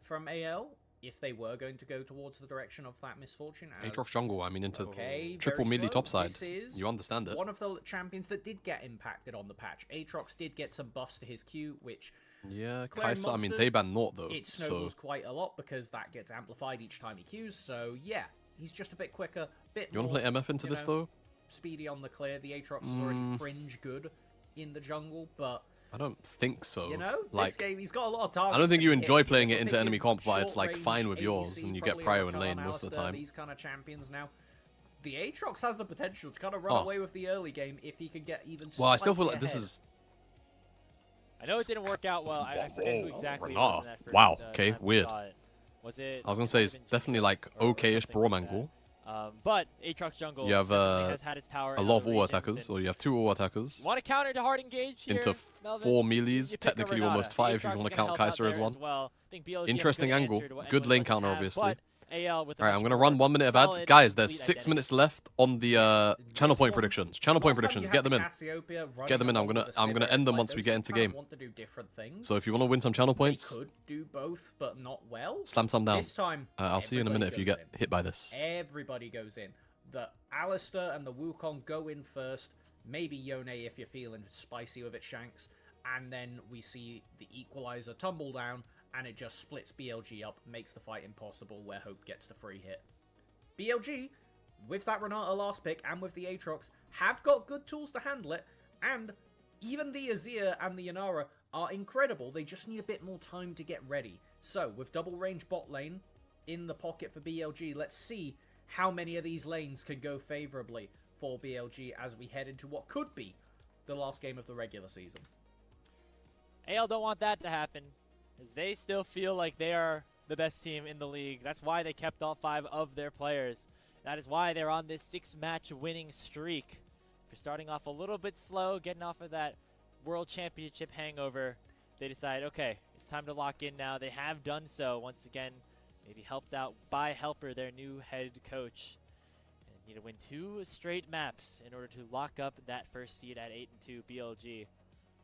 from AL if they were going to go towards the direction of that Misfortune. As, Aatrox jungle. I mean, into okay, triple very melee slow. topside. This is You understand it. one of the champions that did get impacted on the patch. Aatrox did get some buffs to his Q, which Yeah, Clan Kai'Sa. I mean, Monsters, they ban Naught though. it So snowballs quite a lot because that gets amplified each time he Qs. So yeah, he's just a bit quicker, bit you want to more, play MF into you this know, though? speedy on the clear. The Aatrox is already fringe good in the jungle, but I don't think so. you know, like, this game he's got a lot of targets. I don't think that you can enjoy hit. playing If it we're into enemy picking comp, but it's like short-range fine with yours, ADC, and you get probably prio in Rakan, lane most of the Alistair, time. These kind of champions now. The Aatrox has the potential to kind of run Oh. away with the early game if he can get even. Well, I still feel slightly like this ahead. is. I know it didn't work out well. I forget who exactly it Renard. was in that first, Wow, time okay, we weird. saw it. Was it? I was gonna say it's Ivan definitely Jungler like or okay-ish something Braum like that? angle. But Aatrox jungle You have definitely has had its power a in lot of other all regions, attackers, and or you have 2 all attackers want to counter to hard engage here, into Melvin? 4 melees, You pick a technically Renata. almost 5 if Aatrox you want is to gonna count help out Kai'Sa there as one. well. I think BLG have a Interesting good angle, answer to what good anyone lane doesn't counter, have, obviously. but AL with a Alright, much I'm gonna more run 1 minute of ads. solid, Guys, there's complete 6 identity. minutes left on the channel This point one- predictions. Channel point last time predictions, you get had them in. Cassiopeia running Get them in. I'm along gonna with the end them Sivir, once we like, get those into kinda game. want to do different things. So if you want to win some channel They points, could do both, but not well. slam some down. This time, I'll see you in a everybody minute if you goes get in. hit by this. Everybody goes in. the Alistair and the Wukong go in first, maybe Yone if you're feeling spicy with its shanks, and then we see the Equalizer tumble down, and it just splits BLG up, makes the fight impossible, where Hope gets the free hit. BLG, with that Renata last pick and with the Aatrox, have got good tools to handle it, and even the Azir and the Yanara are incredible, they just need a bit more time to get ready. So, with double range bot lane in the pocket for BLG, let's see how many of these lanes can go favourably for BLG as we head into what could be the last game of the regular season. AL don't want that to happen, as they still feel like they are the best team in the league. That's why they kept all 5 of their players. That is why they're on this 6-match winning streak. If you're starting off a little bit slow, getting off of that World Championship hangover, they decide, okay, it's time to lock in now. They have done so once again, maybe helped out by Helper, their new head coach. And need to win 2 straight maps in order to lock up that first seed at 8-2. BLG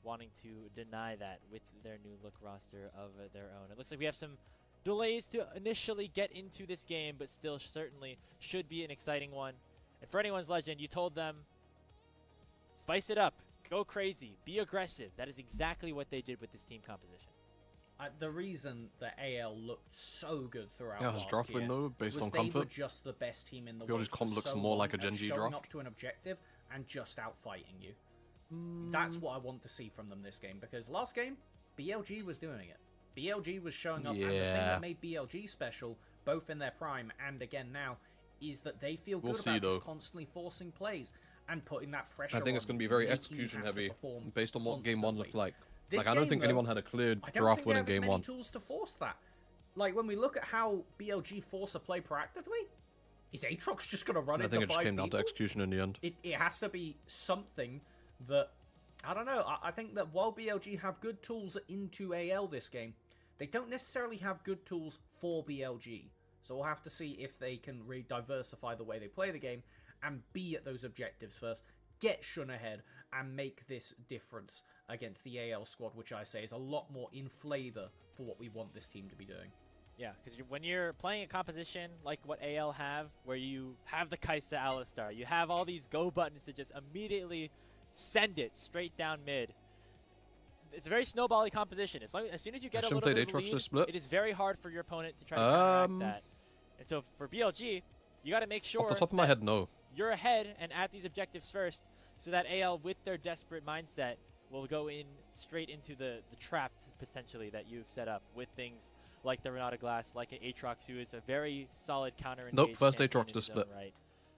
wanting to deny that with their new look roster of their own. It looks like we have some delays to initially get into this game, but still certainly should be an exciting one. And for anyone's legend, you told them, spice it up, go crazy, be aggressive. That is exactly what they did with this team composition. The reason that AL looked so good throughout his last draft year window based was on they comfort. were just the best team in the world. BLG's comp for looks so more long like a at Gen G showing draft. up to an objective and just outfighting you. That's what I want to see from them this game, because last game, BLG was doing it. BLG was showing up, and the thing that made BLG special, both in their prime and again now, is that they feel good about just constantly forcing plays and putting that pressure on. I think it's going to be very execution heavy, based on what Game 1 looked like. This I don't game, think though, anyone had a clear I don't draft think win they in have as Game many 1. tools to force that. Like, when we look at how BLG force a play proactively, is Aatrox just going to run I into 5 think it just came down to people? execution in the end. It has to be something that, I don't know, I think that while BLG have good tools into AL this game, they don't necessarily have good tools for BLG. So we'll have to see if they can really diversify the way they play the game and be at those objectives first, get Shun ahead, and make this difference against the AL squad, which I say is a lot more in flavor for what we want this team to be doing. Yeah, because when you're playing a composition like what AL have, where you have the Kai'Sa Alistar, you have all these go buttons to just immediately send it straight down mid. It's a very snowbally composition. As soon as you get a little bit of a lead, it is very hard for your opponent to try to counteract that. And so for BLG, you got to make sure off the top of my head, no. You're ahead and at these objectives first, so that AL, with their desperate mindset, will go in straight into the trap, potentially, that you've set up with things like the Renata Glass, like an Aatrox, who is a very solid counter engage. Nope, first Aatrox to split. Right.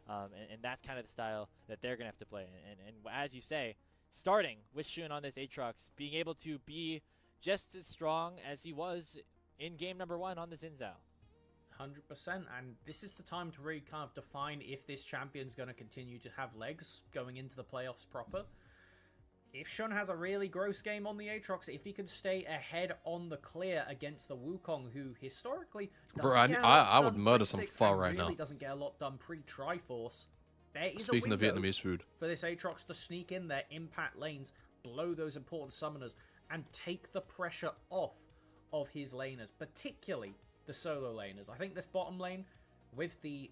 And that's kind of the style that they're going to have to play. And as you say, starting with Shun on this Aatrox, being able to be just as strong as he was in game number 1 on the Xin Zhao. 100%, and this is the time to really kind of define if this champion's going to continue to have legs going into the playoffs proper. If Shun has a really gross game on the Aatrox, if he can stay ahead on the clear against the Wukong, who historically doesn't get a lot I would done murder some pre-6 far and right really now. doesn't get a lot done pre-Triforce. There is Speaking a of window Vietnamese food, for this Aatrox to sneak in their impact lanes, blow those important summoners, and take the pressure off of his laners, particularly the solo laners. I think this bottom lane with the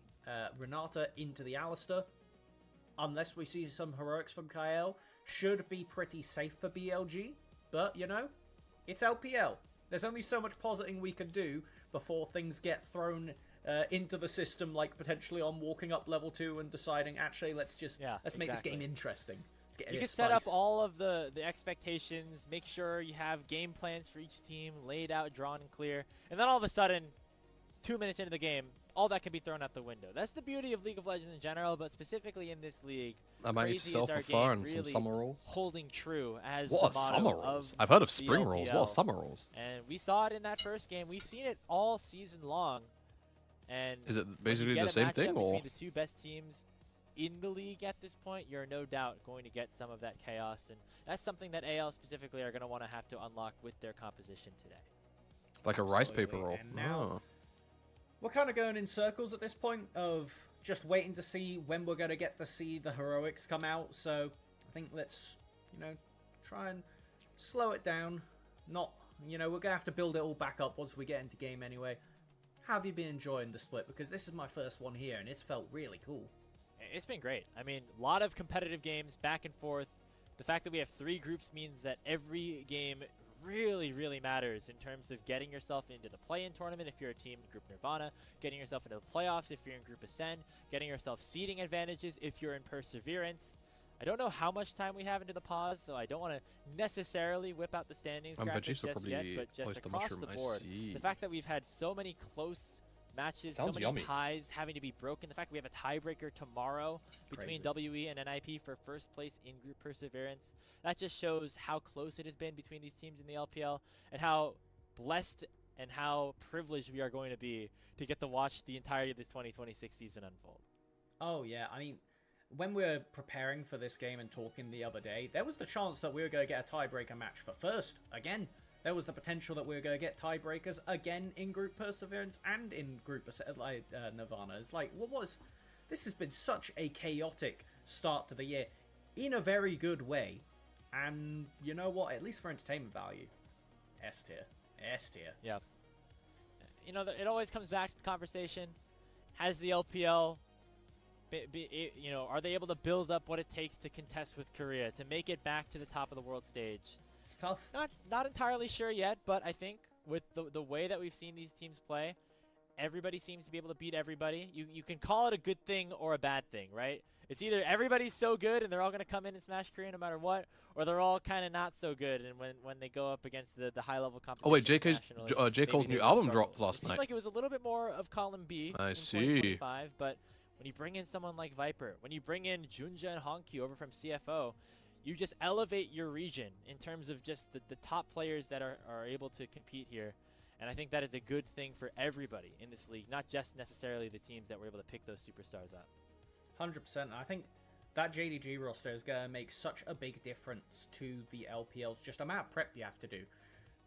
Renata into the Alistair, unless we see some heroics from Kael, should be pretty safe for BLG. But, you know, it's LPL. There's only so much positing we can do before things get thrown into the system, like potentially on walking up level 2 and deciding, actually, let's make this game interesting. Let's get you can set up all of the expectations, make sure you have game plans for each team laid out, drawn, and clear, and then all of a sudden, 2 minutes into the game, all that can be thrown out the window. That's the beauty of League of Legends in general, but specifically in this league. I might need to sell for far and some summer rolls. Holding true as what the are motto summer rolls? I've heard of spring rolls. What are summer rolls? And we saw it in that first game. We've seen it all season long. And is it basically the same thing, or between the two best teams in the league at this point, you're no doubt going to get some of that chaos, and that's something that AL specifically are going to want to have to unlock with their composition today. Like a rice paper roll. And now, we're kind of going in circles at this point of just waiting to see when we're going to get to see the heroics come out. So I think let's, try and slow it down. Not, we're going to have to build it all back up once we get into game anyway. How have you been enjoying the split? Because this is my first one here, and it's felt really cool. It's been great. I mean, a lot of competitive games back and forth. The fact that we have 3 groups means that every game really, really matters in terms of getting yourself into the play-in tournament if you're a team in Group Nirvana, getting yourself into the playoffs if you're in Group Ascend, getting yourself seeding advantages if you're in Perseverance. I don't know how much time we have into the pause, so I don't want to necessarily whip out the standings graphics just yet, but just across the board, the fact that we've had so many close matches, so many ties having to be broken, the fact that we have a tiebreaker tomorrow between WE and NIP for first place in Group Perseverance, that just shows how close it has been between these teams in the LPL and how blessed and how privileged we are going to be to get to watch the entirety of this 2026 season unfold. Oh yeah, I mean, when we were preparing for this game and talking the other day, there was the chance that we were going to get a tiebreaker match for first again. There was the potential that we were going to get tiebreakers again in Group Perseverance and in Group Nirvana. It's like, this has been such a chaotic start to the year in a very good way. And you know what? At least for entertainment value, S tier. S tier. Yeah. You know, it always comes back to the conversation. Has the LPL, you know, are they able to build up what it takes to contest with Korea, to make it back to the top of the world stage? It's tough. Not entirely sure yet, but I think with the way that we've seen these teams play, everybody seems to be able to beat everybody. You can call it a good thing or a bad thing, right? It's either everybody's so good and they're all going to come in and smash Korea no matter what, or they're all kind of not so good, and when they go up against the high-level competition. Oh wait, J. Cole's new album dropped last night. It seemed like it was a little bit more of column B I in see. 2025, but when you bring in someone like Viper, when you bring in Junja and Honkyu over from CFO, you just elevate your region in terms of just the top players that are able to compete here. And I think that is a good thing for everybody in this league, not just necessarily the teams that were able to pick those superstars up. 100%. I think that JDG roster is going to make such a big difference to the LPL's just amount of prep you have to do.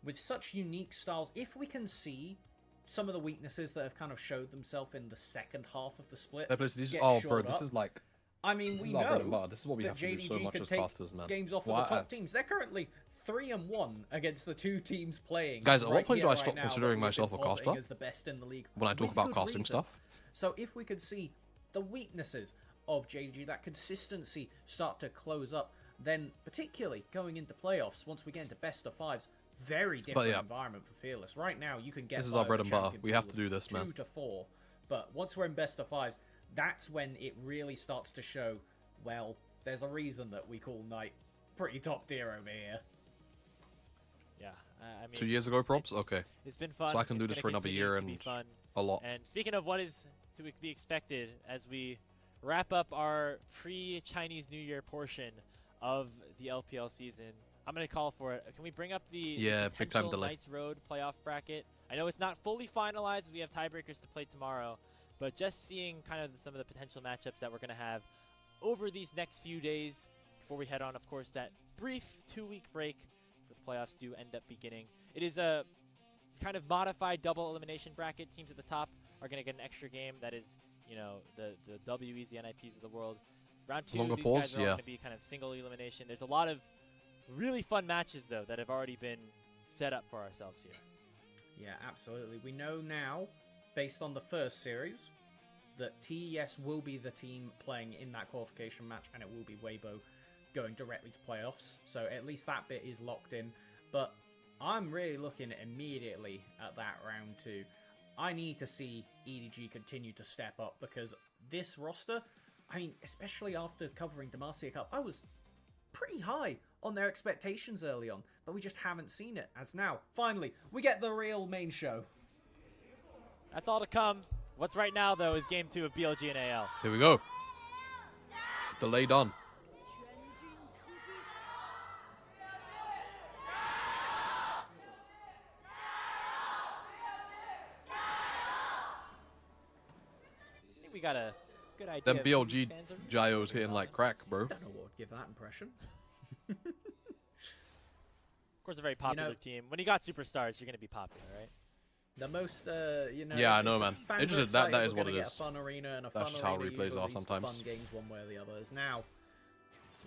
With such unique styles, if we can see some of the weaknesses that have kind of showed themselves in the second half of the split. This is like... I mean, we know this is what we that have to do JDG so much can as take casters, man. games off of the top teams. They're currently 3-1 against the 2 teams playing. Guys, at what point do I right stop now considering that we've myself been a caster? positing as the best in the league When I talk with about good casting reason. stuff? So if we could see the weaknesses of JDG, that consistency start to close up, then particularly going into playoffs, once we get into best of 5s, very different environment for Fearless. Right now, you can get this is our bread and butter. We have to do this, man. 2 to 4, but once we're in best of 5s, that's when it really starts to show. Well, there's a reason that we call Knight pretty top tier over here. Yeah, I mean, 2 years ago, props? Okay. It's been fun. So I can do this for another year and a lot. And speaking of what is to be expected as we wrap up our pre-Chinese New Year portion of the LPL season, I'm going to call for it. Can we bring up the big time delay. Knights Road playoff bracket? I know it's not fully finalized. We have tiebreakers to play tomorrow, but just seeing kind of some of the potential matchups that we're going to have over these next few days before we head on, of course, that brief 2-week break for the playoffs do end up beginning. It is a kind of modified double elimination bracket. Teams at the top are going to get an extra game. That is, you know, the WEs, the NIPs of the world. Round 2, these guys are all going to be kind of single elimination. There's a lot of really fun matches, though, that have already been set up for ourselves here. Yeah, absolutely. We know now, based on the first series, that TES will be the team playing in that qualification match, and it will be Weibo going directly to playoffs. So at least that bit is locked in. But I'm really looking immediately at that round 2. I need to see EDG continue to step up, because this roster, I mean, especially after covering Demacia Cup, I was pretty high on their expectations early on, but we just haven't seen it. As now, finally, we get the real main show. That's all to come. What's right now, though, is Game 2 of BLG and AL. Here we go. Delayed on. I think we got a good idea. Them BLG gyos hitting like crack, bro. I don't know what would give that impression. Of course, a very popular team. When you got superstars, you're going to be popular, right? The most, you know. Yeah, I know, man. Fans It's are just that excited is we're what gonna it get is. A fun arena and a That's fun just how arena replays usually are leads to sometimes. Fun games one way or the other. As now,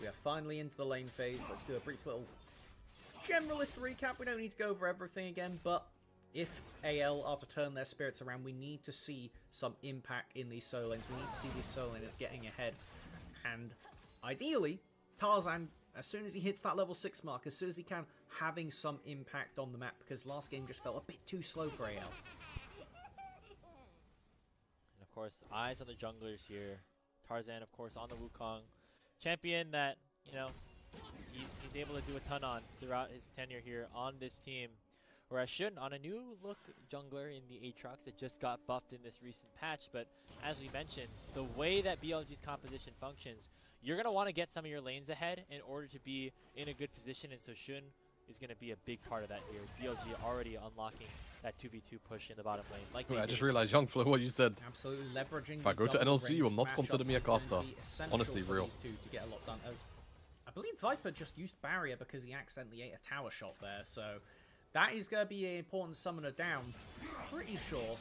we are finally into the lane phase. Let's do a brief little generalist recap. We don't need to go over everything again, but if AL are to turn their spirits around, we need to see some impact in these solo lanes. We need to see these solo laners getting ahead. And ideally, Tarzan, as soon as he hits that level 6 mark, as soon as he can, having some impact on the map, because last game just felt a bit too slow for AL. And of course, eyes on the junglers here. Tarzan, of course, on the Wukong. Champion that, you know, he's able to do a ton on throughout his tenure here on this team. Whereas Shun on a new look jungler in the Aatrox that just got buffed in this recent patch. But as we mentioned, the way that BLG's composition functions, you're going to want to get some of your lanes ahead in order to be in a good position. And so Shun is going to be a big part of that here. As BLG already unlocking that 2v2 push in the bottom lane. Like I just realized, Youngflow, what you said. Absolutely leveraging. If I go to NLC, you will not consider me a caster. Honestly, real. To get a lot done. As I believe Viper just used barrier because he accidentally ate a tower shot there. So that is going to be an important summoner down. Pretty sure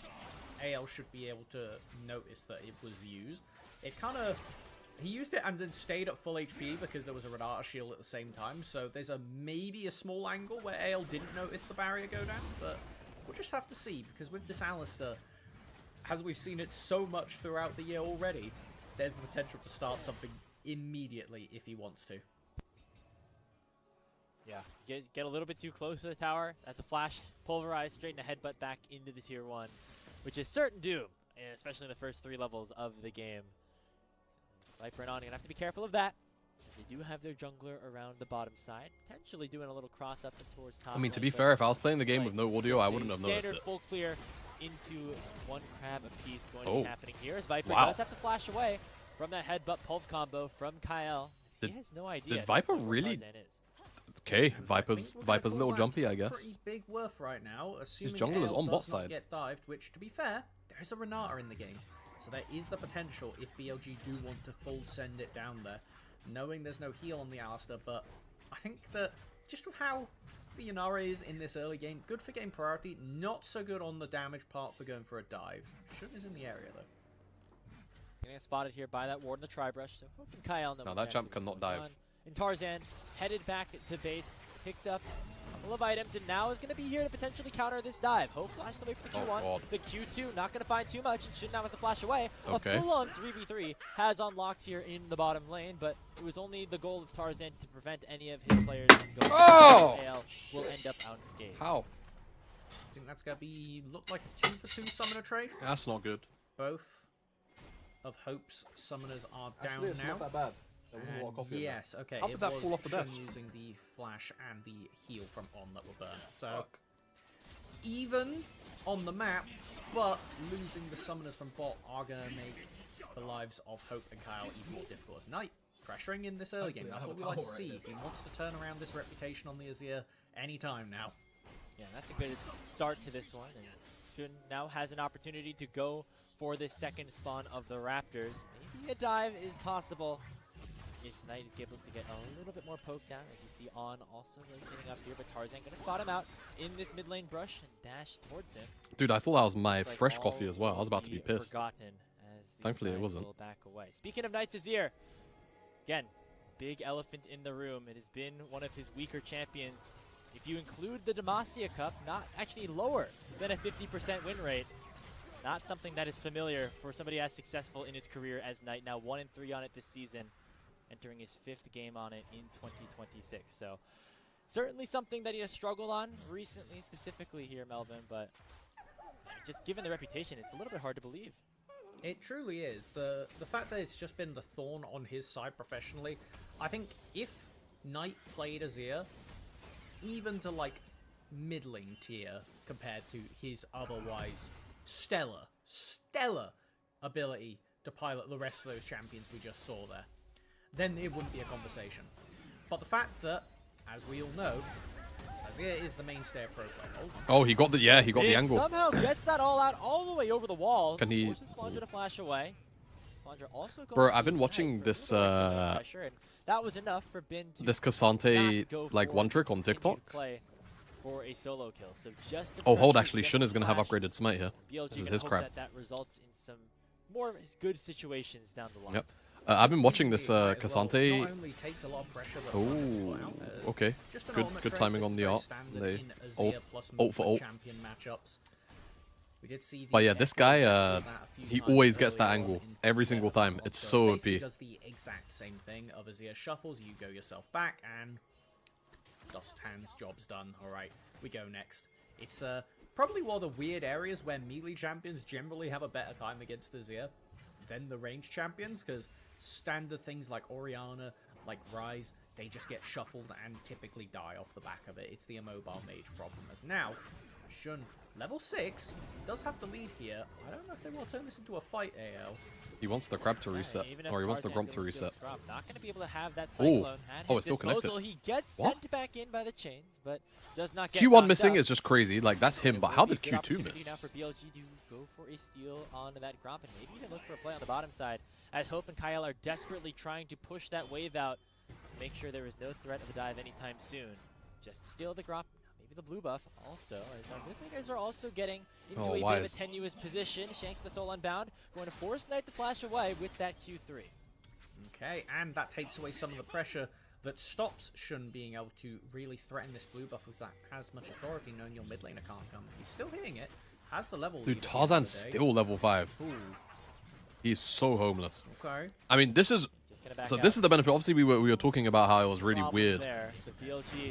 AL should be able to notice that it was used. It kind of... He used it and then stayed at full HP because there was a Renata shield at the same time. So there's maybe a small angle where AL didn't notice the barrier go down. But we'll just have to see, because with this Alistar, as we've seen it so much throughout the year already, there's the potential to start something immediately if he wants to. Yeah, get a little bit too close to the tower. That's a flash, pulverize, straighten a headbutt back into the tier 1, which is certain doom, especially in the first 3 levels of the game. Viper and On, gonna have to be careful of that. They do have their jungler around the bottom side, potentially doing a little cross up and towards top. I mean, to be fair, if I was playing the game with no audio, I wouldn't have noticed standard it. full clear into 1 crab apiece going to be happening here as Viper Wow. does have to flash away from that headbutt pulve combo from Kyle. He has no idea. Did Viper really? Okay, Viper's a little jumpy, I guess. Pretty big worth right now, assuming jungle is AL on bot does not side. get dived, which, to be fair, there is a Renata in the game. So there is the potential, if BLG do want to full send it down there, knowing there's no heal on the Alistar. But I think that just with how the Yanara is in this early game, good for game priority, not so good on the damage part for going for a dive. Shun is in the area, though. He's gonna get spotted here by that ward in the tri-brush, so hoping Kyle knows. No, that champ cannot dive. And Tarzan headed back to base, picked up a couple of items, and now is going to be here to potentially counter this dive. Hope flashed away for the Q1. God. The Q2 not going to find too much and should now have to flash away. Okay. A full-on 3v3 has unlocked here in the bottom lane, but it was only the goal of Tarzan to prevent any of his players from going. AL will end up unscathed. How? I think that's going to look like a 2-for-2 summoner trade. That's not good. Both of Hope's summoners are Actually, down it's now. not that bad. There wasn't a lot of coffee in there. Yes, okay. How did that fall off the Shun desk? using the flash and the heal from On that were burned. So even on the map, but losing the summoners from bot are going to make the lives of Hope and Kyle even more difficult. As Knight pressuring in this early game. That's what we like to see. He wants to turn around this reputation on the Azir anytime now. Yeah, that's a good start to this one. And Shun now has an opportunity to go for this second spawn of the Raptors. Maybe a dive is possible if Knight is able to get a little bit more poke down, as you see On also rotating up here, but Tarzan going to spot him out in this mid lane brush and dash towards him. Dude, I thought that was my Looks like fresh all coffee as well. I was about to be will pissed. forgotten as these Thankfully, it guys wasn't. will back away. Speaking of Knight's Azir, again, big elephant in the room. It has been one of his weaker champions. If you include the Demacia Cup, not actually lower than a 50% win rate. Not something that is familiar for somebody as successful in his career as Knight. Now 1-3 on it this season, entering his 5th game on it in 2026. So certainly something that he has struggled on recently, specifically here, Melvin. But just given the reputation, it's a little bit hard to believe. It truly is. The fact that it's just been the thorn on his side professionally, I think if Knight played Azir, even to like middling tier compared to his otherwise stellar ability to pilot the rest of those champions we just saw there, then it wouldn't be a conversation. But the fact that, as we all know, Azir is the mainstay of pro play. Oh, he got the he got the angle. Somehow gets that all out all the way over the wall. Can he? Forces Flandre to flash away. Flandre also going Bro, I've been watching this pressure, and that was enough for Bin to this Cassante not go like for one trick on continued TikTok. Play for a solo kill. So just to Oh, hold, pressure actually, just Shun the is going to have flash, upgraded smite here. BLG This is gonna his hope crap. that results in some more good situations down the line. Yep. I've been watching this Cassante. Not only takes a lot of pressure, but Oh, okay. just an Good ultimate good trade timing that's on the very art. standard They in ult, Azir plus ult for ult. champion matchups. We did see But the yeah, this Echo guy, get that a few he times always gets that early on angle in every this single meta time. mod. It's So so it basically OP. does the exact same thing of Azir shuffles. You go yourself back and dust hands, job's done. All right, we go next. It's probably one of the weird areas where melee champions generally have a better time against Azir than the range champions, because standard things like Orianna, like Ryze, they just get shuffled and typically die off the back of it. It's the immobile mage problem. As now, Shun, level 6, does have the lead here. I don't know if they will turn this into a fight, AL. He wants the crab to reset, or he wants the grump to reset. Not going to be able to have that Oh, cyclone at oh, his it's still connected. disposal. He gets What? sent back in by the chains, but does not get Q1 knocked missing out. is just crazy. Like, that's him, but how did Good Q2 opportunity miss? now for BLG to go for a steal onto that grump and maybe even look for a play on the bottom side, as Hope and Kyle are desperately trying to push that wave out, make sure there is no threat of a dive anytime soon. Just steal the grump, maybe the blue buff also, as our mid laners are also getting into a bit of a tenuous position. Shanks the Soul Unbound, going to force Knight to flash away with that Q3. Okay, and that takes away some of the pressure that stops Shun being able to really threaten this blue buff with that as much authority, knowing your mid laner can't come. He's still hitting it, has the level lead Dude, at the end of Tarzan's the day. still level 5. Ooh, He's so homeless. okay. I mean, this is... So this is the benefit. Obviously, we were talking about how it was really weird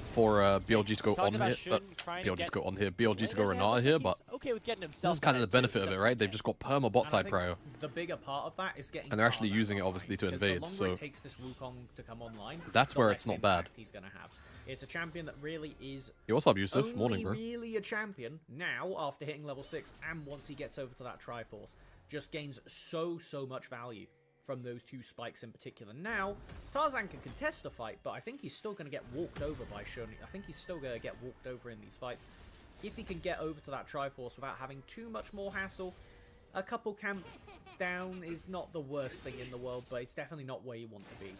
for BLG to go on here. BLG to go on here. BLG to go Renata here, but this is kind of the benefit of it, right? They've just got perma bot side prio. The bigger part of that is getting And they're actually Tarzan using it, online, obviously, to because the invade, longer so it takes this Wukong to come online, that's the where less it's not impact bad. he's gonna have. It's a champion that really is Yo, what's up, Yusuf? only Morning, bro. really a champion now after hitting level 6, and once he gets over to that Triforce, just gains so much value from those two spikes in particular. Now, Tarzan can contest a fight, but I think he's still going to get walked over by Shun. I think he's still going to get walked over in these fights. If he can get over to that Triforce without having too much more hassle, a couple camp down is not the worst thing in the world, but it's definitely not where you want to be.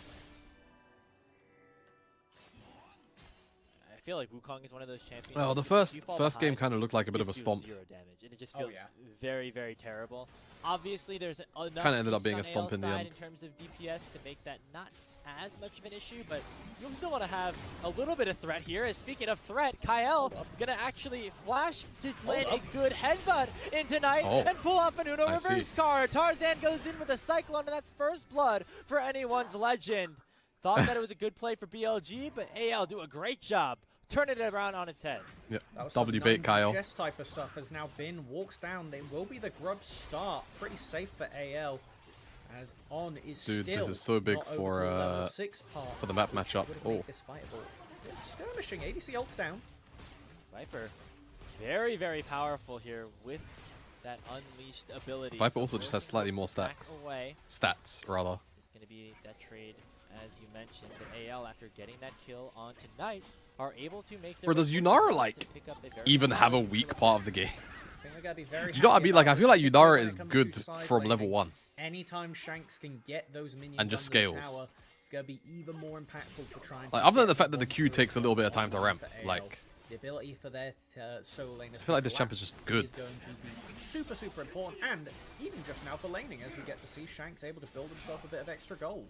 I feel like Wukong is one of those champions. Well, the first game kind of looked like a bit of a stomp. Zero damage, and it just feels very, very terrible. Obviously, there's enough Kind of ended up being a pieces stomp on in the AL end. side in terms of DPS to make that not as much of an issue, but you still want to have a little bit of threat here. As speaking of threat, Kyle gonna actually flash to land a good headbutt into Knight and pull off an Uno reverse card. Tarzan goes in with a Cyclone, and that's first blood for anyone's legend. Thought that it was a good play for BLG, but AL do a great job turning it around on its head. Yep. W bait Kyle. Chess type of stuff has now been walks down. They will be the grub start. Pretty safe for AL. As On is Dude, still this is so big not for over to the level 6 part, the map which matchup. would Oh. make this fightable. Skirmishing, ADC ults down. Viper, very, very powerful here with that unleashed ability. Viper also just has slightly more stacks. Stats, rather. It's going to be that trade, as you mentioned. But AL, after getting that kill on tonight, are able to make their Or does Yunara, like, even have a weak part of the game? Be very You know what I mean? Like, I feel like Yunara is good from level 1. Anytime Shanks can get those minions And just under the scales. tower, it's going to be even more impactful to try and Like, other than the fact that the Q takes a little bit of time to ramp, like, the ability for their solo laners. I feel like this champ is just good. Is going to be super important, and even just now for laning, as we get to see Shanks able to build himself a bit of extra gold.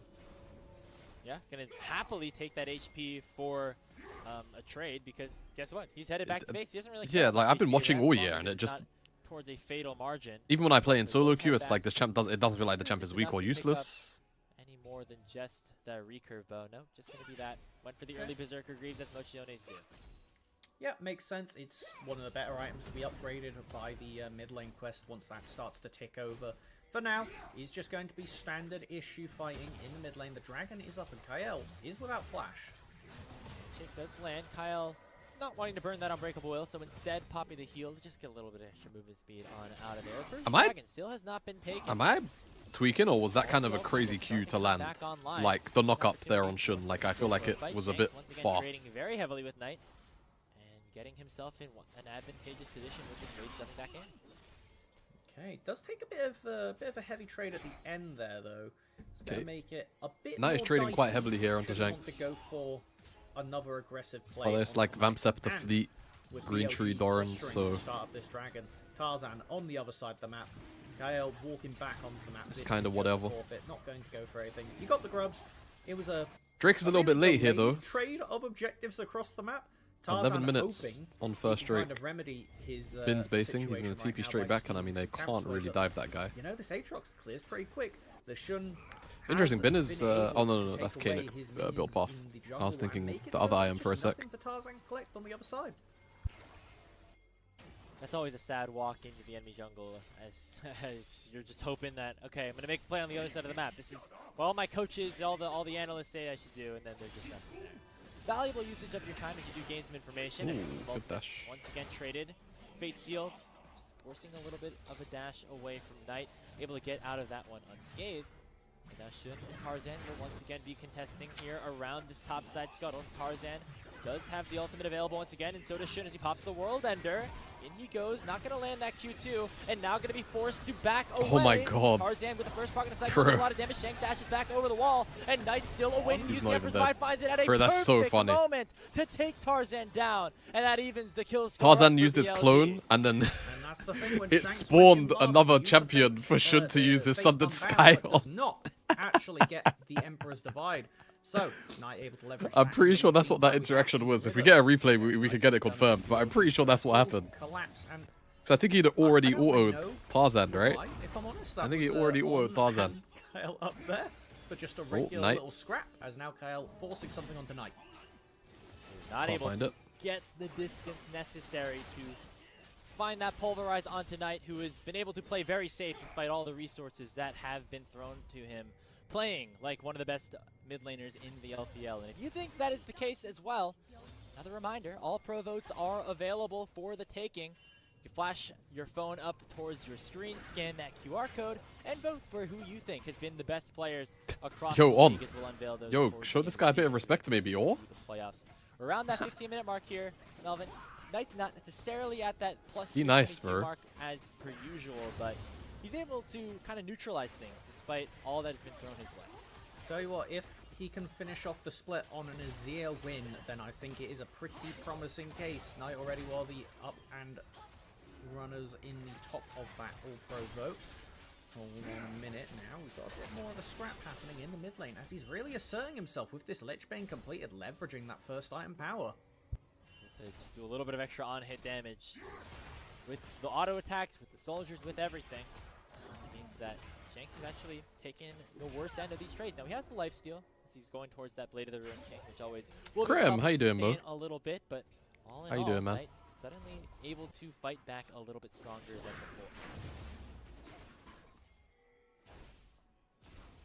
Yeah, gonna happily take that HP for a trade, because guess what? He's headed back to base. He doesn't really care like, about I've been HP watching as all long year, as and it it's just... not towards a fatal margin. Even when I play in solo queue, it's like this champ it doesn't feel like the champ is weak or useless. Any more than just the recurve bow. No, just gonna be that. Went for the early Berserker Greaves, as Mochiones do. Yeah, makes sense. It's one of the better items to be upgraded by the mid lane quest once that starts to tick over. For now, he's just going to be standard issue fighting in the mid lane. The dragon is up, and Kyle is without flash. Chick does land. Kyle not wanting to burn that Unbreakable Will, so instead popping the heal to just get a little bit of extra movement speed on out of there. First dragon still has not been taken. Am I tweaking, or was that kind of a crazy cue to land? Like, the knock up there on Shun. Like, I feel like it was a bit far. Trading very heavily with Knight and getting himself in an advantageous position with this rage jumping back in. Okay, does take a bit of a heavy trade at the end there, though. It's going to make it a bit Knight is more trading dicey. quite heavily here onto Should want Shanks. to go for another aggressive play. Oh, there's like Vampsceptor, Fleet, with Green BLG Tree, Doran, posturing so... to start up this dragon. Tarzan on the other side of the map. Kyle walking back onto the map. It's This kind is of just a whatever. forfeit, not going to go for anything. You got the grubs. It was a Drake is a little bit really late here, though. delayed trade of objectives across the map. 11 Tarzan minutes hoping on he first can kind Drake. of remedy his, Bin's basing. He's going situation to right TP now straight by back, and I mean, they stealing some can't camp really slow, dive that guy. You know, this Aatrox clears pretty quick. The Shun Interesting. Bin has is. been able Oh, no, to no, take that's away Kanik his build minions buff. in the I was jungle and thinking make it the so other it's item for a just sec. nothing for Tarzan to collect on the other side. That's always a sad walk into the enemy jungle, as you're just hoping that, okay, I'm gonna make a play on the other side of the map. This is what all my coaches, all the analysts say I should do, and then they're just nothing there. Valuable usage of your time if you do gain some information. And Ooh, good dash. once again traded. Fate Seal just forcing a little bit of a dash away from Knight, able to get out of that one unscathed. And now Shun and Tarzan will once again be contesting here around this top side scuttles. Tarzan does have the ultimate available once again, and so does Shun as he pops the World Ender. In he goes, not going to land that Q2, and now going to be forced to back away. Oh my god. Tarzan with the first proc of the cycle, a lot of damage. Shank dashes back over the wall, and Knight still awaiting to He's use not the even Emperor's dead. Vibe, finds it at a Bro, that's so perfect funny. moment to take Tarzan down, and that evens the kill score. Tarzan used his clone, and then And that's the thing, when it Shanks spawned went in last, another he used the champion fate- for Shun to the use his fate Sundered unbound, Sky but does on. not actually get the Emperor's Divide. So, Knight able to leverage I'm that pretty and sure make that's the what that info interaction back was. in If we the get a river. replay, we could get it confirmed, but I'm pretty sure that's what happened. Collapse, and So I think he'd already I don't really autoed know Tarzan, right? why, if I'm honest, I that think he was, already on autoed Tarzan. and Kyle up there for just a regular Knight. little scrap, as now Kyle forcing something onto Knight. Not Can't able find to it. get the distance necessary to find that Pulverize onto Knight, who has been able to play very safe despite all the resources that have been thrown to him, playing like one of the best mid laners in the LPL. And if you think that is the case as well, another reminder, all pro votes are available for the taking. You flash your phone up towards your screen, scan that QR code, and vote for who you think has been the best players across Yo, the on. league as we'll unveil those Yo, scores show in this the guy a bit of season respect maybe, or? through the playoffs. Around that 15-minute mark here, Melvin. Knight's not necessarily at that plus He nice, 22 bro. mark as per usual, but he's able to kind of neutralize things despite all that has been thrown his way. Tell you what, if he can finish off the split on an Azir win, then I think it is a pretty promising case. Knight already while the up and runners in the top of that all-pro vote. Hold on a minute now, we've got a bit more of a scrap happening in the mid lane as he's really asserting himself with this Lich Bane completed, leveraging that first item power. So just do a little bit of extra on-hit damage with the auto attacks, with the soldiers, with everything. It means that Shanks is actually taking the worst end of these trades. Now he has the lifesteal as he's going towards that Blade of the Ruin King, which always will be Graham, tough how you to doing, bro? sustain a little bit, but all in How you all, doing, man? Knight suddenly able to fight back a little bit stronger than before.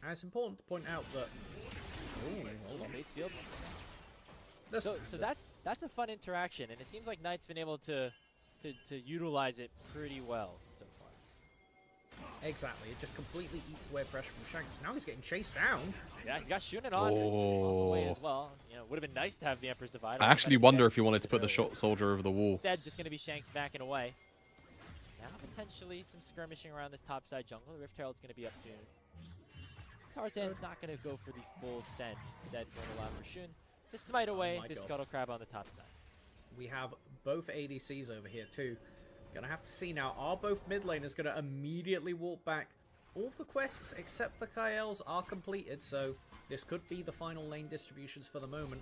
And it's important to point out that... Ooh, hold on. Fate sealed. This- So that's a fun interaction, and it seems like Knight's been able to utilize it pretty well so far. Exactly, it just completely eats away pressure from Shanks. Now he's getting chased down. Yeah, he's got Shunin on the way as well. You know, would have been nice to have the Emperor's Divide. I actually wonder if he wanted to put the shot soldier over the wall. Instead, just going to be Shanks backing away. Now potentially some skirmishing around this top side jungle. The Rift Herald's going to be up soon. Tarzan's not going to go for the full send. Instead, going to allow for Shun to smite away my this God. Scuttle Crab on the top side. We have both ADCs over here too. Gonna have to see now, are both mid laners gonna immediately walk back? All of the quests except for Kael's are completed, so this could be the final lane distributions for the moment.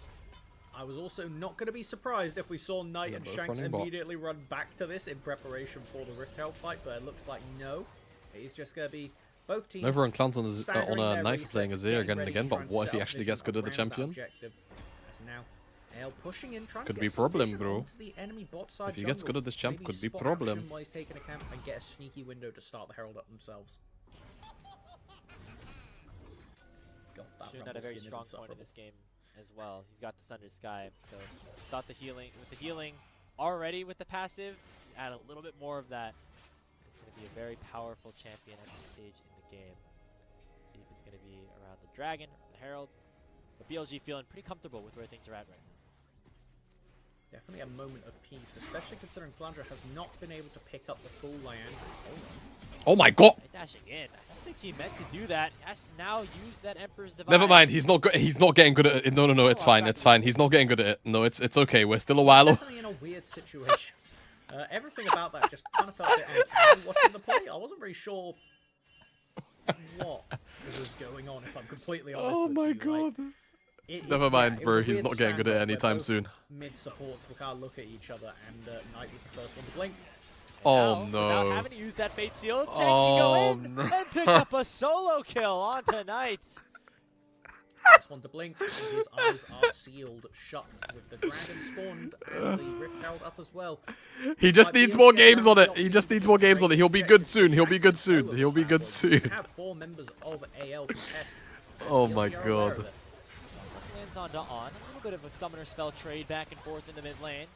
I was also not going to be surprised if we saw Knight They're and both Shanks running bot. immediately run back to this in preparation for the Rift Herald fight, but it looks like no. It's just going to be both teams. Everyone clowns on staggering a their Knight for playing resets, Azir getting again and ready again, to but try and what if set he up actually gets vision good at the around that champion? objective. As now, Ale pushing in, trying Could to be get some problem, vision bro. onto the enemy bot side If he gets jungle. good at this champ, Maybe could be spot problem. action while he's taking a camp and get a sneaky window to start the Herald up themselves. God, that Shun had Rumble a very skin strong isn't point in sufferable. this game as well. He's got the Sundered Sky, so thought the healing already with the passive, add a little bit more of that. It's going to be a very powerful champion at this stage in the game. See if it's going to be around the Dragon or the Herald. But BLG feeling pretty comfortable with where things are at right now. Definitely a moment of peace, especially considering Flandre has not been able to pick up the full Liandry's. Hold on. Oh my god! Dashing in. I don't think he meant to do that. He has to now use that Emperor's Divide. Never mind, he's not getting good at it. No, it's fine, it's fine. He's not getting good at it. No, it's okay. We're still a while away. Definitely in a weird situation. Everything about that just kind of felt a bit uncanny watching the play. I wasn't very sure what was going on, if I'm completely honest. Oh with my you. god. Like, Never mind, it was bro. a He's weird not getting good at it standoff where anytime both soon. Mid supports look at each other, and Knight was the first one to blink. Oh Now, without no. having to use that fate seal, Shanks Oh, go in no. and pick up a solo kill on tonight. First one to blink, and his eyes are sealed shut with the dragon spawned and the rift held up as well. He just Might needs be more able to get games around on it. the He just option needs to more games on it. trade He'll be good soon. He'll be good Shanks' soon. solo He'll be bad good boys. soon. We have 4 members of AL contest. Oh BLG my are aware god. of it. Lands onto On. A little bit of a summoner spell trade back and forth in the mid lane.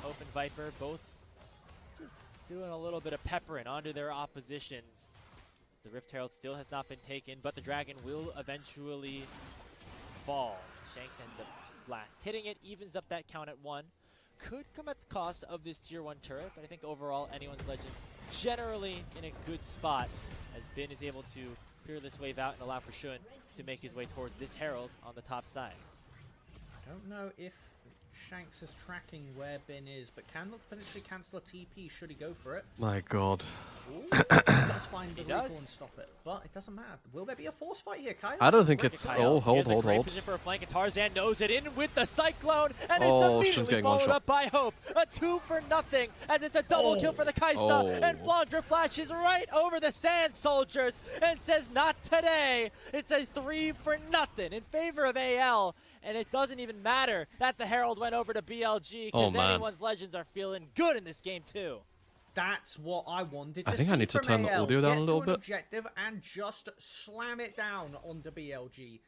Hope and Viper both just doing a little bit of peppering onto their oppositions. The Rift Herald still has not been taken, but the dragon will eventually fall. Shanks ends up blast hitting it, evens up that count at 1. Could come at the cost of this tier 1 turret, but I think overall anyone's legend generally in a good spot as Bin is able to clear this wave out and allow for Shun to make his way towards this Herald on the top side. I don't know if Shanks is tracking where Bin is, but can potentially cancel a TP should he go for it. My god. Ooh, he does find the He does. recall and stop it, but it doesn't matter. Will there be a force fight here, Kyle? I don't think Great it's. Kyle. Oh, hold, He has a great hold. position for a flank, and Tarzan knows it in with the Cyclone, and Oh, it's Shun's immediately getting one followed shot. up by Hope. A 2 for nothing, as it's a double kill for the Kaisa, Oh. and Flandre flashes right over the Sand Soldiers and says, not today. It's a 3 for nothing in favor of AL, and it doesn't even matter that the Herald went over to BLG, Oh, because man. anyone's legends are feeling good in this game too. That's what I wanted to I think I see need to from turn the AL. audio down Get a little to an bit. objective and just slam it down onto BLG.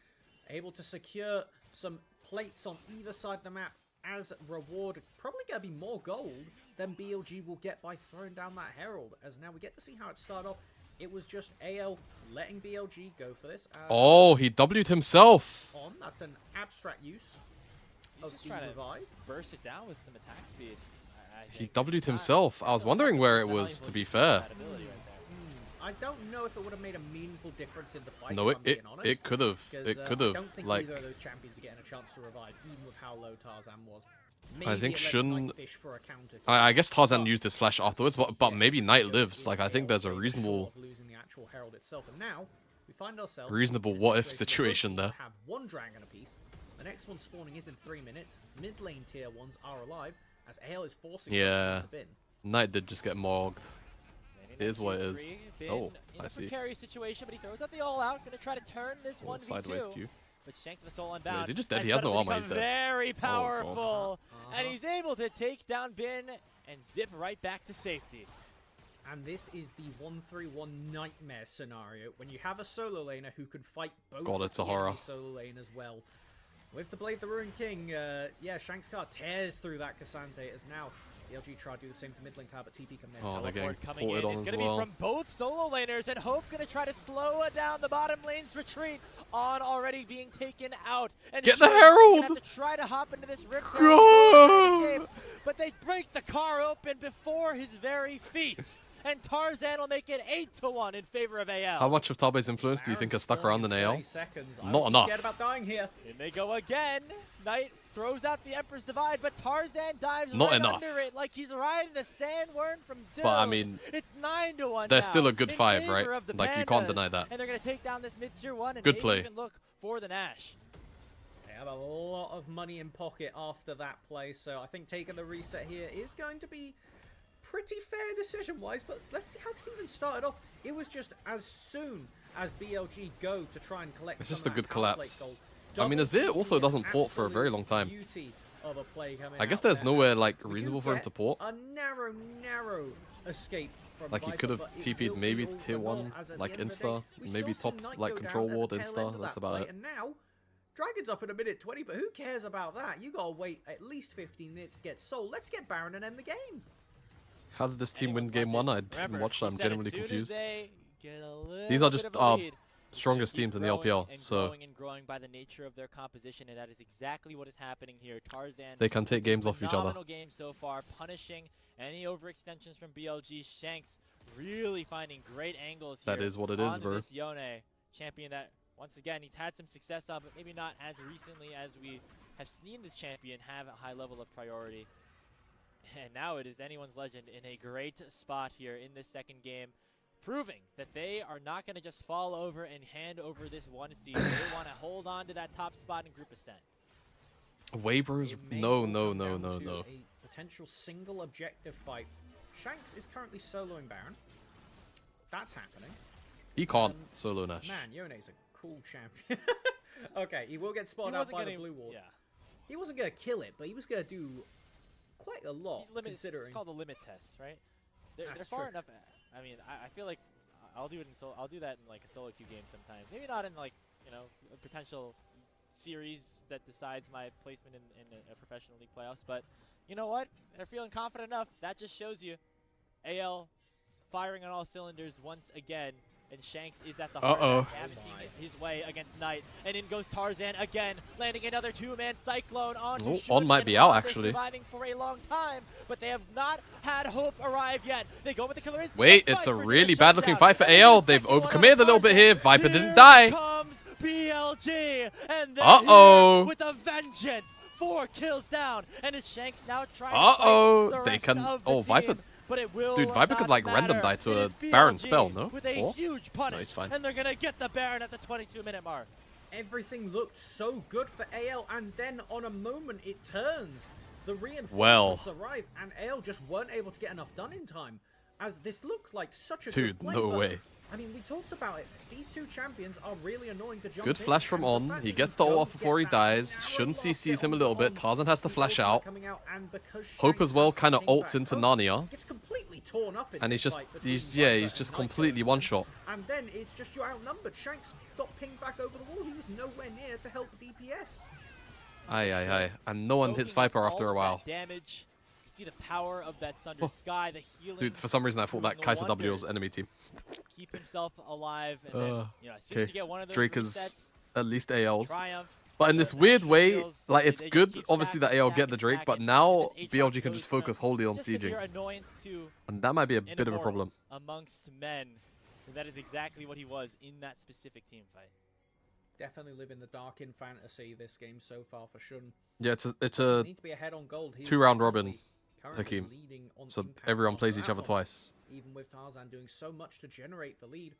Able to secure some plates on either side of the map as reward. Probably going to be more gold than BLG will get by throwing down that Herald. As now we get to see how it started off. It was just AL letting BLG go for this. Oh, he W'd himself. That's an abstract use of Just the trying to revive. burst it down with some attack speed. I He think. W'd Not- himself. I was wondering where it was, to be fair. that ability right there. I don't know if it would have made a meaningful difference in the fight. No, if I'm being it honest, could have. 'cause, It could I have. don't think Like, either of those champions are getting a chance to revive, even with how low Tarzan was. I Maybe think it lets Shun. Knight fish for a counter. I guess Tarzan But used his flash afterwards, but maybe Knight lives. Like, I think there's a reasonable, of losing the actual Herald itself, and now we find ourselves reasonable in a what-if where situation both there. teams have one dragon apiece. The next one spawning is in 3 minutes. Mid lane tier 1s are alive as AL is forcing Yeah. someone to bin. Knight did just get mogged. It is what it is. Bin Oh, in I a see. precarious situation, but he throws out the all-out, gonna try to turn this Oh, 1v2. sideways Q. But Shanks the soul unbound. Is he just dead? and He has no suddenly armor, he's becomes dead. Very God. powerful, and he's able to take down Bin and zip right back to safety. And this is the 1-3-1 nightmare scenario when you have a solo laner who can fight both God, of it's a the horror. enemy solo lane as well. With the Blade the Ruined King, yeah, Shanks card tears through that Cassandre as now BLG try to do the same to mid lane tower, but TP come in. Oh, they're getting Teleport coming ported in. on It's as going to well. be from both solo laners, and Hope going to try to slow down the bottom lane's retreat on already being taken out. And Get the Shun Herald! gonna have to try to hop into this rift Go! escape, but they break the car open before his very feet. And Tarzan will make it 8-1 in favor of AL. How much of Tabe's influence do you think has stuck around in AL? 30 seconds. Not I'm enough. scared about dying here. In they go again. Knight throws out the Emperor's Divide, but Tarzan dives Not right enough. under it like he's riding a sandworm from Doom. But, I mean, it's 9-1 they're now still a good in 5, favor right? of the Like, you can't Pandas. deny that. And they're going to take down this mid-tier 1 and Good maybe play. even look for the Nash. They have a lot of money in pocket after that play, so I think taking the reset here is going to be pretty fair decision-wise, but let's see how this even started off. It was just as soon as BLG go to try and collect It's some just of a that good tower plate collapse. gold. I mean, Double Azir teaming also is doesn't port for a very absolute long time. beauty of a play coming I guess out there's there. nowhere, like, We do reasonable for him get to port. a narrow escape from Like, he Viper, could have but it TP'd will be maybe all to for tier naught, 1, as at the like end of the day, insta, we maybe still top, see Knight like, go control down at ward the tail end insta, of that's that about play, it. And now, Dragon's up in a minute 20, but who cares about that? You gotta wait at least 15 minutes to get sold. Let's get Baron and end the game. How did this team win Anyone's game 1? I legend. didn't Remember, watch that. he I'm said genuinely as soon as confused. they get a little These are bit just of a lead, strongest keep teams in the growing LPL, and so growing and growing by the nature of their composition, and that is exactly what is happening here. Tarzan, they can take games off each other. phenomenal game so far, punishing any overextensions from BLG. Shanks really finding great angles here. That is what it is, onto bro. this Yone champion that, once again, he's had some success on, but maybe not as recently as we have seen this champion have a high level of priority. And now it is anyone's legend in a great spot here in this second game, proving that they are not going to just fall over and hand over this 1 seed. They want to hold on to that top spot in Group Ascent. Waivers? No. A potential single objective fight. Shanks is currently soloing Baron. That's happening. He can't solo Nash. Man, Yone's a cool champion. Okay, he will get spotted out by the blue ward. Yeah. He wasn't going to kill it, but he was going to do quite a lot, considering. It's called the limit test, right? They're far enough. I mean, I feel like I'll do it in I'll do that in like a solo queue game sometimes. Maybe not in like, you know, a potential series that decides my placement in a professional league playoffs. But you know what? They're feeling confident enough. That just shows you AL firing on all cylinders once again. And Shanks is at the heart of his way against Knight. And in goes Tarzan again, landing another 2-man Cyclone onto Shun. On might be out, actually. Surviving for a long time, but they have not had hope arrive yet. They go with the killer instinct. Wait, it's a really bad-looking fight for AL. They've overcommitted a little bit here. Viper didn't die. Comes BLG, and then with a vengeance. 4 kills down, and is Shanks now trying to fight the rest of the Viper. team. But it will Dude, Viper could like random die to a Baron spell, no? With a huge punish, fine. and they're gonna get the Baron at the 22-minute mark. Everything looked so good for AL, and then on a moment it turns. The reinforcements arrive, and AL just weren't able to get enough done in time, as this looked like such a good play. No way. I mean, we talked about it. These two champions are really annoying to jump Good flash from On. He gets the ult off before he dies. Shun CCs him a little bit. Tarzan has to flash out. Hope as well kind of ults into Narnia. Gets completely torn up in and he's this just, fight he's just completely one-shot. And then it's just you're outnumbered. Shanks got pinged back over the wall. He was nowhere near to help DPS. Aye. And no one hits Viper after a while. Damage. See the power of that Sunder Sky, the healing. Dude, for some reason I thought that Kaiser W was enemy team. Keep himself alive, and then, you know, as soon as you get one of those Drake resets, is at least AL's. Triumph, But in this weird way, like, it's good, obviously, that AL get the Drake, but now BLG can just focus wholly on sieging. And that might be a bit of a problem. Amongst men, and that is exactly what he was in that specific team fight. Definitely living the dark in fantasy this game so far for Shun. Yeah, it's a need to be ahead on gold. 2-round robin. Hakeem. So everyone plays each other twice. Even with Tarzan doing so much to generate the lead,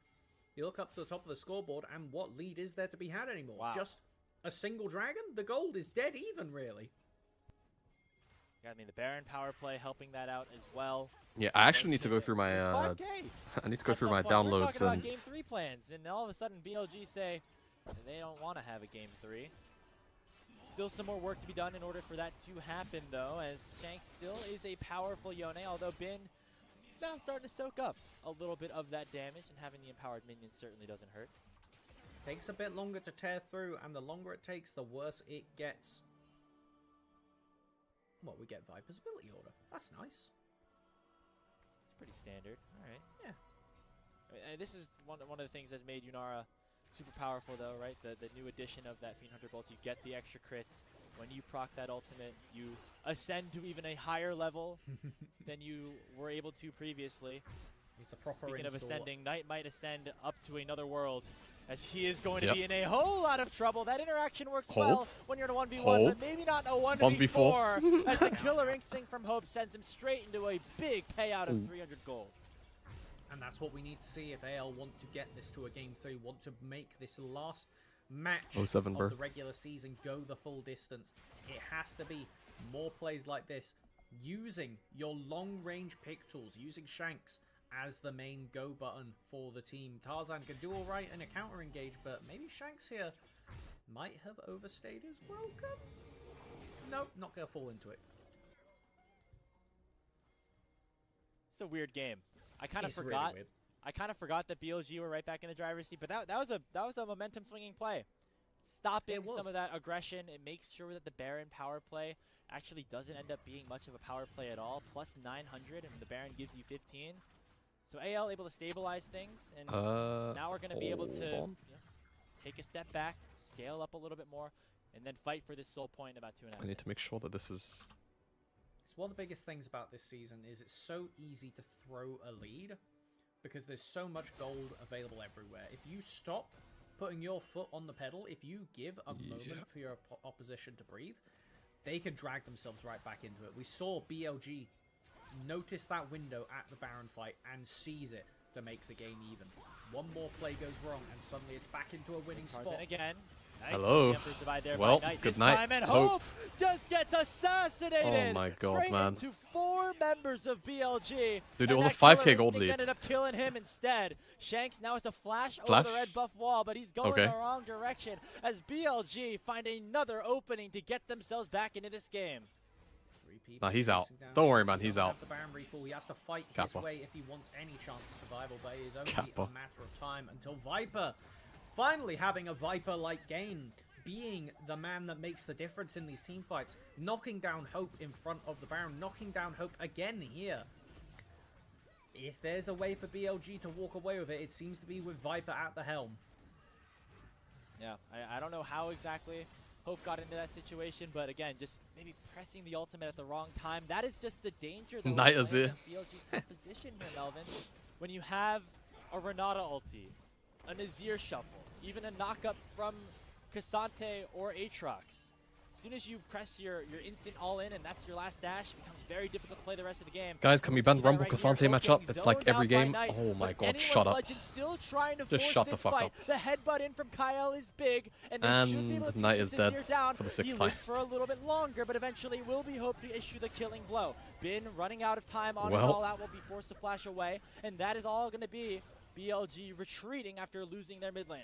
you look up to the top of the scoreboard, and what lead is there to be had anymore? Wow. Just a single dragon? The gold is dead even, really. I mean, the Baron power play helping that out as well. Yeah, I actually need to go through my I need to go through my downloads We're talking and about Game 3 plans, and all of a sudden BLG say they don't want to have a Game 3. Still some more work to be done in order for that to happen, though, as Shanks still is a powerful Yone, although Bin now starting to soak up a little bit of that damage, and having the empowered minions certainly doesn't hurt. Takes a bit longer to tear through, and the longer it takes, the worse it gets. Well, we get Viper's ability order. That's nice. It's pretty standard. All right. Yeah. This is one of the things that made Yunara super powerful, though, right? The new addition of that Fiend Hunter Bolts. You get the extra crits. When you proc that ultimate, you ascend to even a higher level than you were able to previously. It's a proper Speaking install. of ascending, Knight might ascend up to another world, as he is going to be in a whole lot of trouble. That interaction works well when you're in a 1v1, but maybe not in a 1v4, as the killer instinct from Hope sends him straight into a big payout of 300 gold. And that's what we need to see if AL want to get this to a Game 3, want to make this last match of the regular season go the full distance. It has to be more plays like this, using your long-range pick tools, using Shanks as the main go button for the team. Tarzan can do alright in a counter engage, but maybe Shanks here might have overstayed his welcome. Nope, not gonna fall into it. It's a weird game. I kind of forgot. Really I kind of forgot that BLG were right back in the driver's seat, but that was a momentum swinging play. Stopping some of that aggression, it makes sure that the Baron power play actually doesn't end up being much of a power play at all. Plus 900, and the Baron gives you 15. So AL able to stabilize things, and now we're going to be able to take a step back, scale up a little bit more, and then fight for this soul point in about 2.5 minutes. I need to make sure that this is... It's one of the biggest things about this season is it's so easy to throw a lead because there's so much gold available everywhere. If you stop putting your foot on the pedal, if you give a moment for your opposition to breathe, they could drag themselves right back into it. We saw BLG notice that window at the Baron fight and seize it to make the game even. One more play goes wrong, and suddenly it's back into a winning spot. Again. Nice. Hello. Well, good night. And Hope just gets assassinated. Oh my god, straight man. Into 4 members of BLG. Dude, it was a 5k gold lead. Ended up killing him instead. Shanks now has to flash over the red buff wall, but he's going the wrong direction as BLG find another opening to get themselves back into this game. Nah, he's out. Don't worry, man. He's out. The Baron Recall. He has to fight his way if he wants any chance of survival, but it is only a matter of time until Viper finally having a Viper-like game, being the man that makes the difference in these team fights, knocking down Hope in front of the Baron, knocking down Hope again here. If there's a way for BLG to walk away with it, it seems to be with Viper at the helm. Yeah, I don't know how exactly Hope got into that situation, but again, just maybe pressing the ultimate at the wrong time. That is just the danger that Night is it. BLG's composition here, Melvin. When you have a Renata ulti, a Nazir shuffle, even a knockup from Cassante or Aatrox. As soon as you press your instant all-in and that's your last dash, it becomes very difficult to play the rest of the game. Guys, can we ban Rumble Cassante matchup? It's like every game. Oh my god, shut up. Still trying to just shut the fuck up. The headbutt in from Kyle is big, and they should be able to Knight is dead down. for the 6th he time. lives for a little bit longer, but eventually will be hoped to issue the killing blow. Bin running out of time on his all-out will be forced to flash away, and that is all going to be BLG retreating after losing their mid laner.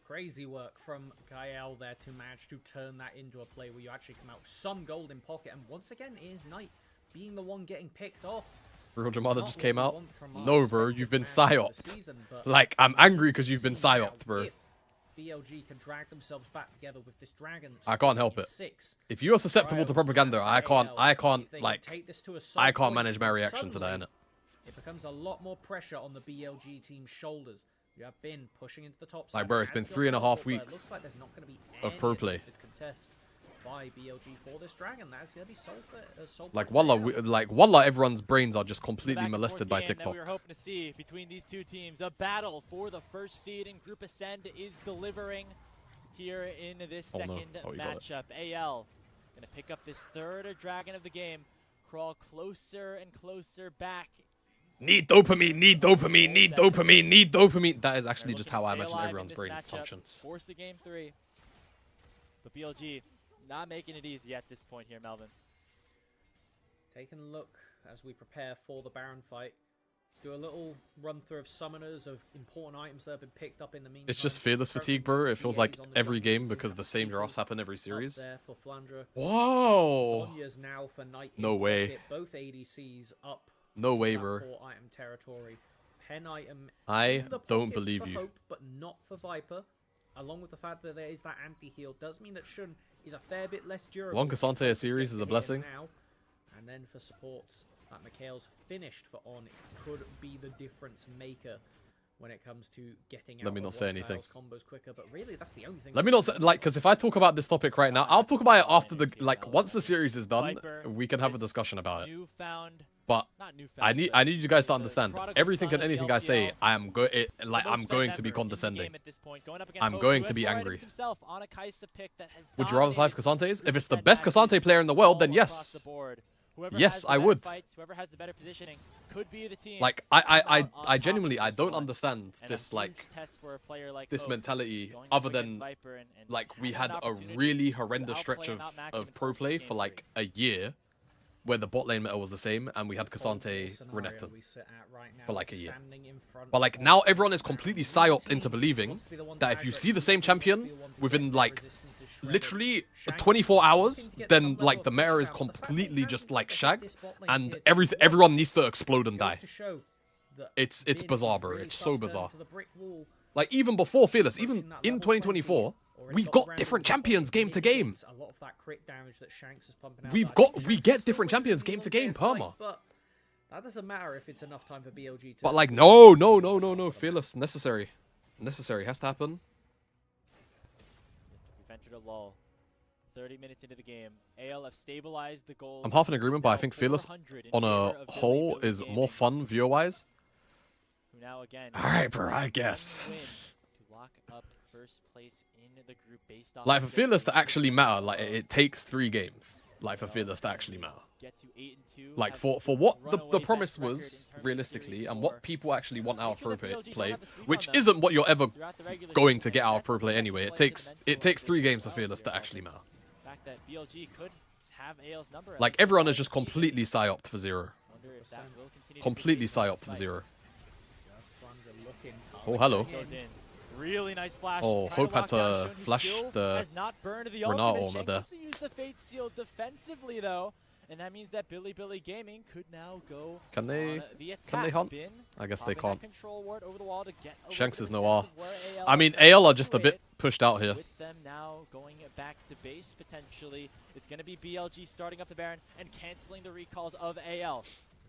Crazy work from Kael there to manage to turn that into a play where you actually come out with some gold in pocket. And once again, it is Knight being the one getting picked off. Bro, Jamada just came out. No, bro, you've been psyoped. Like, I'm angry because you've been psyoped, bro. If BLG can drag themselves back together with this dragon. I can't help it. If you are susceptible to propaganda, I can't manage my reaction to that, innit? It becomes a lot more pressure on the BLG team's shoulders. You have been pushing into the top side. Like, bro, it's been 3.5 weeks looks like there's not going to be of pro play. Contest by BLG for this dragon. That's going to be sold like, wallah, everyone's brains are just completely molested by TikTok. We were hoping to see between these two teams, a battle for the first seed in Group Ascend is delivering here in this second matchup. AL going to pick up this 3rd dragon of the game, crawl closer and closer back. Need dopamine, need dopamine, need dopamine, need dopamine. That is actually just how I imagine everyone's brain functions. Force the game 3. But BLG not making it easy at this point here, Melvin. Taking a look as we prepare for the Baron fight. Let's do a little run through of summoners of important items that have been picked up in the meantime. It's just fearless fatigue, bro. It feels like every game because the same drafts happen every series. There for Flandre. Whoa! Sonya's now for Knight. No way. Both ADCs up. No way, bro. 4-item territory. Pen item. I don't believe you. Hope, but not for Viper. Along with the fact that there is that anti-heal, does mean that Shun is a fair bit less durable. One Cassante a series is a blessing. Now. And then for supports, that Mikhail's finished for On. It could be the difference maker when it comes to getting out. Let me not say anything. Combos quicker, but really that's the only thing. Let me not say, like, because if I talk about this topic right now, I'll talk about it after the, like, once the series is done, we can have a discussion about it. But I need you guys to understand everything and anything I say. I'm going to be condescending. I'm going to be angry. Would you rather fight for Cassantes? If it's the best Cassante player in the world, then yes. Yes, I would. Whoever has the better positioning could be the team. Like, I genuinely, I don't understand this, like, this mentality, other than, like, we had a really horrendous stretch of pro play for, like, a year, where the bot lane meta was the same, and we had Cassante Renekton for, like, a year. But, like, now everyone is completely psyoped into believing that if you see the same champion within, like, literally 24 hours, then, like, the meta is completely just, like, shagged, and everyone needs to explode and die. It's bizarre, bro. It's so bizarre. Like, even before Fearless, even in 2024, we got different champions game to game. We get different champions game to game, perma. But that doesn't matter if it's enough time for BLG to. But, like, no. Fearless, necessary. Necessary, has to happen. We've entered a lull. 30 minutes into the game. AL have stabilized the goal. I'm half in agreement, but I think Fearless on a whole is more fun viewer-wise. Now again. Alright, bro, I guess. To lock up first place in the group based off Like, for of Fearless just to actually matter, like, it takes 3 games. Like, for Fearless to actually matter. get to 8-2. Like, have for the what the runaway promise best record was, in terms of realistically, series and score. what people actually want out of Make sure pro that BLG don't play, have the sweep which on them isn't what you're ever throughout the regular going season, to get and out of that's pro something play that anyway. can It play takes dimensional 3 this games for well Fearless here to for actually matter. the fact that BLG could have AL's number at Like, the everyone start is just of the season. completely psyoped for 0. Wonder if that will continue to be the Completely case in this psyoped for fight. 0. Flunger looking. Oh, hello. Goes in. Really nice flash. Oh, Trying Hope had lock down to Shun, who flash still the has not burned the Renato ultimate. armor Shanks there. has to use the Fate Seal defensively though, and that means that Billy Gaming could now go Can they- on the attack. can they hunt? Bin I guess they popping that can't. Control ward over the wall to get a Shanks little is bit of no a R. sense of where I mean, is AL are just a bit situated. pushed out here. With them now going back to base potentially, it's going to be BLG starting up the Baron and canceling the recalls of AL.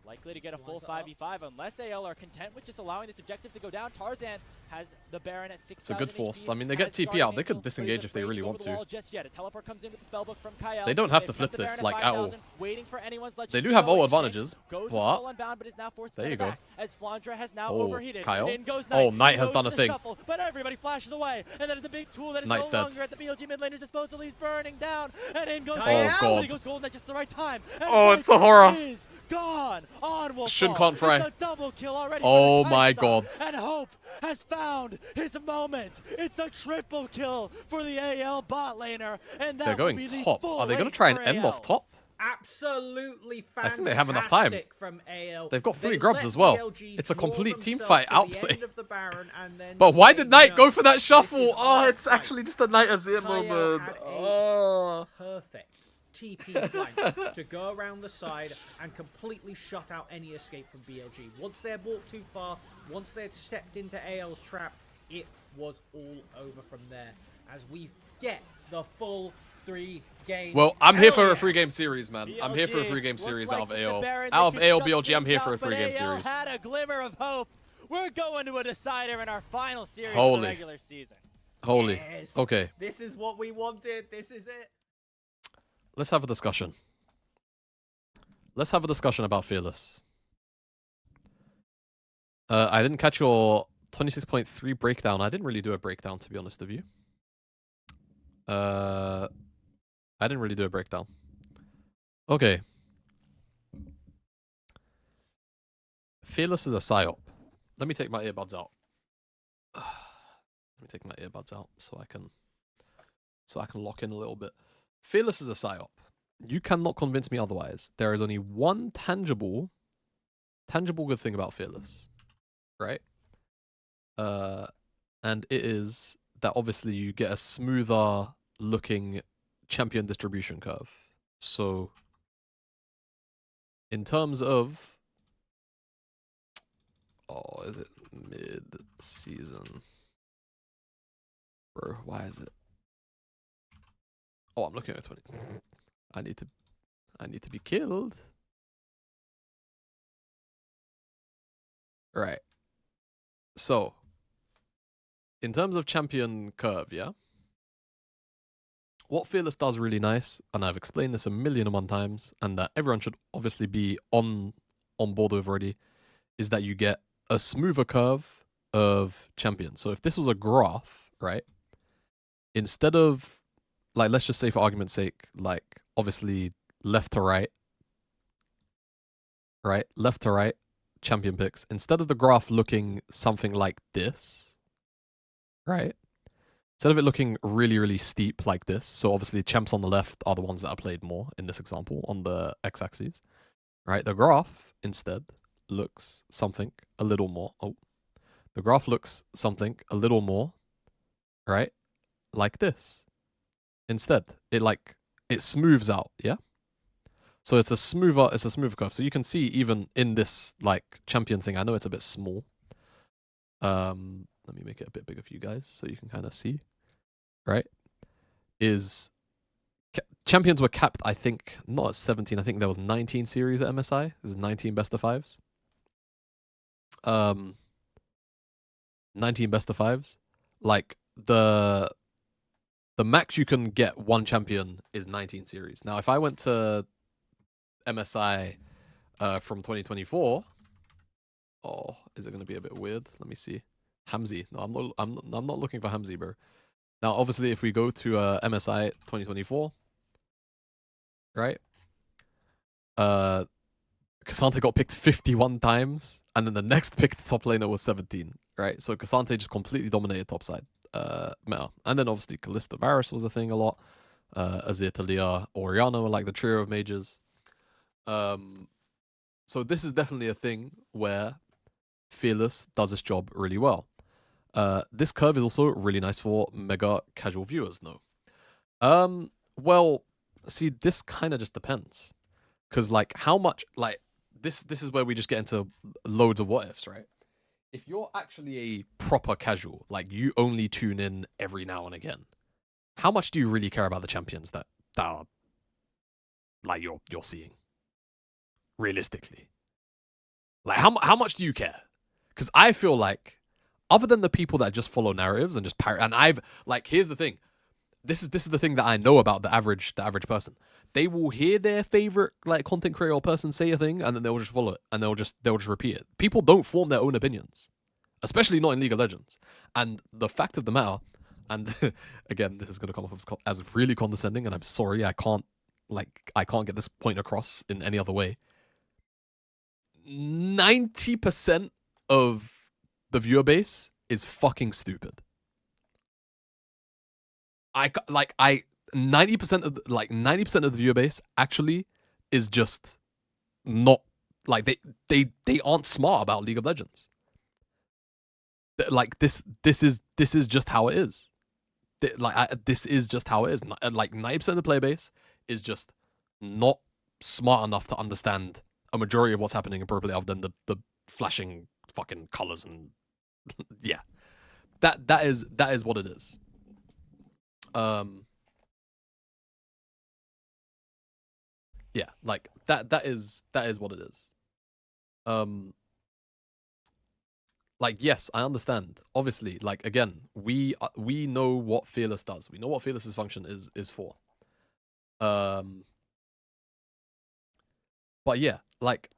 Likely to get a full 5v5 unless AL are content with just allowing this objective to go down. Tarzan has the Baron at 6,000 It's a good force. HP, I mean, they get has TP Guardian out. They could Angel, but he's disengage if they afraid really go want over the to. wall just yet. A teleport comes in with the spellbook from Kyle. They don't have to They've flip kept the this, Baron like, at all. 5,000, waiting for anyone's legend They to do have go, all and Shanks advantages, goes with but full unbound, but is now forced to there you get it go. back as Flandra has now Oh, overheated. Kyle. And in goes Oh, Knight. Knight He has goes done to a the thing. shuffle, but everybody flashes away, and that is a big tool that is Knight's no dead. longer at the BLG mid laner's disposal. He's burning down, and in goes Oh, Kyle, God. and he goes golden at just the right time. And Oh, it's a Knight horror. is gone on Wolf Shun Ball. can't fry. It's a double kill already. Oh for the my Kai'Sa, God. And Hope has found his moment. It's a triple kill for the AL bot laner, and that They're going will be the top. full Are they going to ace try and for end AL. off top? Absolutely fantastic. I think they have enough time. From AL. They've got 3 They grubs let as well. BLG It's a draw complete team themselves fight to the outplay. end of the Baron and then But why say, did Knight no, go for that this shuffle? is Oh, our it's fight. actually just a Knight Azir Kyle moment. had a Oh. perfect TP flank to go around the side and completely shut out any escape from BLG. Once they had walked too far, once they had stepped into AL's trap, it was all over from there. As we get the full 3 games. Well, I'm here for Hell a 3-game series, man. I'm here for a BLG 3-game looked series like out of with the AO. Baron, they Out of could AO shut BLG, I'm things here for a out, but 3-game AL series. had a glimmer of hope. We're going to a decider in our final series of Holy. the regular season. Holy. Yes. Okay, This is what we wanted. This is it. let's have a discussion. Let's have a discussion about Fearless. I didn't catch your 26.3 breakdown. I didn't really do a breakdown, to be honest with you. I didn't really do a breakdown. Okay. Fearless is a psyop. Let me take my earbuds out. Let me take my earbuds out so I can lock in a little bit. Fearless is a psyop. You cannot convince me otherwise. There is only one tangible good thing about Fearless, right? And it is that obviously you get a smoother looking champion distribution curve. So in terms of, oh, is it mid-season? Bro, why is it? Oh, I'm looking at 20. I need to be killed. Right. So, in terms of champion curve, yeah? What Fearless does really nice, and I've explained this 1,000,001 times, and that everyone should obviously be on board with already, is that you get a smoother curve of champions. So if this was a graph, right? Instead of, like, let's just say for argument's sake, like, obviously left to right, right? Left to right, champion picks. Instead of the graph looking something like this, right? Instead of it looking really, really steep like this, so obviously champs on the left are the ones that are played more in this example on the x-axis, right? The graph instead looks something a little more. Oh, the graph looks something a little more, right? Like this. Instead, it smooths out, yeah? So it's a smoother curve. So you can see even in this like champion thing, I know it's a bit small. Let me make it a bit bigger for you guys so you can kind of see, right? Champions were capped, I think, not at 17. I think there was 19 series at MSI. This is 19 best of 5s. 19 best of 5s. Like the max you can get one champion is 19 series. Now, if I went to MSI from 2024, oh, is it going to be a bit weird? Let me see. Hamzy. No, I'm not looking for Hamzy, bro. Now, obviously, if we go to MSI 2024, right? Cassante got picked 51 times, and then the next picked top laner was 17, right? So Cassante just completely dominated topside meta. And then obviously Kalista Varus was a thing a lot. Azir, Talia, Orianna were like the trio of mages. So this is definitely a thing where Fearless does its job really well. This curve is also really nice for mega casual viewers, no? Well, see, this kind of just depends. Because, like, how much, like, this is where we just get into loads of what ifs, right? If you're actually a proper casual, like, you only tune in every now and again, how much do you really care about the champions that are, like, you're seeing? Realistically. Like, how much do you care? Because I feel like, other than the people that just follow narratives and just parrot, and I've, like, here's the thing. This is the thing that I know about the average person. They will hear their favorite like content creator or person say a thing, and then they'll just follow it, and they'll just repeat it. People don't form their own opinions, especially not in League of Legends. And the fact of the matter, and again, this is going to come off as really condescending, and I'm sorry, I can't get this point across in any other way. 90% of the viewer base is fucking stupid. 90% of the viewer base actually is just not like they aren't smart about League of Legends. Like this is just how it is. This is just how it is. Like 90% of the player base is just not smart enough to understand a majority of what's happening appropriately, other than the flashing fucking colors and yeah. That is what it is. Yeah, like that is what it is. Like, yes, I understand. Obviously, like, again, we know what Fearless does. We know what Fearless's function is for. But yeah, like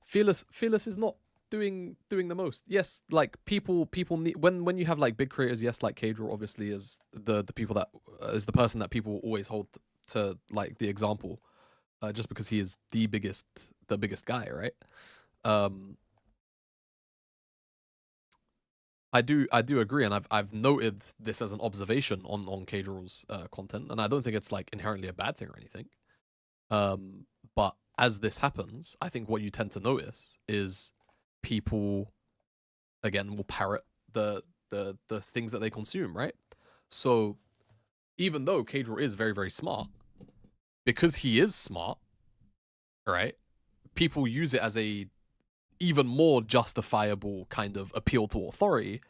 Fearless is not doing the most. Yes, like people need when you have like big creators, yes, like Kadril obviously is the people that is the person that people always hold to like the example. Just because he is the biggest guy, right? I do agree, and I've noted this as an observation on Kadril's content, and I don't think it's like inherently a bad thing or anything. But as this happens, I think what you tend to notice is people again will parrot the things that they consume, right? So even though Kadril is very, very smart, because he is smart, right? People use it as a even more justifiable kind of appeal to authority,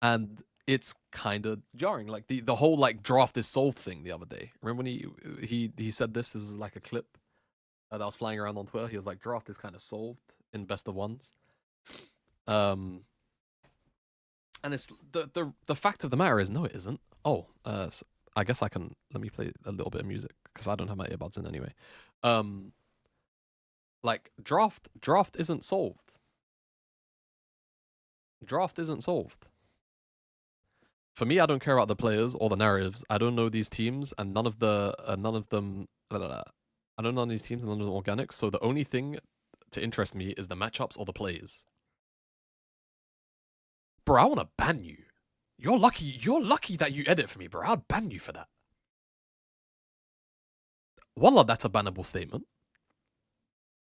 and it's kind of jarring. Like the whole like draft is solved thing the other day. Remember when he said this? This was like a clip that was flying around on Twitter. He was like, draft is kind of solved in best of ones. And it's the fact of the matter is, no, it isn't. Oh, so I guess I can let me play a little bit of music because I don't have my earbuds in anyway. Like draft isn't solved. Draft isn't solved. For me, I don't care about the players or the narratives. I don't know these teams, and none of them. I don't know none of these teams, and none of them organic. So the only thing to interest me is the matchups or the plays. Bro, I want to ban you. You're lucky that you edit for me, bro. I'd ban you for that. Wallah, that's a bannable statement.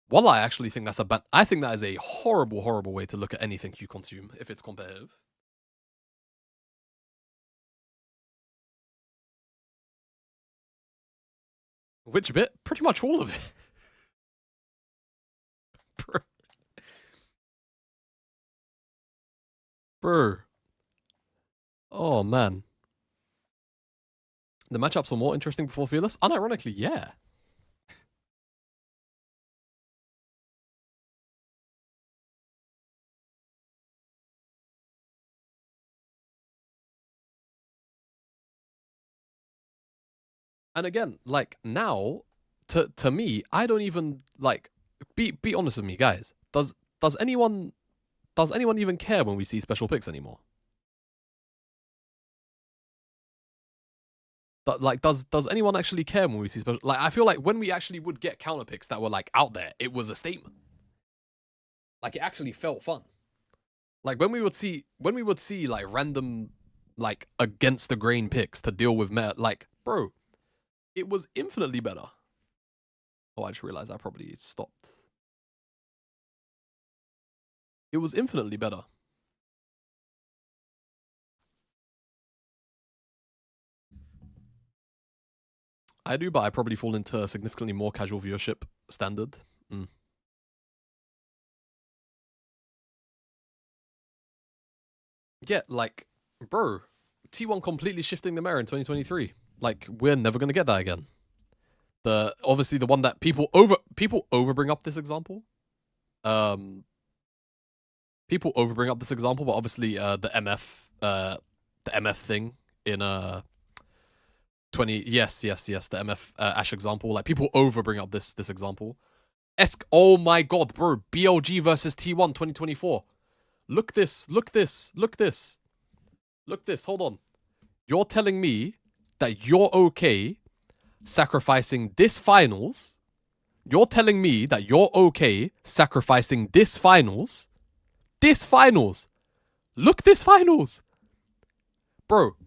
Wallah, I actually think that's a ban. I think that is a horrible, horrible way to look at anything you consume if it's competitive. Which bit? Pretty much all of it. Bro. Oh, man. The matchups were more interesting before Fearless? Unironically, yeah. And again, like now, to me, I don't even like be honest with me, guys. Does anyone even care when we see special picks anymore? Like, does anyone actually care when we see special? Like, I feel like when we actually would get counter picks that were like out there, it was a statement. Like, it actually felt fun. Like when we would see like random, like against the grain picks to deal with meta, like bro, it was infinitely better. Oh, I just realized I probably stopped. It was infinitely better. I do, but I probably fall into a significantly more casual viewership standard. Yeah, like, bro, T1 completely shifting the meta in 2023. Like, we're never gonna get that again. Obviously the one that people over bring up this example. People over bring up this example, but obviously the MF thing in 20 yes the MF Ash example, like people over bring up this example. Oh my god, bro, BLG versus T1 2024. Look this, hold on. You're telling me that you're okay sacrificing this finals? You're telling me that you're okay sacrificing this finals? This finals. Look, this finals. Bro,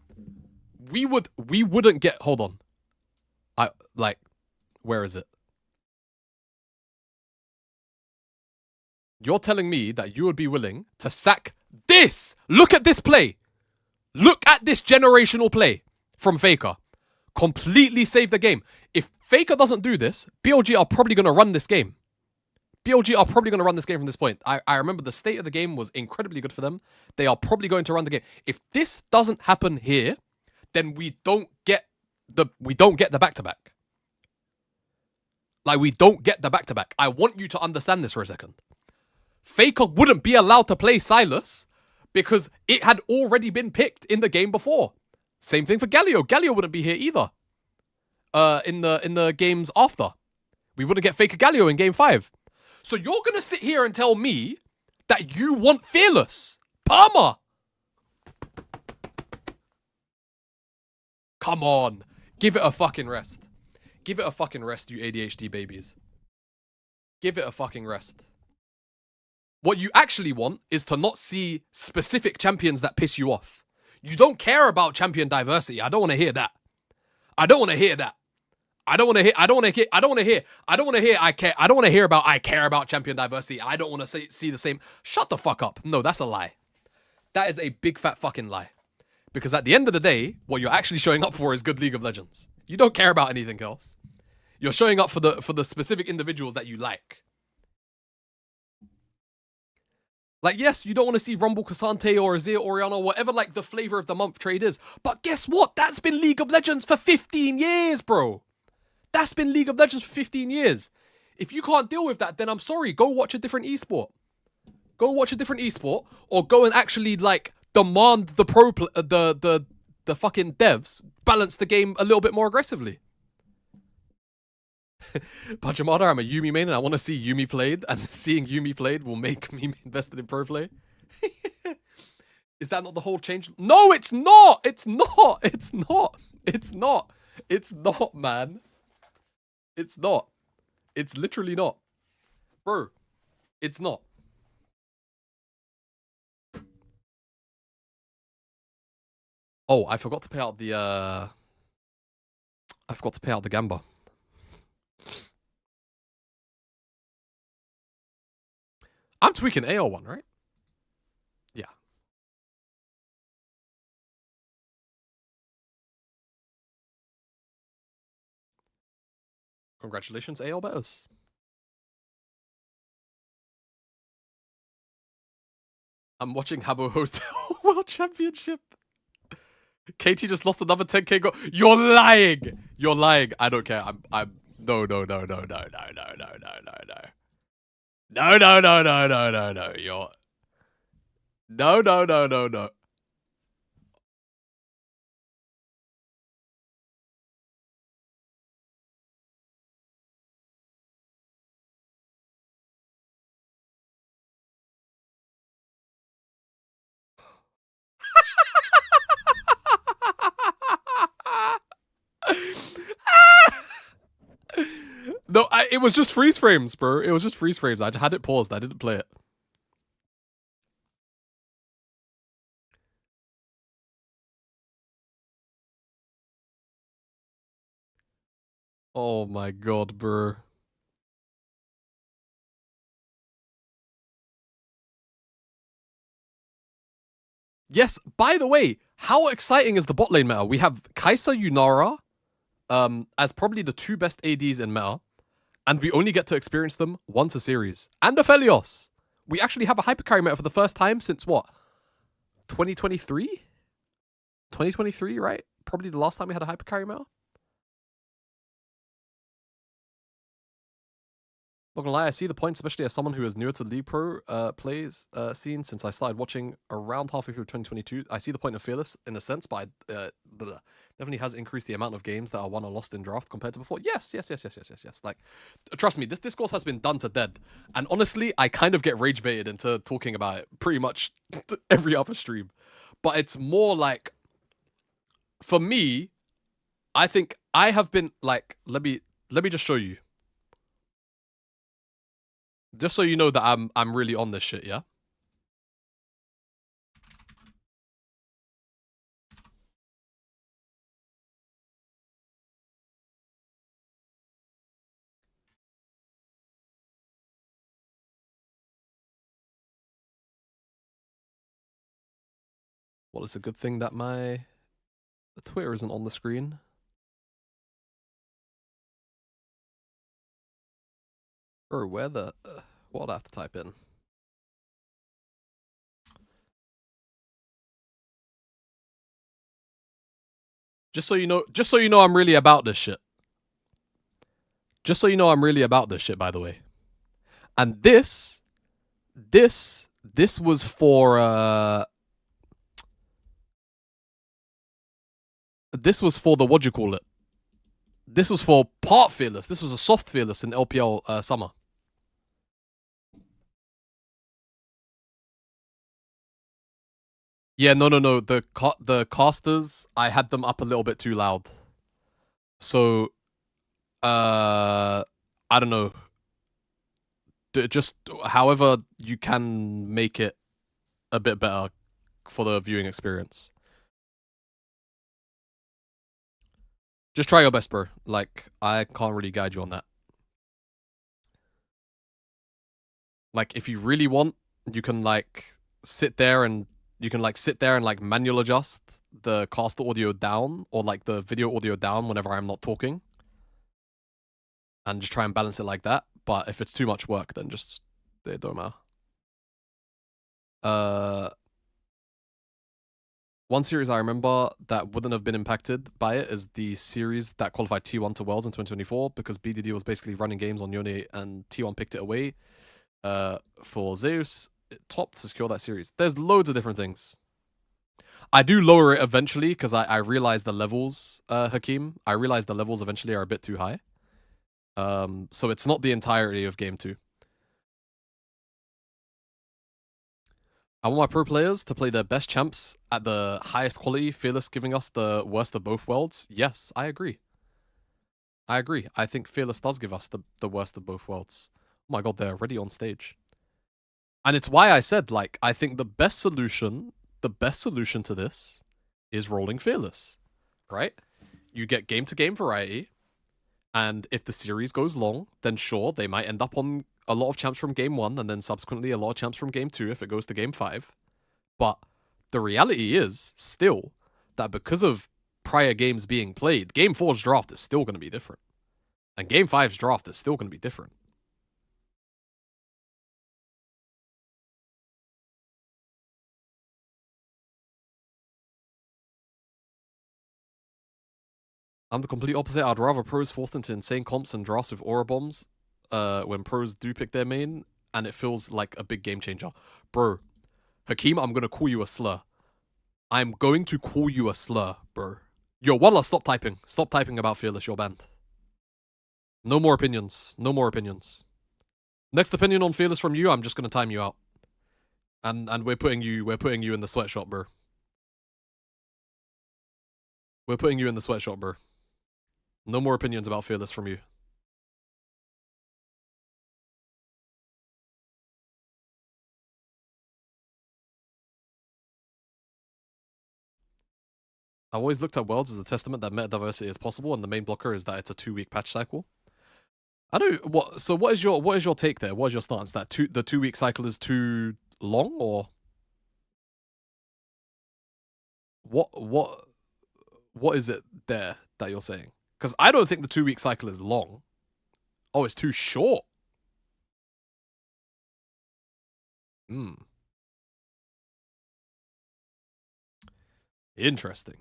we wouldn't get, hold on. Where is it? You're telling me that you would be willing to sack this. Look at this play. Look at this generational play from Faker. Completely saved the game. If Faker doesn't do this, BLG are probably going to run this game. BLG are probably going to run this game from this point. I remember the state of the game was incredibly good for them. They are probably going to run the game. If this doesn't happen here, then we don't get the back-to-back. Like, we don't get the back-to-back. I want you to understand this for a second. Faker wouldn't be allowed to play Silas because it had already been picked in the game before. Same thing for Galio. Galio wouldn't be here either. In the games after. We wouldn't get Faker Galio in game 5. So you're going to sit here and tell me that you want Fearless. Palmer. Come on. Give it a fucking rest. Give it a fucking rest, you ADHD babies. Give it a fucking rest. What you actually want is to not see specific champions that piss you off. You don't care about champion diversity. I don't want to hear that. I don't want to hear that. I don't want to hear I care about champion diversity. I don't want to see the same. Shut the fuck up. No, that's a lie. That is a big fat fucking lie. Because at the end of the day, what you're actually showing up for is good League of Legends. You don't care about anything else. You're showing up for the specific individuals that you like. Like, yes, you don't want to see Rumble Cassante or Azir Oriana, whatever, like, the flavor of the month trade is. But guess what? That's been League of Legends for 15 years, bro. That's been League of Legends for 15 years. If you can't deal with that, then I'm sorry. Go watch a different esport. Go watch a different esport, or go and actually, like, demand the the fucking devs balance the game a little bit more aggressively. Pachamada, I'm a Yumi main and I want to see Yumi played, and seeing Yumi played will make me invested in pro play. Is that not the whole change? No, it's not! It's not! It's not! It's not! It's not, man. It's not. It's literally not. Bro, it's not. Oh, I forgot to pay out the, I forgot to pay out the Gamba. I'm tweaking AO1, right? Yeah. Congratulations, AO betters. I'm watching Habbo Hotel World Championship. KT just lost another 10k goal. You're lying. You're lying. I don't care. I'm no. No. You're no. No, it was just freeze frames, bro. It was just freeze frames. I had it paused. I didn't play it. Oh my god, bro. Yes, by the way, how exciting is the bot lane meta? We have Kai'Sa Yunara as probably the 2 best ADs in meta, and we only get to experience them once a series. And Aphelios! We actually have a hypercarry meta for the first time since what? 2023? 2023, right? Probably the last time we had a hypercarry meta. Not gonna lie, I see the point, especially as someone who is newer to League Pro plays scene since I started watching around halfway through 2022. I see the point of Fearless in a sense, but definitely has increased the amount of games that are won or lost in draft compared to before. Yes. Like, trust me, this discourse has been done to death. And honestly, I kind of get rage baited into talking about it pretty much every other stream. But it's more like, for me, I think I have been like, let me just show you. Just so you know that I'm really on this shit, yeah? Well, it's a good thing that my Twitter isn't on the screen. Or where the... what do I have to type in? Just so you know I'm really about this shit. Just so you know I'm really about this shit, by the way. And this was for this was for the what do you call it? This was for part Fearless. This was a soft Fearless in LPL summer. Yeah, no. The casters, I had them up a little bit too loud. So, I don't know. Just however you can make it a bit better for the viewing experience. Just try your best, bro. Like, I can't really guide you on that. Like, if you really want, you can like sit there and like manual adjust the caster audio down or like the video audio down whenever I'm not talking. And just try and balance it like that. But if it's too much work, then just it don't matter. One series I remember that wouldn't have been impacted by it is the series that qualified T1 to Worlds in 2024 because BDD was basically running games on Yone and T1 picked it away for Zeus top to secure that series. There's loads of different things. I do lower it eventually because I realize the levels, Hakeem. I realize the levels eventually are a bit too high. So it's not the entirety of game 2. I want my pro players to play their best champs at the highest quality, Fearless giving us the worst of both worlds. Yes, I agree. I think Fearless does give us the worst of both worlds. Oh my god, they're already on stage. And it's why I said, like, I think the best solution to this is rolling Fearless, right? You get game-to-game variety, and if the series goes long, then sure, they might end up on a lot of champs from game 1 and then subsequently a lot of champs from game 2 if it goes to game 5. But the reality is still that because of prior games being played, game 4's draft is still going to be different. And game 5's draft is still going to be different. I'm the complete opposite. I'd rather pros forced into insane comps and drafts with aura bombs when pros do pick their main, and it feels like a big game changer. Bro, Hakeem, I'm going to call you a slur. I'm going to call you a slur, bro. Yo, Wallah, stop typing. Stop typing about Fearless, you're banned. No more opinions. No more opinions. Next opinion on Fearless from you, I'm just going to time you out. And we're putting you in the sweatshop, bro. We're putting you in the sweatshop, bro. No more opinions about Fearless from you. I've always looked at Worlds as a testament that meta diversity is possible, and the main blocker is that it's a 2-week patch cycle. I don't what. So what is your take there? What is your stance? That the 2-week cycle is too long, or what is it there that you're saying? Because I don't think the 2-week cycle is long. Oh, it's too short. Hmm. Interesting.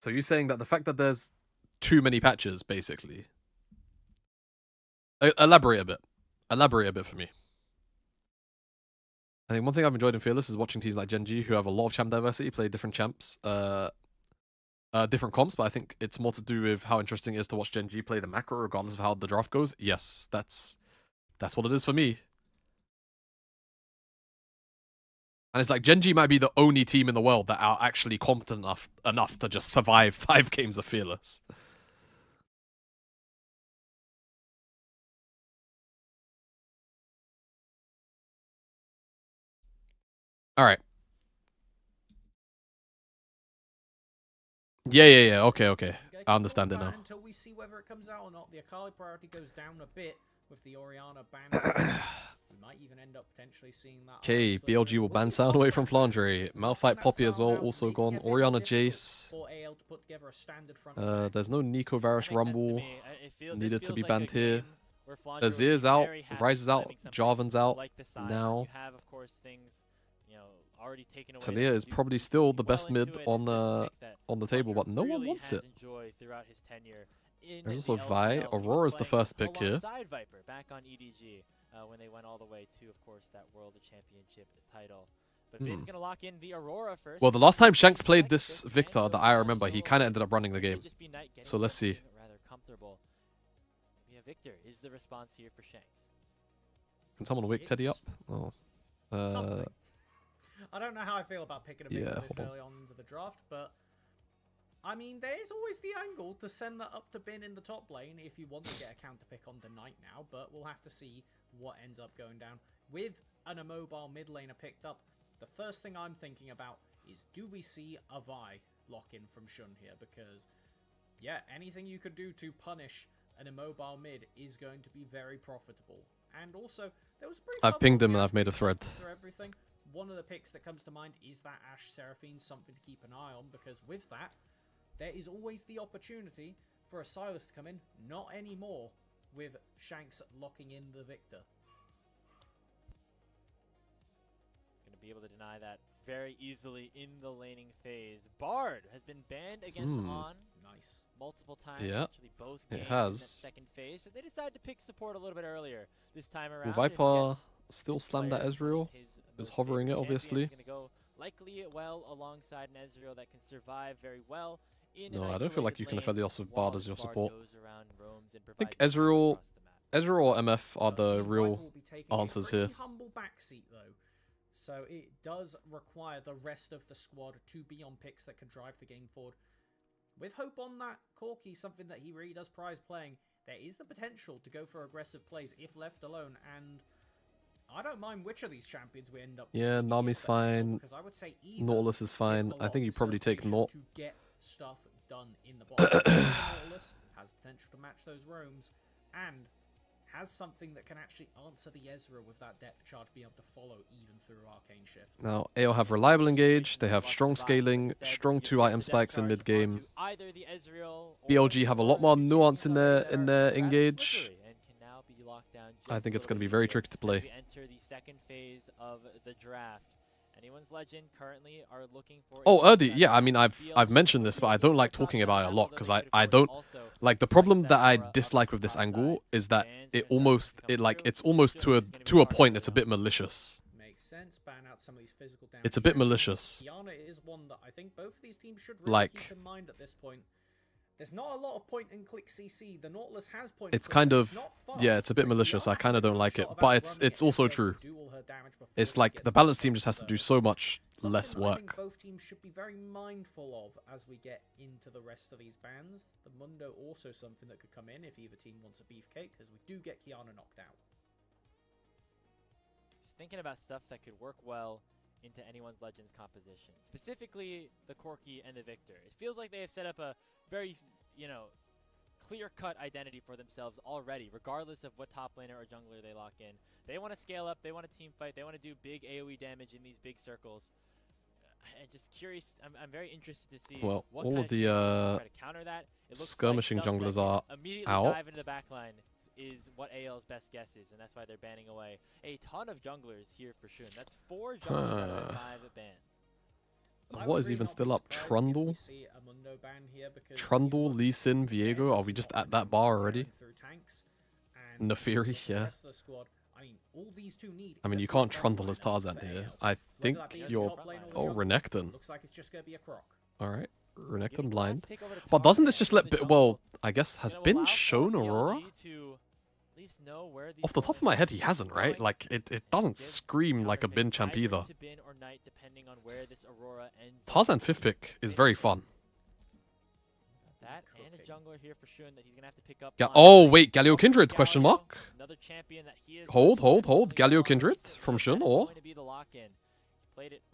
So you're saying that the fact that there's too many patches, basically. Elaborate a bit. Elaborate a bit for me. I think one thing I've enjoyed in Fearless is watching teams like Gen G, who have a lot of champ diversity, play different champs, different comps, but I think it's more to do with how interesting it is to watch Gen G play the macro, regardless of how the draft goes. Yes, that's what it is for me. And it's like Gen G might be the only team in the world that are actually competent enough to just survive 5 games of Fearless. All right. Yeah. Okay. I understand it now. Until we see whether it comes out or not, the Akali priority goes down a bit with the Orianna ban. We might even end up potentially seeing that. Okay, BLG will ban Sound away from Flandre. Malphite Poppy as well, also gone. Orianna Jace. There's no Nico Varus Rumble needed to be banned here. Azir's out, Ryze is out, Jarvan's out now. Talia is probably still the best mid on the table, but no one wants it. There's also Vi. Aurora's the first pick here. Back on EDG when they went all the way to, of course, that World Championship title. But Vin's gonna lock in the Aurora first. Well, the last time Shanks played this Victor that I remember, he kind of ended up running the game. So let's see. Rather comfortable. Yeah, Victor is the response here for Shanks. Can someone wake Teddy up? Oh. I don't know how I feel about picking a Victor this early on into the draft, but I mean, there is always the angle to send that up to Bin in the top lane if you want to get a counter pick on the Knight now, but we'll have to see what ends up going down. With an immobile mid laner picked up, the first thing I'm thinking about is, do we see a Vi lock-in from Shun here? Because, yeah, anything you could do to punish an immobile mid is going to be very profitable. And also, there was a brief I've pinged him and I've made a thread. Everything. One of the picks that comes to mind is that Ashe Seraphine, something to keep an eye on, because with that, there is always the opportunity for a Sylas to come in. Not anymore with Shanks locking in the Victor. Going to be able to deny that very easily in the laning phase. Bard has been banned against On. Nice. Multiple times. Yeah, actually both games it has. In that second phase. So they decided to pick support a little bit earlier this time around. Will Viper still slam that Ezreal? Is hovering it, obviously. Going to go likely well alongside an Ezreal that can survive very well. No, I don't feel like you can Aphelios with Bard as your support. I think Ezreal or MF are the real answers here. Humble backseat though, so it does require the rest of the squad to be on picks that can drive the game forward. With Hope on that Corki, something that he really does prize playing, there is the potential to go for aggressive plays if left alone, and I don't mind which of these champions we end up. Yeah, Nami's fine. I would say Nautilus is fine. I think you probably take Naut. To get stuff done in the bottom. Nautilus has potential to match those roams and has something that can actually answer the Ezreal with that depth charge, be able to follow even through Arcane Shift. Now, AO have reliable engage, they have strong scaling, strong 2-item spikes in mid-game. BLG have a lot more nuance in their engage. I think it's going to be very tricky to play. Enter the second phase of the draft. Anyone's Legend currently are looking for. Oh, Erdi, yeah, I mean, I've mentioned this, but I don't like talking about it a lot because I don't like the problem that I dislike with this angle is that it's almost to a point it's a bit malicious. Makes sense. Ban out some of these physical damage. It's a bit malicious. Kiana is one that I think both of these teams should really keep in mind at this point. There's not a lot of point and click CC. The Nautilus has point. It's kind of, yeah, it's a bit malicious. I kind of don't like it, but it's also true. It's like the balance team just has to do so much less work. I think both teams should be very mindful of as we get into the rest of these bans. The Mundo also something that could come in if either team wants a beefcake, because we do get Kiana knocked out. He's thinking about stuff that could work well into anyone's Legends composition, specifically the Corki and the Victor. It feels like they have set up a very, clear-cut identity for themselves already, regardless of what top laner or jungler they lock in. They want to scale up, they want to team fight, they want to do big AoE damage in these big circles. I'm just curious, I'm very interested to see Well, what all kind of the try to counter that. It looks skirmishing like stuff junglers that are immediately out. dive into the backline is what AL's best guess is, and that's why they're banning away a ton of junglers here for Shun. That's 4 junglers out of 5 bans. What is even still up? Trundle? Trundle, Lee Sin, Viego? Are we just at that bar already? Nefiri, yeah. I mean, you can't Trundle as Tarzan here. I think you're... Oh, Renekton. Alright, Renekton blind. But doesn't this just let... Well, I guess has Bin shown Aurora? Off the top of my head, he hasn't, right? Like, it doesn't scream like a Bin champ either. Tarzan 5th pick is very fun. That and a jungler here for Shun that he's gonna have to pick up. Oh wait, Galio Kindred? Question mark. Another champion that he is hold. Galio Kindred from Shun or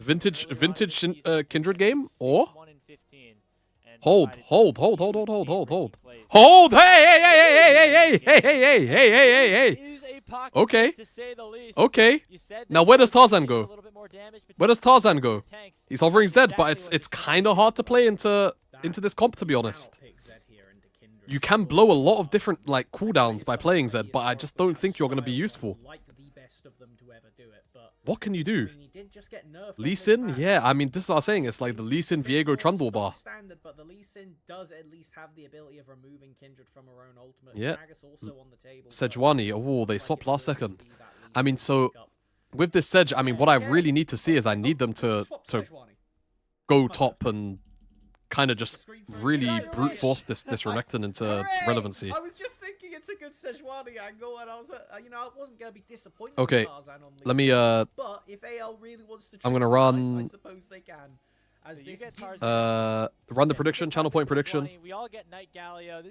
vintage Kindred game or hold. Hold. Hey. Okay. Okay. Now where does Tarzan go? Where does Tarzan go? He's hovering Zed, but it's kind of hard to play into this comp, to be honest. You can blow a lot of different like cooldowns by playing Zed, but I just don't think you're going to be useful. What can you do? Lee Sin? Yeah, I mean, this is what I'm saying. It's like the Lee Sin Viego Trundle bar. But the Lee Sin does at least have the ability of removing Kindred from her own ultimate. Yeah. Also on the table. Sejuani. Oh, they swapped last second. I mean, so with this Sej, I mean, what I really need to see is I need them to go top and kind of just really brute force this Renekton into relevancy. I was just thinking it's a good Sejuani angle, and I was, I wasn't gonna be disappointed. Okay, let me. But if AL really wants to, I'm gonna run. I suppose they can. As this run the prediction, channel point prediction. We all get Night Galio.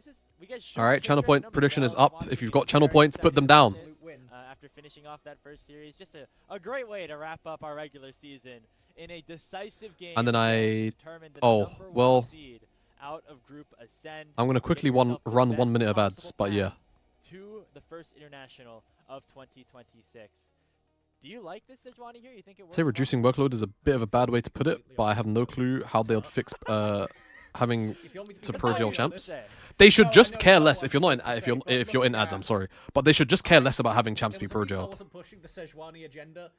All right, channel point prediction is up. If you've got channel points, put them down. After finishing off that first series, just a great way to wrap up our regular season in a decisive game. And then out of Group Ascend. I'm gonna quickly run 1 minute of ads, but yeah. To the first international of 2026. Do you like this Sejuani here? You think it works? I'd say reducing workload is a bit of a bad way to put it, but I have no clue how they'll fix having to pro jail champs. They should just care less if you're not in if you're in ads. I'm sorry, but they should just care less about having champs be pro jailed. I wasn't pushing the Sejuani agenda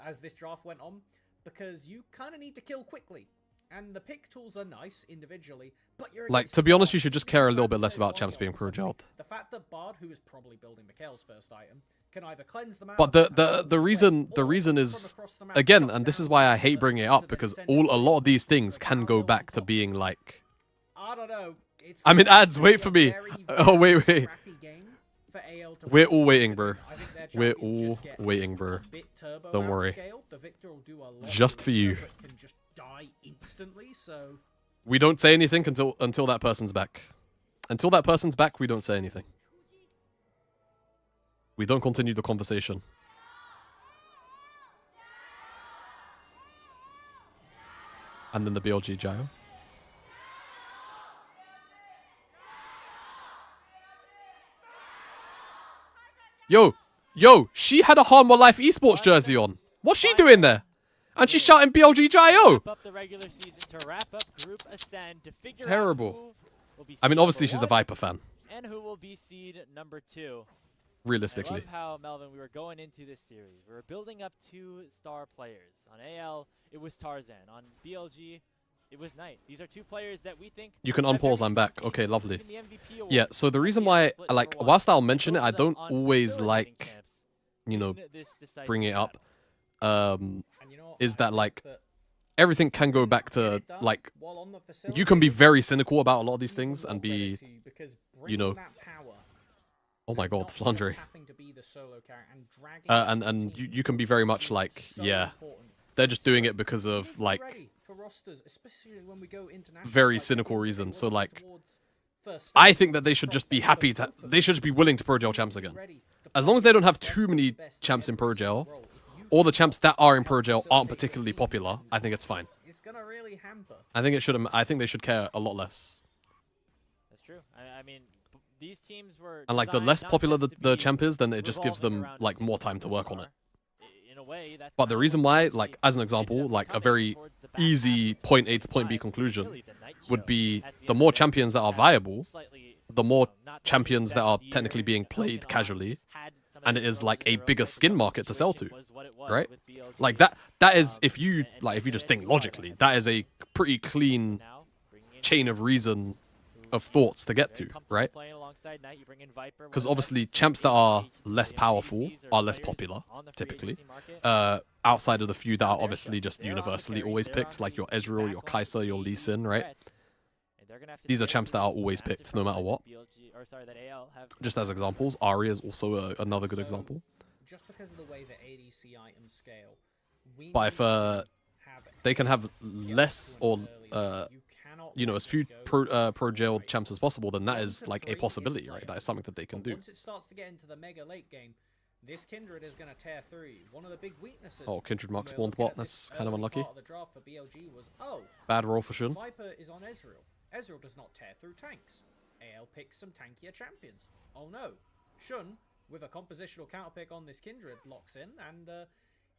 as this draft went on because you kind of need to kill quickly, and the pick tools are nice individually, but you're like, to be honest, you should just care a little bit less about champs being pro jailed. The fact that Bard, who is probably building Mikhail's first item, can either cleanse them out. But the reason is, again, and this is why I hate bringing it up, because a lot of these things can go back to being like, I don't know. I'm in ads. Wait for me. Oh wait. We're all waiting, bro. We're all waiting, bro. Don't worry. Just for you. We don't say anything until that person's back. Until that person's back, we don't say anything. We don't continue the conversation. And then the BLG gyro. Yo, she had a Harmor Life esports jersey on. What's she doing there? And she's shouting BLG gyro. Terrible. I mean, obviously she's a Viper fan. And who will be seed number 2? Realistically. I love how, Melvin, we were going into this series. We were building up 2-star players. On AL, it was Tarzan. On BLG, it was Knight. These are 2 players that we think... You can unpause, I'm back. Okay, lovely. Yeah, so the reason why, like, whilst I'll mention it, I don't always like, bring it up, is that, like, everything can go back to, like, you can be very cynical about a lot of these things and be, oh my god, Flandre. And you can be very much like, yeah, they're just doing it because of, like, very cynical reasons. So, like, I think that they should just be happy they should just be willing to pro jail champs again. As long as they don't have too many champs in pro jail, all the champs that are in Pro Jail aren't particularly popular, I think it's fine. It's gonna really hamper. I think it should. I think they should care a lot less. That's true. I mean, these teams were. And like the less popular the champ is, then it just gives them like more time to work on it. In a way, that's But the reason why, like as an example, like a very easy point A to point B conclusion would be the more champions that are viable, the more champions that are technically being played casually, and it is like a bigger skin market to sell to, right? Like that is, if you just think logically, that is a pretty clean chain of reason of thoughts to get to, right? Because obviously champs that are less powerful are less popular, typically. Outside of the few that are obviously just universally always picked, like your Ezreal, your Kai'Sa, your Lee Sin, right? These are champs that are always picked, no matter what. Just as examples, Ahri is also another good example. Just because of the way that ADC items scale, but if they can have less or you know, as few pro jail champs as possible, then that is like a possibility, right? That is something that they can do. Once it starts to get into the mega late game, this Kindred is going to tear through. One of the big weaknesses. Oh, Kindred Mark spawned bot. That's kind of unlucky. Part of the draft for BLG was, bad roll for Shun. Viper is on Ezreal. Ezreal does not tear through tanks. AL picks some tankier champions. Oh no, Shun with a compositional counter pick on this Kindred locks in and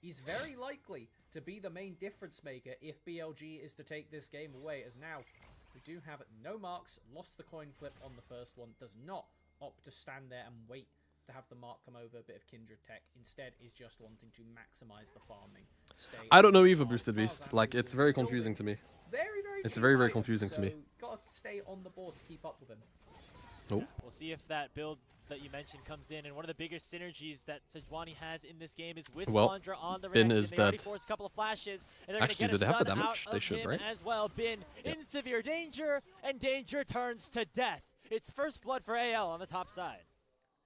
is very likely to be the main difference maker if BLG is to take this game away, as now we do have no marks, lost the coin flip on the first one, does not opt to stand there and wait to have the mark come over a bit of Kindred tech, instead is just wanting to maximize the farming. I don't know either, Boosted Beast. Like, it's very confusing to me. It's very confusing to me. Gotta stay on the board to keep up with him. Oh. We'll see if that build that you mentioned comes in, and one of the bigger synergies that Sejuani has in this game is with Flandra on the Bin Renekton. is they dead. already forced a couple of flashes, and they're Actually, gonna do get they have the a stun damage? out They of should, him right? as well. Bin in severe danger, and danger turns to death. It's first blood for AL on the top side.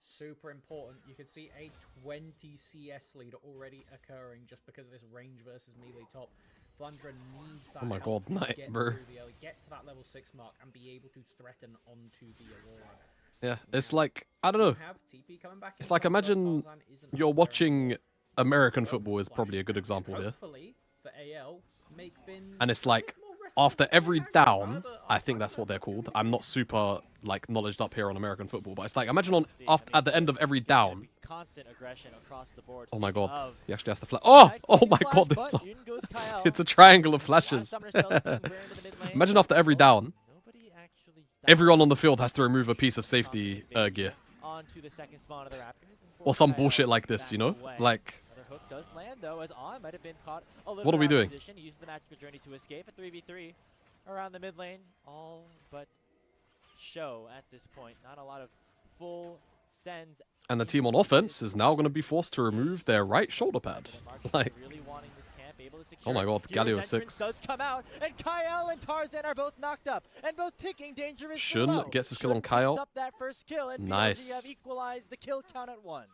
Super important. You can see a 20 CS lead already occurring just because of this range versus melee top. Flandra needs that. Oh my help god, to Knight, get bro. through the early, get to that level 6 mark and be able to threaten onto the Aurora. Yeah, it's like, I don't know. It's like, imagine you're watching American football is probably a good example here. And it's like, after every down, I think that's what they're called. I'm not super, like, knowledged up here on American football, but it's like, imagine at the end of every down. Constant aggression across the board. Oh my god, he actually has to flash. Oh my god, it's a triangle of flashes. Imagine after every down, everyone on the field has to remove a piece of safety gear. Or some bullshit like this, you know? Like, Does land though, as On might have been caught a little what are we doing? Position. He used the magical journey to escape a 3v3 around the mid lane. All but show at this point. Not a lot of full sends. And the team on offense is now going to be forced to remove their right shoulder pad. Like, really wanting this camp, able to oh my god, Galio 6. Does come out, and Kyle and Tarzan are both knocked up, and both ticking dangerously Shun low. gets his kill on Picks Kyle. up that first kill, and Nice. BLG have equalized the kill count at 1.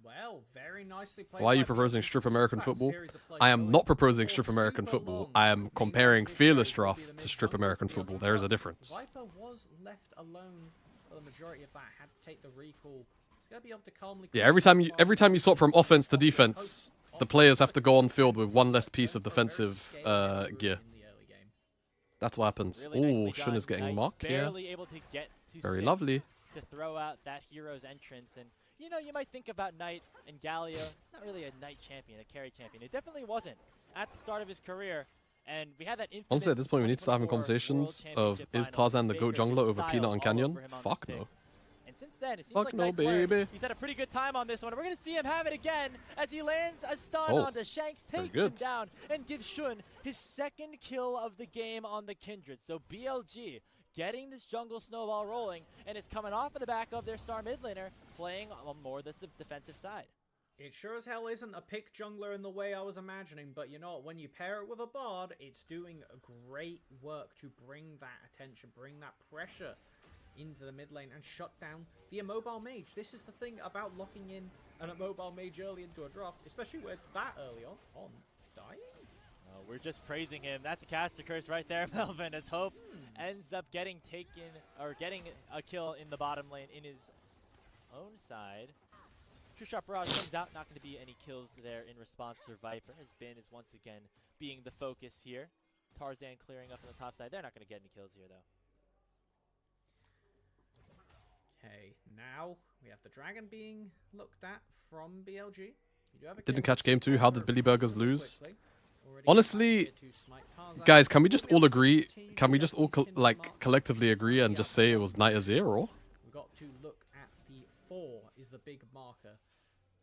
Well, very nicely played. Why are you proposing strip American football? I am not proposing strip American football. I am comparing Fearless Draft to strip American football. There is a difference. Viper was left alone for the majority of that. Had to take the recall. He's gonna be able to calmly. Yeah, every time you swap from offense to defense, the players have to go on field with one less piece of defensive gear. That's what happens. Oh, Shun is getting Mark here. Very lovely. To throw out that hero's entrance, and you know, you might think about Knight and Galio, not really a Knight champion, a carry champion. It definitely wasn't at the start of his career, and we had that infamous. Honestly, at this point, we need to start having conversations of, is Tarzan the GOAT jungler over Peanut and Canyon? Fuck no. And since then, it seems Fuck like no, Knight's learned. baby. He's had a pretty good time on this one. We're going to see him have it again as he lands a stun Oh, onto Shanks, takes him down, and gives Shun his second kill of the game on the Kindred. So BLG getting this jungle snowball rolling, and it's coming off of the back of their star mid laner, playing on more the defensive side. It sure as hell isn't a pick jungler in the way I was imagining, but you know what, when you pair it with a bard, it's doing great work to bring that attention, bring that pressure into the mid lane and shut down the immobile mage. This is the thing about locking in an immobile mage early into a draft, especially where it's that early on dying. We're just praising him. That's a caster curse right there, Melvin, as Hope ends up getting taken, or getting a kill in the bottom lane in his own side. True Shot Barrage comes out, not going to be any kills there in response to Viper, as Ben is once again being the focus here. Tarzan clearing up on the top side. They're not going to get any kills here, though. Okay, now we have the Dragon being looked at from BLG. You do have a Didn't kill catch game 2. How did Billy Burgers lose? quickly. Already Honestly, tier 2 smite. Tarzan guys, can we just all will agree? continue Can we to just all marks. collectively agree and just say it was Night Azir, or? We've got to look at the 4 is the big marker.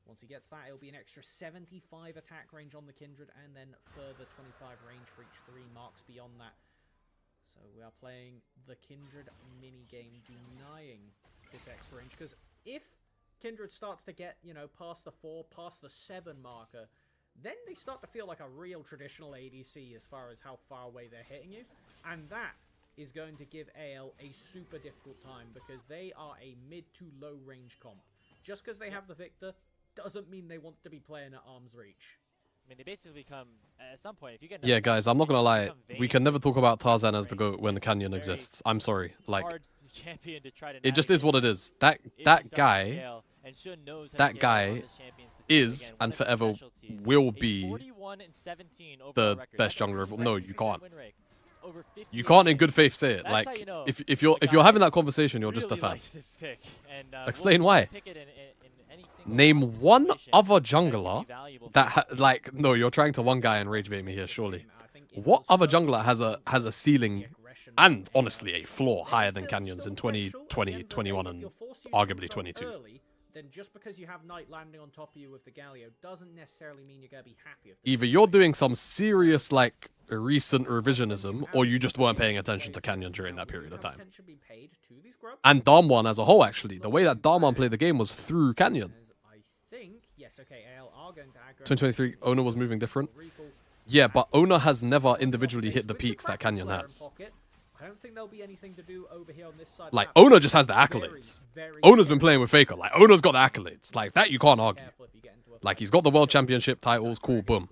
Once he gets that, it'll be an extra 75 attack range on the Kindred, and then further 25 range for each 3 marks beyond that. So we are playing the Kindred minigame, denying this extra range, because if Kindred starts to get, you know, past the 4, past the 7 marker, then they start to feel like a real traditional ADC as far as how far away they're hitting you, and that is going to give AL a super difficult time, because they are a mid to low range comp. Just because they have the Victor doesn't mean they want to be playing at arm's reach. I mean, they basically become, at some point, if you get... Yeah, guys, I'm not gonna lie. We can never talk about Tarzan as the GOAT when the Canyon exists. I'm sorry. Like, it just is what it is. That guy is and forever will be the best jungler of all. No, you can't. You can't in good faith say it. Like, if you're having that conversation, you're just a fan. Explain why. Name one other jungler that like no, you're trying to one guy and rage bait me here, surely. What other jungler has a ceiling and honestly a floor higher than Canyons in 2020, 21, and arguably 22? Then just because you have Knight landing on top of you with the Galio doesn't necessarily mean you're going to be happy with this. Either you're doing some serious like recent revisionism, or you just weren't paying attention to Canyon during that period of time. And Darmwan as a whole, actually, the way that Darmwan played the game was through Canyon. I think, yes, okay, AL are going to aggro. 2023, Ona was moving different. Yeah, but Ona has never individually hit the peaks that Canyon has. I don't think there'll be anything to do over here on this side. Like, Ona just has the accolades. Ona's been playing with Faker. Like, Ona's got the accolades. Like, that you can't argue. Like, he's got the World Championship titles. Cool, boom.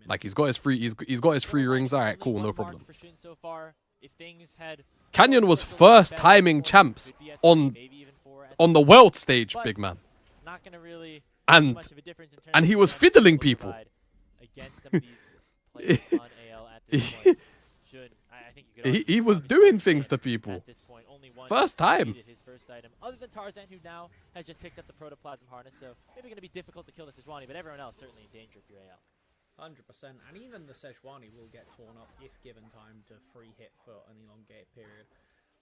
Like, he's got his free rings. All right, cool, no problem. Canyon was first timing champs on the world stage, big man. And he was fiddling people. He was doing things to people. First time. Other than Tarzan, who now has just picked up the Protoplasm Harness, so maybe going to be difficult to kill the Sejuani, but everyone else certainly in danger if you're AL. 100%, and even the Sejuani will get torn up if given time to free hit for an elongated period.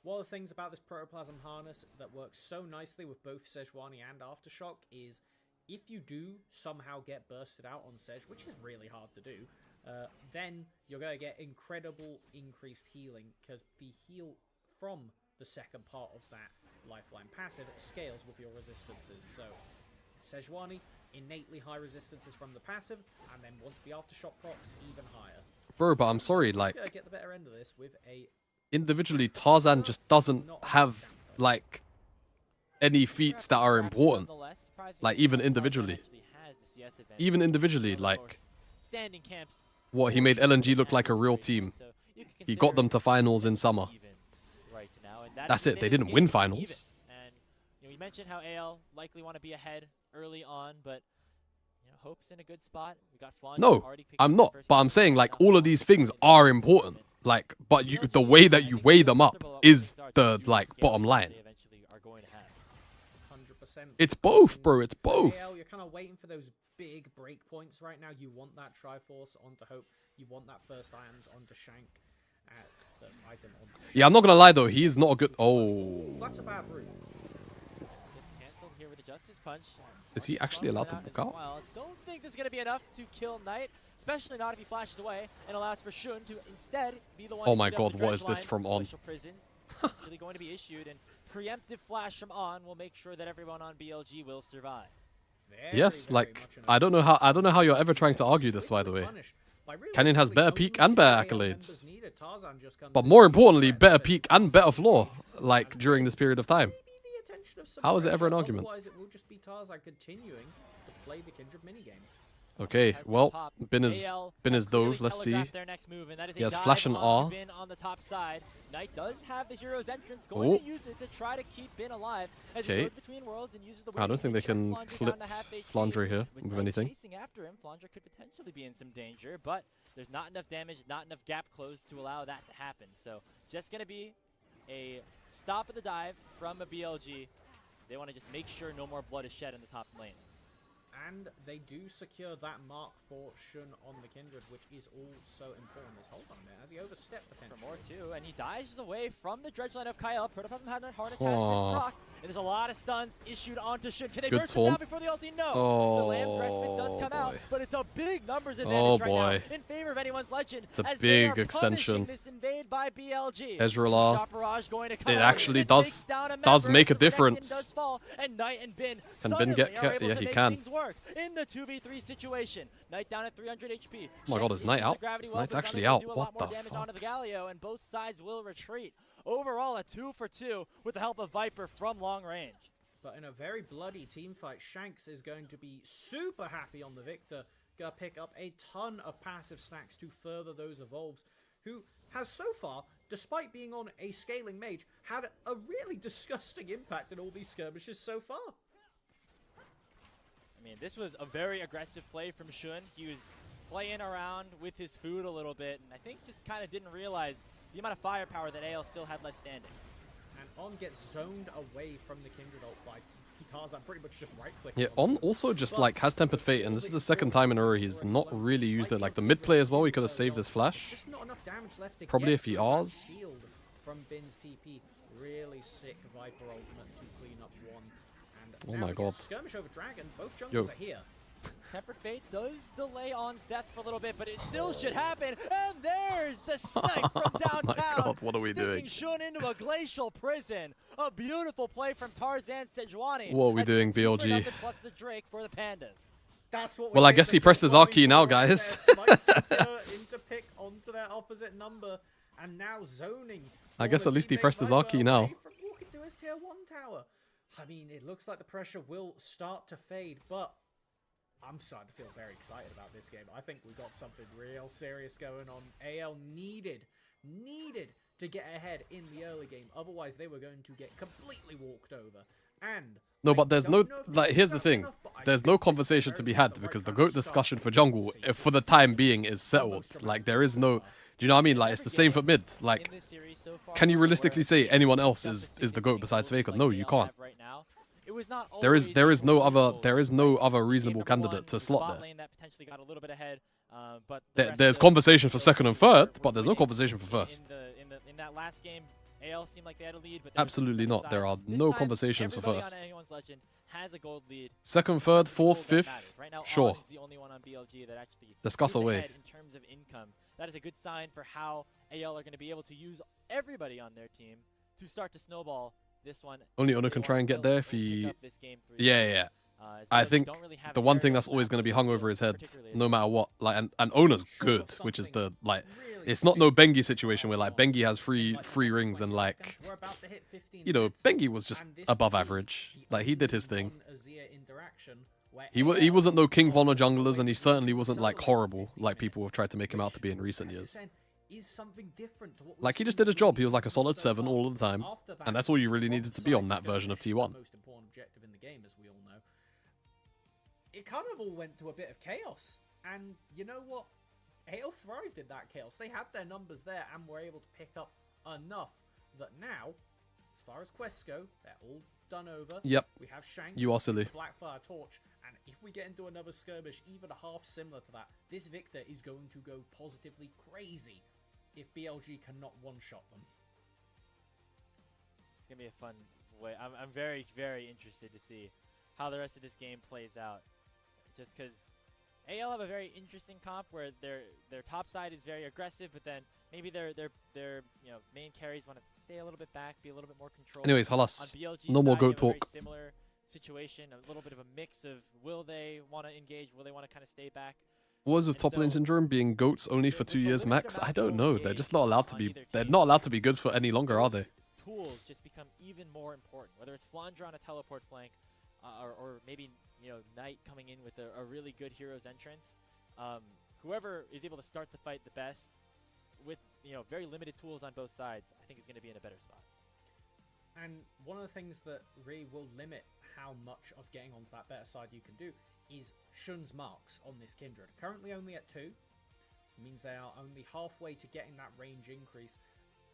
One of the things about this Protoplasm Harness that works so nicely with both Sejuani and Aftershock is if you do somehow get bursted out on Sej, which is really hard to do, then you're going to get incredible increased healing, because the heal from the second part of that lifeline passive scales with your resistances. So Sejuani, innately high resistances from the passive, and then once the Aftershock procs, even higher. Bro, but I'm sorry, like, get the better end of this with a individually, Tarzan just doesn't have, like, any feats that are important. Like, even individually. Even individually, like, what, he made LNG look like a real team. He got them to finals in summer. That's it, they didn't win finals. And we mentioned how AL likely want to be ahead early on, but Hope's in a good spot. We got Flan. No, I'm not. But I'm saying, like, all of these things are important. Like, but the way that you weigh them up is the, like, bottom line. 100%. It's both, bro. It's both. You're kind of waiting for those big break points right now. You want that Triforce onto Hope. You want that first items onto Shank. First item onto Shank. Yeah, I'm not gonna lie though. He's not a good. Oh. That's a bad route. Canceled here with a Justice Punch. Is he actually allowed to book out? Well, don't think this is going to be enough to kill Knight, especially not if he flashes away and allows for Shun to instead be the one. Oh my god, what is this from On? Actually going to be issued, and preemptive flash from On will make sure that everyone on BLG will survive. Yes, like, I don't know how you're ever trying to argue this, by the way. Canyon has better peak and better accolades. But more importantly, better peak and better floor, like, during this period of time. How is it ever an argument? Otherwise, it will just be Tarzan continuing to play the Kindred minigame. Okay, well, Bin is dove. Let's see. He has Flash and R. On the top side. Knight does have the hero's entrance, going to use it to try to keep Bin alive as he goes between worlds and uses the I don't think they can clip Flandre here with anything. Chasing after him, Flandre could potentially be in some danger, but there's not enough damage, not enough gap closed to allow that to happen. So just going to be a stop of the dive from a BLG. They want to just make sure no more blood is shed in the top lane. And they do secure that mark for Shun on the Kindred, which is also important. Hold on a minute, has he overstepped potentially? For more too, and he dies away from the dredge line of Kyle. Protoplasm had their harness has been procced, and there's a lot of stuns issued onto Shun. Can they burst him down before the ulti? No. The Lamb's Respite does come out, but it's a big numbers advantage right now in favor of anyone's legend. It's a big extension. This invade by BLG. Ezreal. It actually does make a difference. And Knight and Bin can Bin get yeah, he can. In the 2v3 situation, Knight down at 300 HP. Oh my god, is Knight out? Knight's actually out. What the fuck? Onto the Galio, and both sides will retreat. Overall, a 2 for 2 with the help of Viper from long range. But in a very bloody team fight, Shanks is going to be super happy on the Victor. Gonna pick up a ton of passive stacks to further those evolves, who has so far, despite being on a scaling mage, had a really disgusting impact in all these skirmishes so far. I mean, this was a very aggressive play from Shun. He was playing around with his food a little bit, and I think just kind of didn't realize the amount of firepower that AL still had left standing. And On gets zoned away from the Kindred ult by Tarzan, pretty much just right-click. Yeah, On also just like has Tempered Fate, and this is the second time in a row he's not really used it. Like the mid play as well, he could have saved his flash. Just not enough damage left to probably if he R's. From Bin's TP, really sick Viper ultimate to clean up one. Oh my god. Skirmish over Dragon, both junglers are here. Tempered Fate does delay On's death for a little bit, but it still should happen. And there's the snipe from downtown. Oh my god, what are we doing? Shun into a glacial prison. A beautiful play from Tarzan Sejuani. What are we doing, BLG? Plus the Drake for the Pandas. That's what well, I guess he pressed his R key now, guys. Into pick onto their opposite number, and now zoning. I guess at least he pressed his R key now. From walking to his tier 1 tower. I mean, it looks like the pressure will start to fade, but I'm starting to feel very excited about this game. I think we got something real serious going on. AL needed to get ahead in the early game. Otherwise, they were going to get completely walked over. And no, but there's no, like, here's the thing. There's no conversation to be had because the GOAT discussion for jungle, for the time being, is settled. Like, there is no, do you know what I mean? Like, it's the same for mid. Like, can you realistically say anyone else is the GOAT besides Faker? No, you can't. There is no other reasonable candidate to slot there. There's conversation for second and third, but there's no conversation for first. In that last game, AL seemed like they had a lead, but absolutely not. There are no conversations for first. Has a gold lead. Second, third, fourth, fifth, right now, sure. is the only one on BLG that actually discuss away. In terms of income, that is a good sign for how AL are going to be able to use everybody on their team to start to snowball this one. Only Ono can try and get there if he. Yeah. I think the one thing that's always going to be hung over his head, no matter what, like, and Ona's good, which is the, like, it's not no Bengi situation where, like, Bengi has three rings and, like, you know, Bengi was just above average. Like, he did his thing. He wasn't no King Von or junglers, and he certainly wasn't, like, horrible, like people have tried to make him out to be in recent years. Like, he just did his job. He was like a solid 7 all of the time, and that's all you really needed to be on that version of T1. It kind of all went to a bit of chaos, and you know what? AL thrived in that chaos. They had their numbers there and were able to pick up enough that now, as far as quests go, they're all done over. Yep. We have Shanks, you are silly. Blackfire Torch, and if we get into another skirmish, even half similar to that, this Victor is going to go positively crazy if BLG cannot one-shot them. It's gonna be a fun way. I'm very, very interested to see how the rest of this game plays out. Just because AL have a very interesting comp where their top side is very aggressive, but then maybe their you know, main carries want to stay a little bit back, be a little bit more controlled. Anyways, halas. No more GOAT talk. Similar situation, a little bit of a mix of will they want to engage, will they want to kind of stay back. What was with top lane syndrome being GOATs only for 2 years max? I don't know. They're just not allowed to be. They're not allowed to be good for any longer, are they? Tools just become even more important. Whether it's Flandre on a teleport flank, or maybe Knight coming in with a really good hero's entrance. Whoever is able to start the fight the best with very limited tools on both sides, I think is going to be in a better spot. And one of the things that really will limit how much of getting onto that better side you can do is Shun's marks on this Kindred. Currently only at 2. It means they are only halfway to getting that range increase.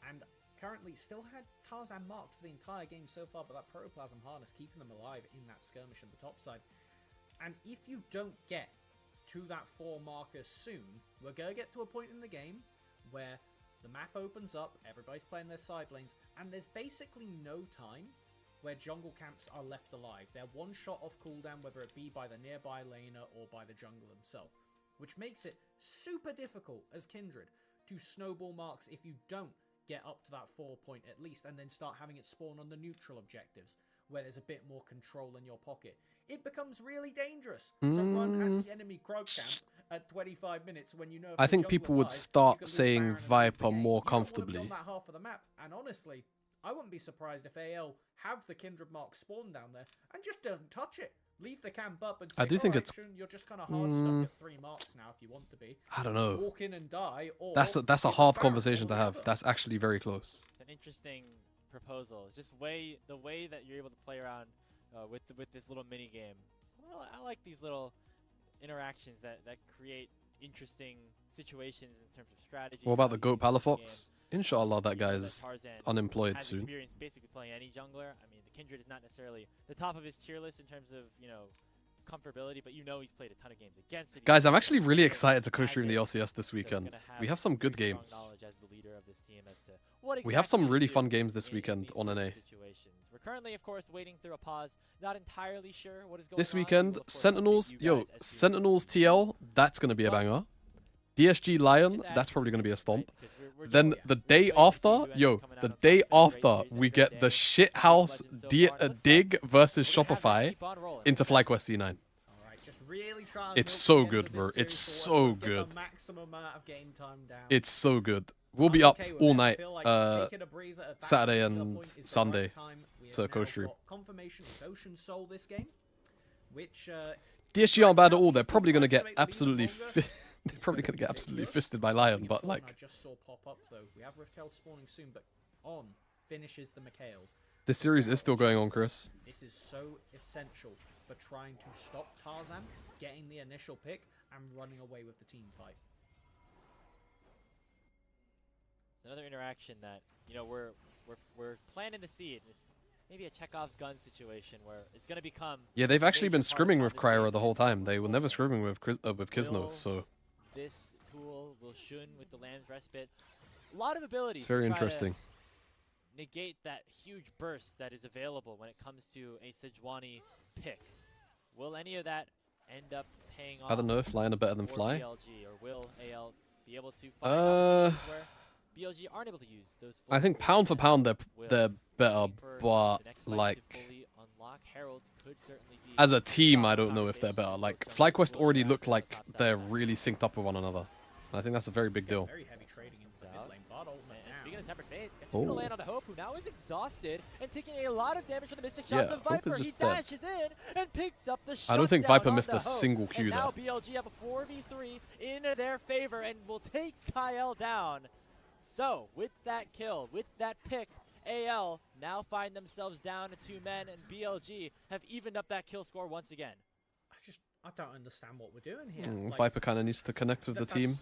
And currently still had Tarzan marked for the entire game so far, but that Protoplasm Harness keeping them alive in that skirmish on the top side. And if you don't get to that 4 marker soon, we're going to get to a point in the game where the map opens up, everybody's playing their side lanes, and there's basically no time where jungle camps are left alive. They're one shot off cooldown, whether it be by the nearby laner or by the jungle himself, which makes it super difficult as Kindred to snowball marks if you don't get up to that 4 point at least, and then start having it spawn on the neutral objectives, where there's a bit more control in your pocket. It becomes really dangerous to run at the enemy Krog camp at 25 minutes when you know. I think people would start saying Viper more comfortably. On that half of the map, and honestly, I wouldn't be surprised if AL have the Kindred mark spawn down there and just don't touch it. Leave the camp up and say, I do think it's. You're just kind of hard stuck at 3 marks now if you want to be. I don't know. Walk in and die. Or That's a hard conversation to have. That's actually very close. It's an interesting proposal. Just the way that you're able to play around with this little mini game. Well, I like these little interactions that create interesting situations in terms of strategy. What about the GOAT Palafox? Inshallah, that guy's unemployed has soon. Experience basically playing any jungler. I mean, the Kindred is not necessarily the top of his tier list in terms of comfortability, but he's played a ton of games against it. Guys, I'm actually really excited to co-stream the LCS this weekend. We have some good games. We have some really fun games this weekend on NA. We're currently, of course, waiting through a pause. Not entirely sure what is going on. This weekend, Sentinels, Sentinels TL, that's going to be a banger. DSG Lion, that's probably going to be a stomp. Then the day after, we get the shithouse Dig versus Shopify into FlyQuest C9. It's so good, bro. It's so good. It's so good. We'll be up all night, Saturday and Sunday, to co-stream. DSG aren't bad at all. They're probably going to get absolutely fisted by Lion, but like. I just saw pop up though. We have Riftel spawning soon, but on finishes the Mikhails. This series is still going on, Chris. This is so essential for trying to stop Tarzan getting the initial pick and running away with the team fight. It's another interaction that we're planning to see it. It's maybe a Chekhov's gun situation where it's going to become. Yeah, they've actually been scrimming with Kryra the whole time. They were never scrimming with Kisnos, so. This tool will Shun with the Lamb's Respite. A lot of abilities. It's very interesting. Negate that huge burst that is available when it comes to a Sejuani pick. Will any of that end up paying off? I don't know if Lion are better than Fly. BLG, or will AL be able to find where BLG aren't able to use those? I think pound for pound they're better, but like as a team, I don't know if they're better. Like FlyQuest already look like they're really synced up with one another. I think that's a very big deal. Gonna land on the Hope, who now is exhausted and taking a lot of damage from the Mystic Shots of Viper. He dashes in and picks up the shot. I don't think Viper missed a single Q there. Now BLG have a 4v3 in their favor and will take Kyle down. So with that kill, with that pick, AL now find themselves down to 2 men, and BLG have evened up that kill score once again. I don't understand what we're doing here. Viper kind of needs to connect with the team.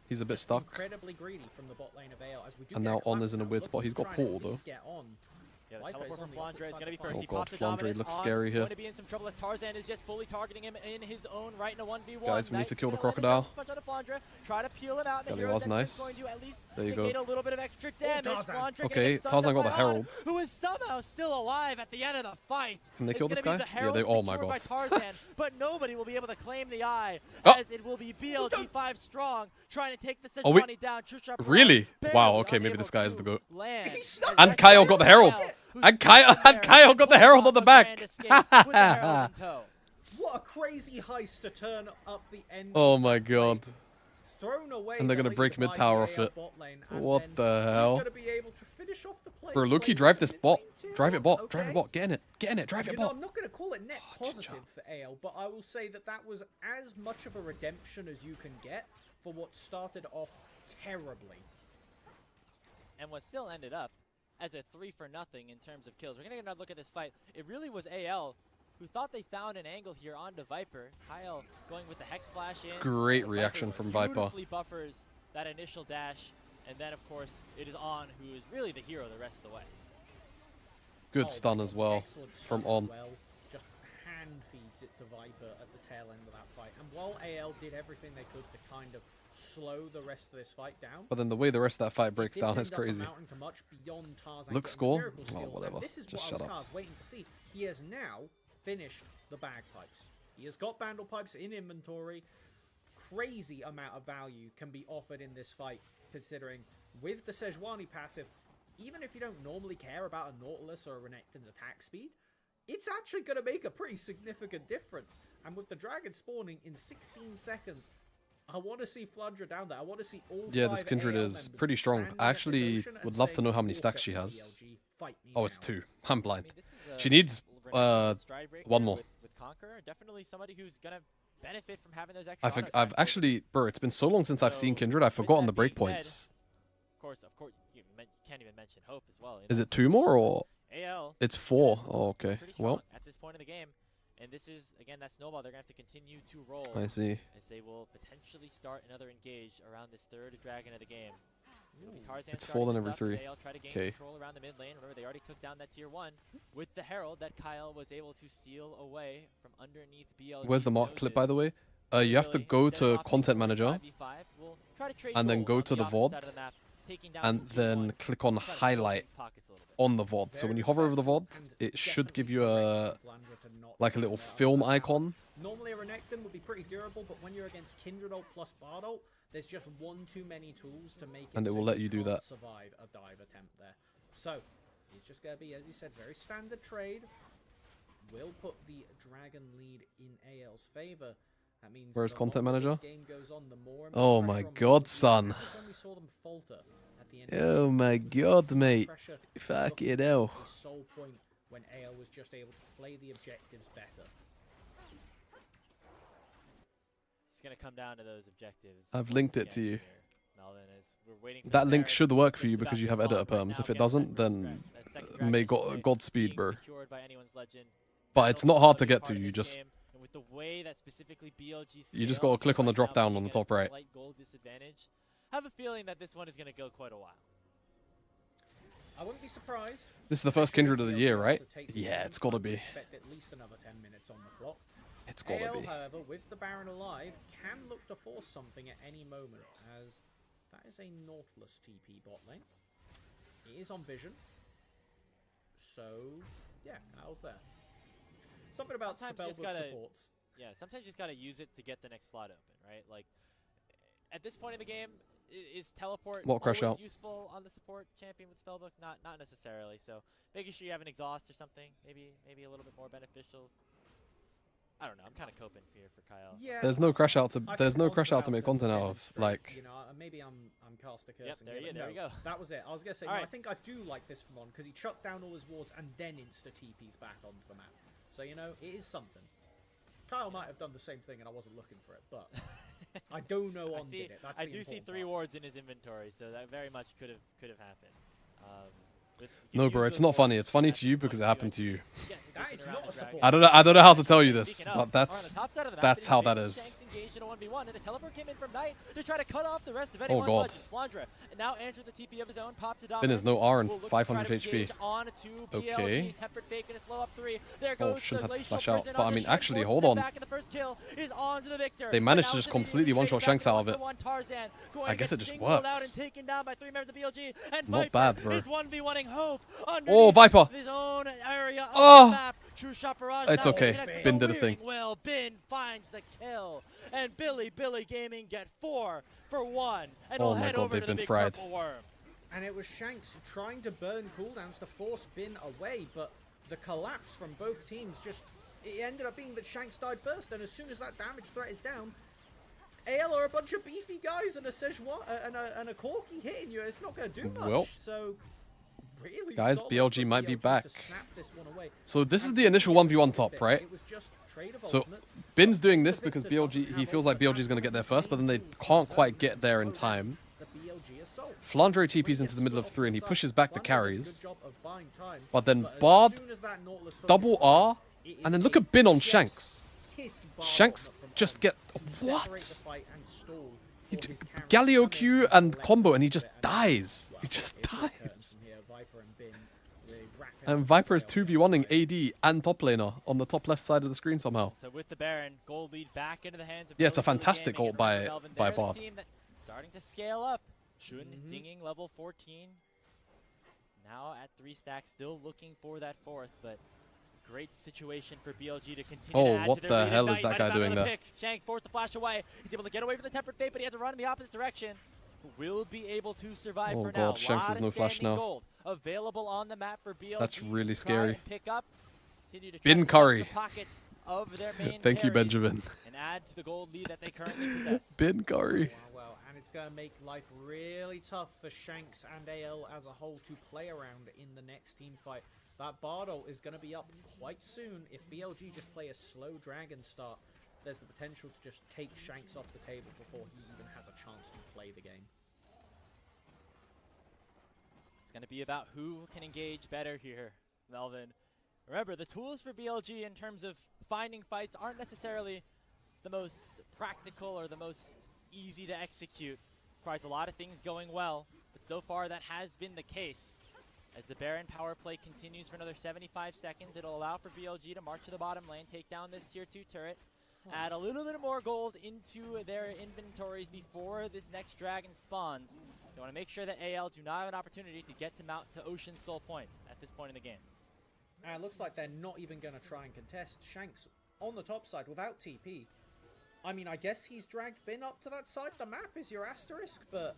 He's a bit stuck. Incredibly greedy from the bot lane of AL, as we do and now On is in a weird spot. He's got Portal though. Yeah, the teleport from Flandre is going to be first. Oh god, Flandre looks scary here. Going to be in some trouble as Tarzan is just fully targeting him in his own right in a 1v1. Guys, we need to kill the crocodile. Try to peel him out. That was nice. There you go. A little bit of extra damage. Okay, Tarzan got the Herald. Who is somehow still alive at the end of the fight. Can they kill this guy? Yeah, they. Oh my god. Tarzan, but nobody will be able to claim the eye, as it will be BLG 5 strong trying to take the Sejuani down. Really? Wow. Okay, maybe this guy is the GOAT. And Kyle got the Herald. And Kyle got the Herald on the back. What a crazy heist to turn up the end. Oh my god. thrown away. And they're gonna the break lead by mid tower the off AL it. bot lane, and What then the he's hell? gonna be able to finish off the play. Bro, Loki, Play drive this in bot. between Drive it two. bot. Drive Okay. it bot. Get in it. Get in it. Drive it You know, bot. I'm not going to call it net good positive job. for AL, but I will say that that was as much of a redemption as you can get for what started off terribly. And what still ended up as a 3-for-0 in terms of kills. We're going to get another look at this fight. It really was AL who thought they found an angle here onto Viper. Kyle going with the Hex Flash in. Great reaction from Viper. Beautifully buffers that initial dash. And then, of course, it is On who is really the hero the rest of the way. Good stun as well from On. Just hand feeds it to Viper at the tail end of that fight. And while AL did everything they could to kind of slow the rest of this fight down, But then the way the rest of that fight breaks down is didn't end up crazy. amounting to much beyond Tarzan Look getting the score? miracle Oh, skill. And whatever. this is Just what shut I was up. kind of waiting to see. He has now finished the bagpipes. He has got Bandle Pipes in inventory. Crazy amount of value can be offered in this fight, considering with the Sejuani passive, even if you don't normally care about a Nautilus or a Renekton's attack speed, it's actually going to make a pretty significant difference. And with the dragon spawning in 16 seconds, I want to see Flandra down there. I want to see all Yeah, 5 this Kindred AL is members pretty strong. standing I at actually this ocean and would love to saying, know how many "Walk stacks at she me, has. BLG, fight me Oh, it's now." 2. I'm blind. This is She needs Stride Breaker one more. with Conqueror. Definitely somebody who's going to benefit from having those extra auto I've attacks. actually, bro, it's been so long since I've seen So, Kindred. I've with forgotten that the being breakpoints. said, Of course, you can't even mention Hope as well. Is it 2 more or AL? it's 4? Oh, okay. Pretty strong Well, at this point in the game, and this is again that snowball. They're gonna have to continue to roll. I see. As they will potentially start another engage around this third dragon of the game. It'll be Tarzan It's starting fallen this every up, 3. AL try to gain Okay. control around the mid lane. Remember, they already took down that tier 1 with the Herald that Kyle was able to steal away from underneath BLG. Where's the mark clip, by the way? You have to go to Content Manager and then go to the VOD and then click on Highlight on the VOD. So when you hover over the VOD, it should give you a like a little film icon. Normally a Renekton would be pretty durable, but when you're against Kindred ult plus Bard ult, there's just one too many tools to make it And it so will let you do can't that. survive a dive attempt there. So, it's just going to be, as you said, very standard trade. Will put the Dragon lead in AL's favor. That means Where's the Content longer Manager? this game goes on, the more and Oh more my pressure on god, BLG. son. That was when we saw them falter at the end of the Oh game. my god, mate. Pressure Fucking looked hell. like a sole point when AL was just able to play the objectives better. It's gonna come down to those objectives. I've once linked it again to you. here, Melvin, as we're waiting for That the link Baron should work for just you about because you to have spawn editor right perms. now, If it getting that doesn't, first then dragon. That second may dragon is Godspeed, being bro. secured by anyone's legend. But it's That'll not hard to be get part to. of You this just game, and with the way that specifically BLG You just scales, gotta click on the right now drop down being on the at a top right. slight goal disadvantage, I have a feeling that this one is gonna go quite a while. I wouldn't be surprised. This is the first Especially Kindred of the if year, BLG right? to take the Yeah, lead. it's gotta I would be. expect at least another 10 minutes on the clock. It's gotta AL, be. however, with the Baron alive, can look to force something at any moment, as that is a Nautilus TP bot lane. It is on vision. So, yeah, Kyle's there. Something about Sometimes you just Spellbook gotta- supports. Yeah, sometimes you just gotta use it to get the next slot open, right? Like, at this point in the game, is teleport What, crash always out? useful on the support champion with Spellbook? Not necessarily. So making sure you have an exhaust or something, maybe a little bit more beneficial. I don't know. I'm kind of coping here for Kyle. Yeah, There's no crash out to I there's think no Bond's crash out about to make content out of. demonstrate, Like you know, maybe I'm cast a curse. Yep, and there give you- it- there we no, go. That was it. I was gonna say, All no, I right. think I do like this from On because he chucked down all his wards and then insta TPs back onto the map. So you know, it is something. Kyle might have done the same thing and I wasn't looking for it, but I don't know On did it. That's I the do see important 3 part. wards in his inventory, so that very much could have happened. You can no, use bro, it's those not wards funny. It's funny as to you much because it as happened to like you. get That position is around not the a dragon. support. I don't know how to tell you this, Speaking but of, that's on the top side of the map, that's it how is that Baby is. Shanks engaged in a 1v1, and a teleport came in from Knight to try to cut off the rest of anyone's God. legends. Flandra now answered the TP of his own, popped to Finn dominance. is no R and Will look to 500 try to HP. engage on to BLG. Okay. Tempered fake gonna slow up 3. There Oh, goes shouldn't the have to glacial flash out. prison But I under mean, Shank, actually, forces hold him on. back, and the first kill is on to the victor. They But managed now to it's just an immediate completely trade one-shot back Shanks to out of it. 1v1 Tarzan, going I to guess get it just singled out works. and taken down by 3 members of the BLG, and Not Viper bad, bro. is 1v1ing Hope Oh, underneath Viper. his own area of Oh. the map. True shot barrage. It's now okay. connected, Bin but did a thing. Wearing Well, Bin finds the kill, and Billy Gaming get 4 for 1, and Oh will my head God, over they've to the been big fried. purple worm. And it was Shanks trying to burn cooldowns to force Bin away, but the collapse from both teams just... It ended up being that Shanks died first, and as soon as that damage threat is down, AL are a bunch of beefy guys and a Szechuan and a Corky hitting you. It's not going to do much. Well, so, really guys, solid BLG from might be BLG back. to snap this one away. So this is And the initial BLG 1v1 this top, bit, right? it was just trade of So ultimates. Bin's doing this The because Victor doesn't BLG, he have feels like ultimate BLG is going to get there and first, but then they he can't so quite get to there in slow down time. the BLG assault. Flandre TP's into the middle of 3 and he pushes back the Flandre does a carries. good job of buying time, But then as Bard, soon as that Nautilus hook double is fired, R, it is and then look a at Bin on chef's Shanks. kiss Bard Shanks ultimate from just Bin get... to separate the What? fight and stall He for his carries Galio to come Q in and collect combo and he most just of it, dies. well, He just it's a curtain dies. from here. Viper and Bin really racking And up Viper is the play 2v1ing on their side. AD and top laner on the top left side of the screen somehow. So with the Baron, gold lead back into the hands of Yeah, it's a Billy Billy fantastic Gaming ult and by- Red Velvet. by They're the Bard. team that's starting to scale up. Shun dinging level 14. Now at 3 stacks, still looking for that 4th, but great situation for BLG to continue Oh, to add what to their the lead. hell Nice, is that nice guy out doing of the there? pick. Shanks forced to flash away. He's able to get away from the Tempered Fate, but he has to run in the opposite direction. Will be able to survive Oh for god, now. Shanks has Lot no of flash standing now. gold available on the map for BLG. That's really to try scary. and pick up. Continue to Bin try to Curry. stuff the pockets of their main Thank you, carries Benjamin. and add to the gold lead that they currently possess. Bin Curry. Well, and it's going to make life really tough for Shanks and AL as a whole to play around in the next team fight. That Bardo is going to be up quite soon. If BLG just play a slow dragon start, there's the potential to just take Shanks off the table before he even has a chance to play the game. It's going to be about who can engage better here, Melvin. Remember, the tools for BLG in terms of finding fights aren't necessarily the most practical or the most easy to execute. Requires a lot of things going well, but so far that has been the case. As the Baron power play continues for another 75 seconds, it'll allow for BLG to march to the bottom lane, take down this tier 2 turret, add a little bit more gold into their inventories before this next dragon spawns. They want to make sure that AL do not have an opportunity to get to Mount to Ocean Soul Point at this point in the game. And it looks like they're not even going to try and contest. Shanks on the top side without TP. I mean, I guess he's dragged Bin up to that side. The map is your asterisk, but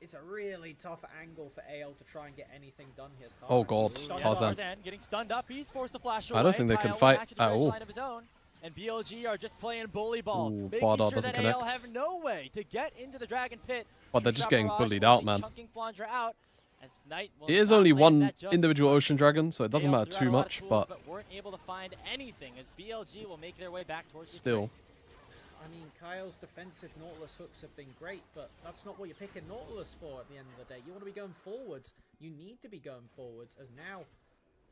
it's a really tough angle for AL to try and get anything done here. Oh god, Tarzan. Getting stunned up, he's forced to flash away. I don't think they can Kyle fight back to the at finish all. line of his own, and BLG are just playing bully ball, Ooh, making Bardar sure doesn't that AL connect. have no way to get into the Dragon Pit. But they're True just shot getting barrage bullied will out, be man. chunking Flandra out, as Knight will It is not only land one that just individual much. Ocean Dragon, so it doesn't AL matter threw out too a lot of much, tools, but weren't able to find anything as BLG will make their way back towards the still. I mean, Kyle's defensive Nautilus hooks have been great, but that's not what you're picking Nautilus for at the end of the day. You want to be going forwards. You need to be going forwards, as now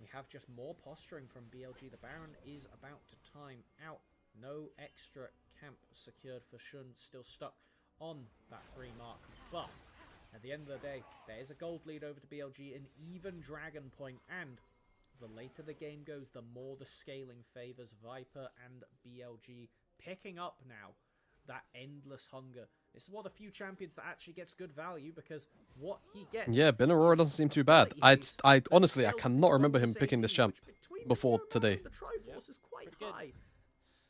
we have just more posturing from BLG. The Baron is about to time out. No extra camp secured for Shun, still stuck on that 3 mark. But at the end of the day, there is a gold lead over to BLG, an even Dragon Point, and the later the game goes, the more the scaling favors Viper and BLG, picking up now that endless hunger. This is one of the few champions that actually gets good value, because what he gets... Yeah, Ben Aurora doesn't seem too bad. I honestly, I cannot remember him picking this champ before today. The Triforce is quite high.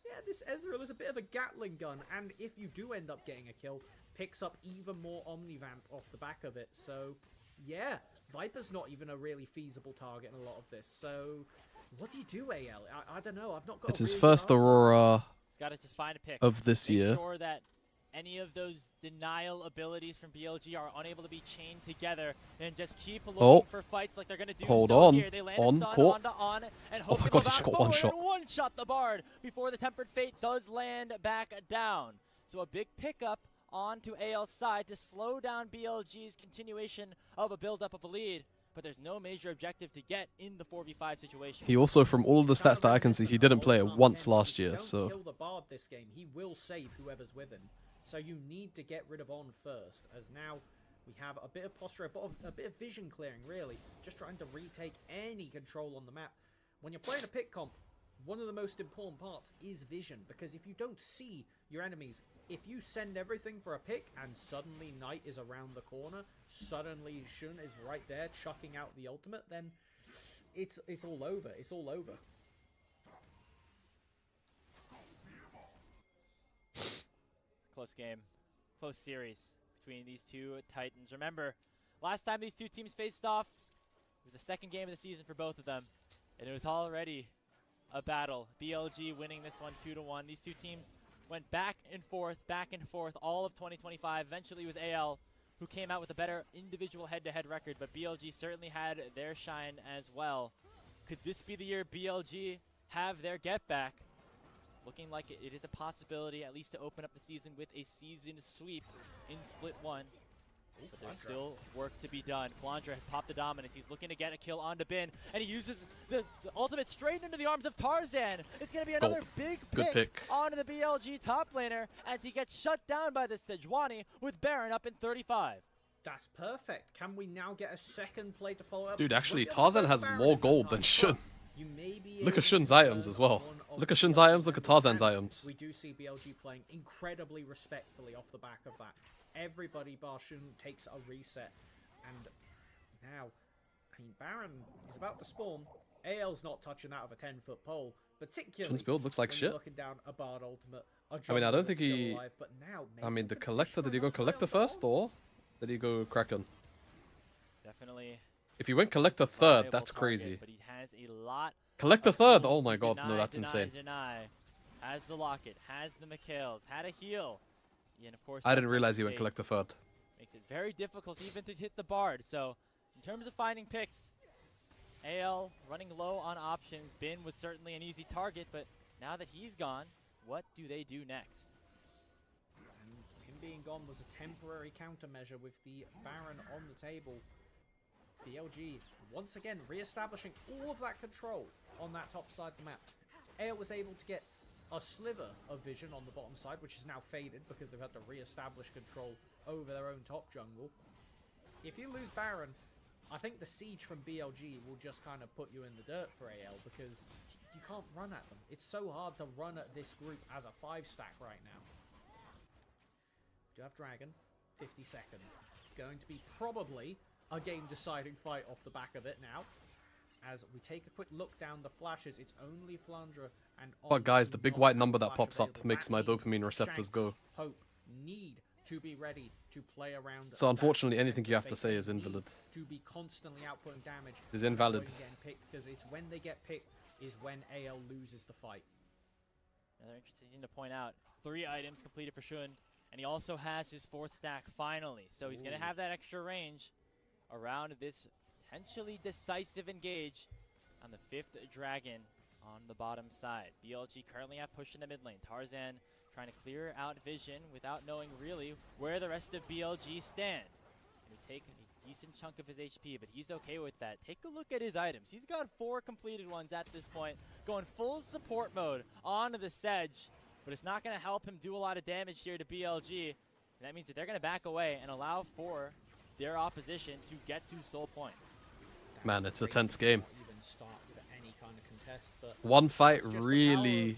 Yeah, this Ezreal is a bit of a Gatling gun, and if you do end up getting a kill, picks up even more Omnivamp off the back of it. So, yeah, Viper's not even a really feasible target in a lot of this. So, what do you do, AL? I don't know. I've not got. It's a his really first good answer. Aurora He's got to just find a pick. of this Make year. sure that any of those denial abilities from BLG are unable to be chained together, and just keep looking for fights like they're going to do. Hold so on. Here. They land On, a stun caught. on, and Oh hope my to god, go he just back got one forward shot. and one-shot the Bard before the Tempered Fate does land back down. So a big pickup onto AL's side to slow down BLG's continuation of a build-up of a lead. But there's no major objective to get in the 4v5 situation. He also, from all of the stats that I can see, he didn't play it once last year, Don't so... kill the Bard this game. He will save whoever's with him. So you need to get rid of On first, as now we have a bit of posture, a bit of vision clearing, really. Just trying to retake any control on the map. When you're playing a pick comp, one of the most important parts is vision, because if you don't see your enemies, if you send everything for a pick and suddenly Knight is around the corner, suddenly Shun is right there chucking out the ultimate, then it's all over. It's all over. Close game, close series between these two Titans. Remember, last time these two teams faced off, it was the second game of the season for both of them, and it was already a battle. BLG winning this one 2-1. These two teams went back and forth all of 2025. Eventually it was AL who came out with a better individual head-to-head record, but BLG certainly had their shine as well. Could this be the year BLG have their get back? Looking like it is a possibility, at least to open up the season with a season sweep in Split 1. But there's still work to be done. Flandre has popped the dominance. He's looking to get a kill onto Bin, and he uses the ultimate straight into the arms of Tarzan. It's going to be another big pick onto the BLG top laner as he gets shut down by the Sejuani with Baron up in 35. That's perfect. Can we now get a second play to follow up? Dude, actually, Tarzan has more gold than Shun. Look at Shun's items as well. Look at Shun's items, look at Tarzan's items. We do see BLG playing incredibly respectfully off the back of that. Everybody bar Shun takes a reset. And now, I mean, Baron is about to spawn. AL's not touching out of a 10-foot pole. Particularly Shun's build looks like when shit. you're looking down a Bard ultimate. I mean, I don't think he... alive, but now I mean, the Collector, did he go Collector first, or did he go Kraken? Definitely. If he went Collector third, that's crazy. But he has a lot Collector third? Oh my god, no, that's insane. Has the Locket, has the Mikhails, had a heal. Yeah, and of course, I didn't realize he went Collector third. Makes it very difficult even to hit the Bard. So, in terms of finding picks, AL running low on options. Bin was certainly an easy target, but now that he's gone, what do they do next? And him being gone was a temporary countermeasure with the Baron on the table. BLG once again re-establishing all of that control on that top side of the map. AL was able to get a sliver of vision on the bottom side, which is now faded because they've had to re-establish control over their own top jungle. If you lose Baron, I think the siege from BLG will just kind of put you in the dirt for AL because you can't run at them. It's so hard to run at this group as a 5-stack right now. Do have Dragon, 50 seconds. It's going to be probably a game-deciding fight off the back of it now. As we take a quick look down the flashes, it's only Flandre and... But guys, the big white number that pops up makes my dopamine receptors go. Hope need to be ready to play around. So unfortunately, anything you have to say is invalid. To be constantly outputting damage is invalid. Because it's when they get picked is when AL loses the fight. Another interesting thing to point out, 3 items completed for Shun, and he also has his 4th stack finally. So he's going to have that extra range around this potentially decisive engage on the 5th Dragon on the bottom side. BLG currently have push in the mid lane. Tarzan trying to clear out vision without knowing really where the rest of BLG stand. And we take a decent chunk of his HP, but he's okay with that. Take a look at his items. He's got 4 completed ones at this point, going full support mode onto the Sedge, but it's not going to help him do a lot of damage here to BLG. And that means that they're going to back away and allow for their opposition to get to Soul Point. Man, it's a tense game. Contest, one fight really...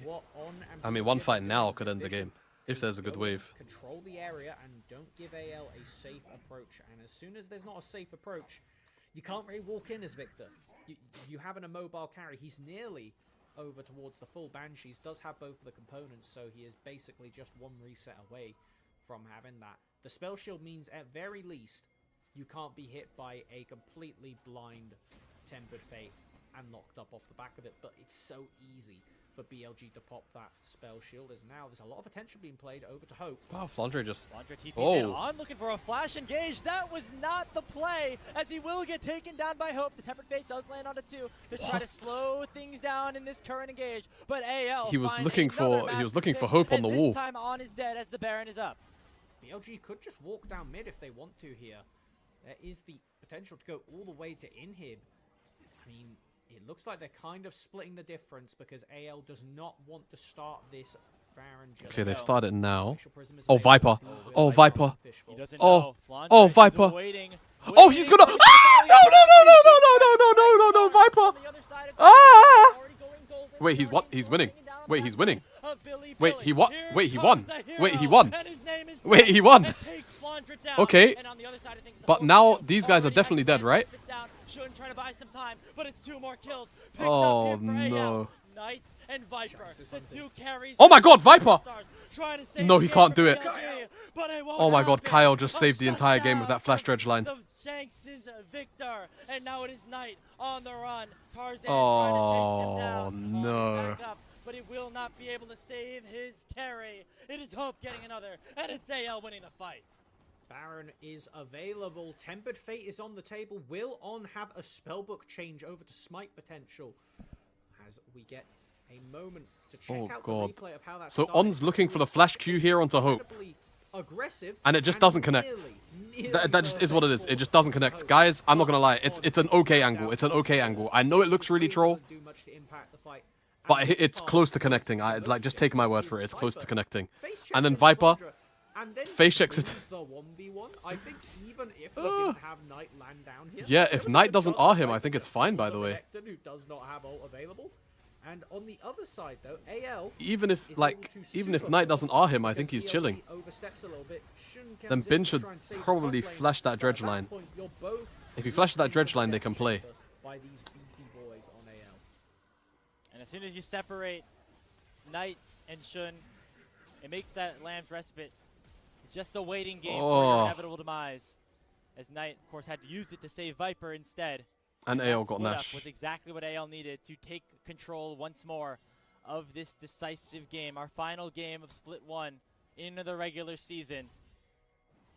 I mean, one fight now could end the game, if there's a good wave. Control the area and don't give AL a safe approach. And as soon as there's not a safe approach, you can't really walk in as Victor. You have an immobile carry. He's nearly over towards the full Banshees. Does have both of the components, so he is basically just 1 reset away from having that. The spell shield means at very least you can't be hit by a completely blind Tempered Fate and knocked up off the back of it, but it's so easy for BLG to pop that spell shield as now there's a lot of attention being played over to Hope. Wow, Flandre just... Flandre TP's in on, looking for a flash engage. That was not the play, as he will get taken down by Hope. The Tempered Fate does land onto 2 to try to slow things down in this current engage, but AL he was looking for Hope on the wall. This time on is dead as the Baron is up. BLG could just walk down mid if they want to here. There is the potential to go all the way to inhib. I mean, it looks like they're kind of splitting the difference because AL does not want to start this Baron just okay, they've started now. Oh, Viper. Oh, Viper. Oh, Viper. Oh, he's gonna... Ah! No, Viper. Ah! Wait, he's what? He's winning. Wait, he's winning. Wait, he what? Wait, he won. Wait, he won. Wait, he won. Okay. But now these guys are definitely dead, right? Trying to buy some time, but it's 2 more kills. Oh no. Knight and Viper, the 2 carries. Oh my god, Viper! No, he can't do it. Oh my god, Kyle just saved the entire game with that flash dredge line. Shanks is Victor, and now it is Knight on the run. Tarzan oh no. but he will not be able to save his carry. It is Hope getting another, and it's AL winning the fight. Baron is available. Tempered Fate is on the table. Will On have a spellbook change over to Smite potential? As we get a moment to check out the replay of how that So started. On's looking for the flash Q here onto Hope. Aggressive, And it just doesn't connect. That just is what it is. It just doesn't connect. Guys, I'm not going to lie. It's an okay angle. It's an okay angle. I know it looks really troll, but it's close to connecting. Just take my word for it. It's close to connecting. And then Viper face checks it. I think even if we didn't have Knight land down here, Yeah, if Knight doesn't R him, I think it's fine, by the way. Who does not have ult available. And on the other side, though, AL even if Knight doesn't R him, I think he's chilling. Then Bin should probably flash that dredge line. If he flashes that dredge line, they can play. And as soon as you separate Knight and Shun, it makes that Lamb's Respite just a waiting game for your inevitable demise. As Knight, of course, had to use it to save Viper instead. And AL got Nash. Nash. Was exactly what AL needed to take control once more of this decisive game, our final game of Split 1 into the regular season.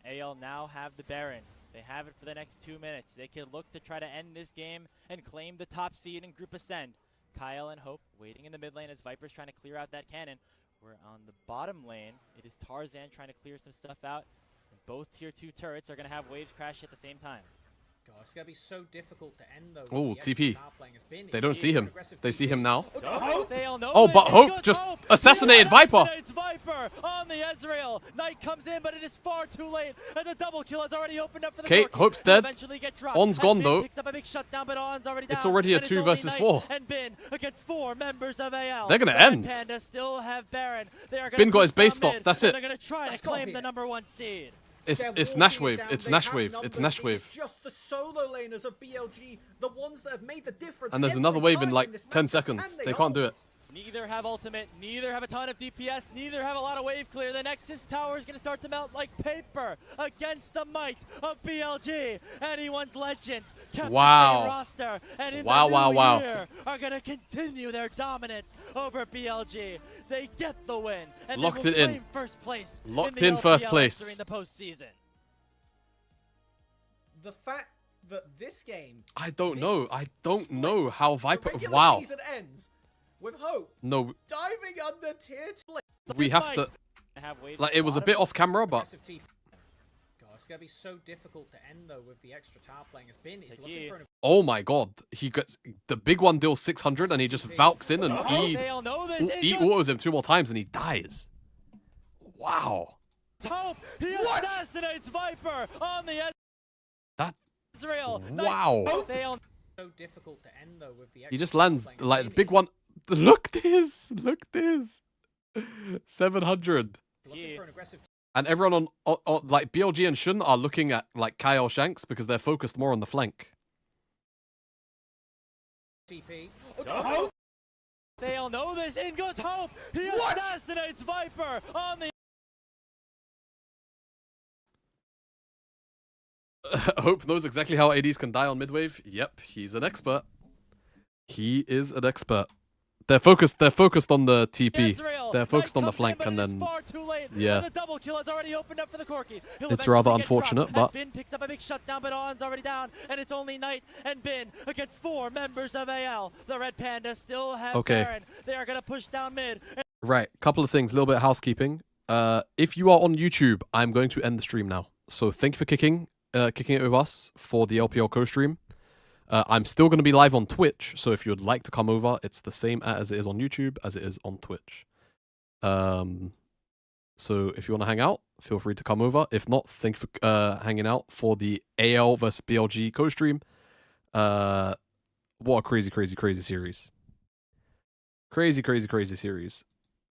AL now have the Baron. They have it for the next 2 minutes. They can look to try to end this game and claim the top seed in Group Ascend. Kyle and Hope waiting in the mid lane as Viper's trying to clear out that cannon. We're on the bottom lane. It is Tarzan trying to clear some stuff out. And both tier 2 turrets are going to have waves crash at the same time. God, it's going to be so difficult to end, though. Oh, TP. They don't see him. They see him now. Oh, but Hope just assassinated Viper. It's Viper on the Ezreal. Knight comes in, but it is far too late. And the double kill has already opened up for the Okay, Hope's dead. On's gone, though. It's already a 2 versus 4. And Bin against 4 members of AL. They're going to end. Panda still have Baron. Bin got his base stopped. That's it. They're going to try to claim the #1 seed. It's Nash wave. It's Nash wave. It's Nash wave. It's just the solo laners of BLG, the ones that have made the difference. And there's another wave in like 10 seconds. They can't do it. Neither have ultimate, neither have a ton of DPS, neither have a lot of wave clear. The Nexus tower is going to start to melt like paper against the might of BLG. Anyone's legends kept the same roster, and in the new year are going to continue their dominance over BLG. They get the win, and Locked they will it in. claim first place. Locked in in first LPL place during the postseason. The fact that this game, I don't know. I don't know how Viper. the Wow. season ends with Hope No, diving under tier 2. we have to. Like it was a bit off camera, but God, it's gonna be so difficult to end though with the extra tower playing. Has been he's looking for an oh my god, he gets the big one deals 600 and he just valks in and he autos him 2 more times and he dies. Wow. Hope he assassinates Viper on the That. Ezreal. Wow. so difficult to end though with the He just lands like the big one. Look this. Look this. 700. And everyone on like BLG and Shun are looking at like Kyle Shanks because they're focused more on the flank. TP. They all know this. In goes Hope. He assassinates Viper on the. Hope knows exactly how ADs can die on midwave. Yep, he's an expert. He is an expert. They're focused on the TP. They're focused on the flank, and then yeah, the double kill has already opened up for the Corki. It's rather unfortunate, but Bin picks up a big shutdown, but On's already down, and it's only Knight and Bin against 4 members of AL. The Red Panda still have Baron. They are gonna push down mid. Right, couple of things, a little bit of housekeeping. If you are on YouTube, I'm going to end the stream now. So thank you for kicking it with us for the LPL co-stream. I'm still going to be live on Twitch, so if you would like to come over, it's the same as it is on YouTube as it is on Twitch. So if you want to hang out, feel free to come over. If not, thank you for hanging out for the AL versus BLG co-stream. What a crazy, crazy, crazy series. Crazy, crazy, crazy series.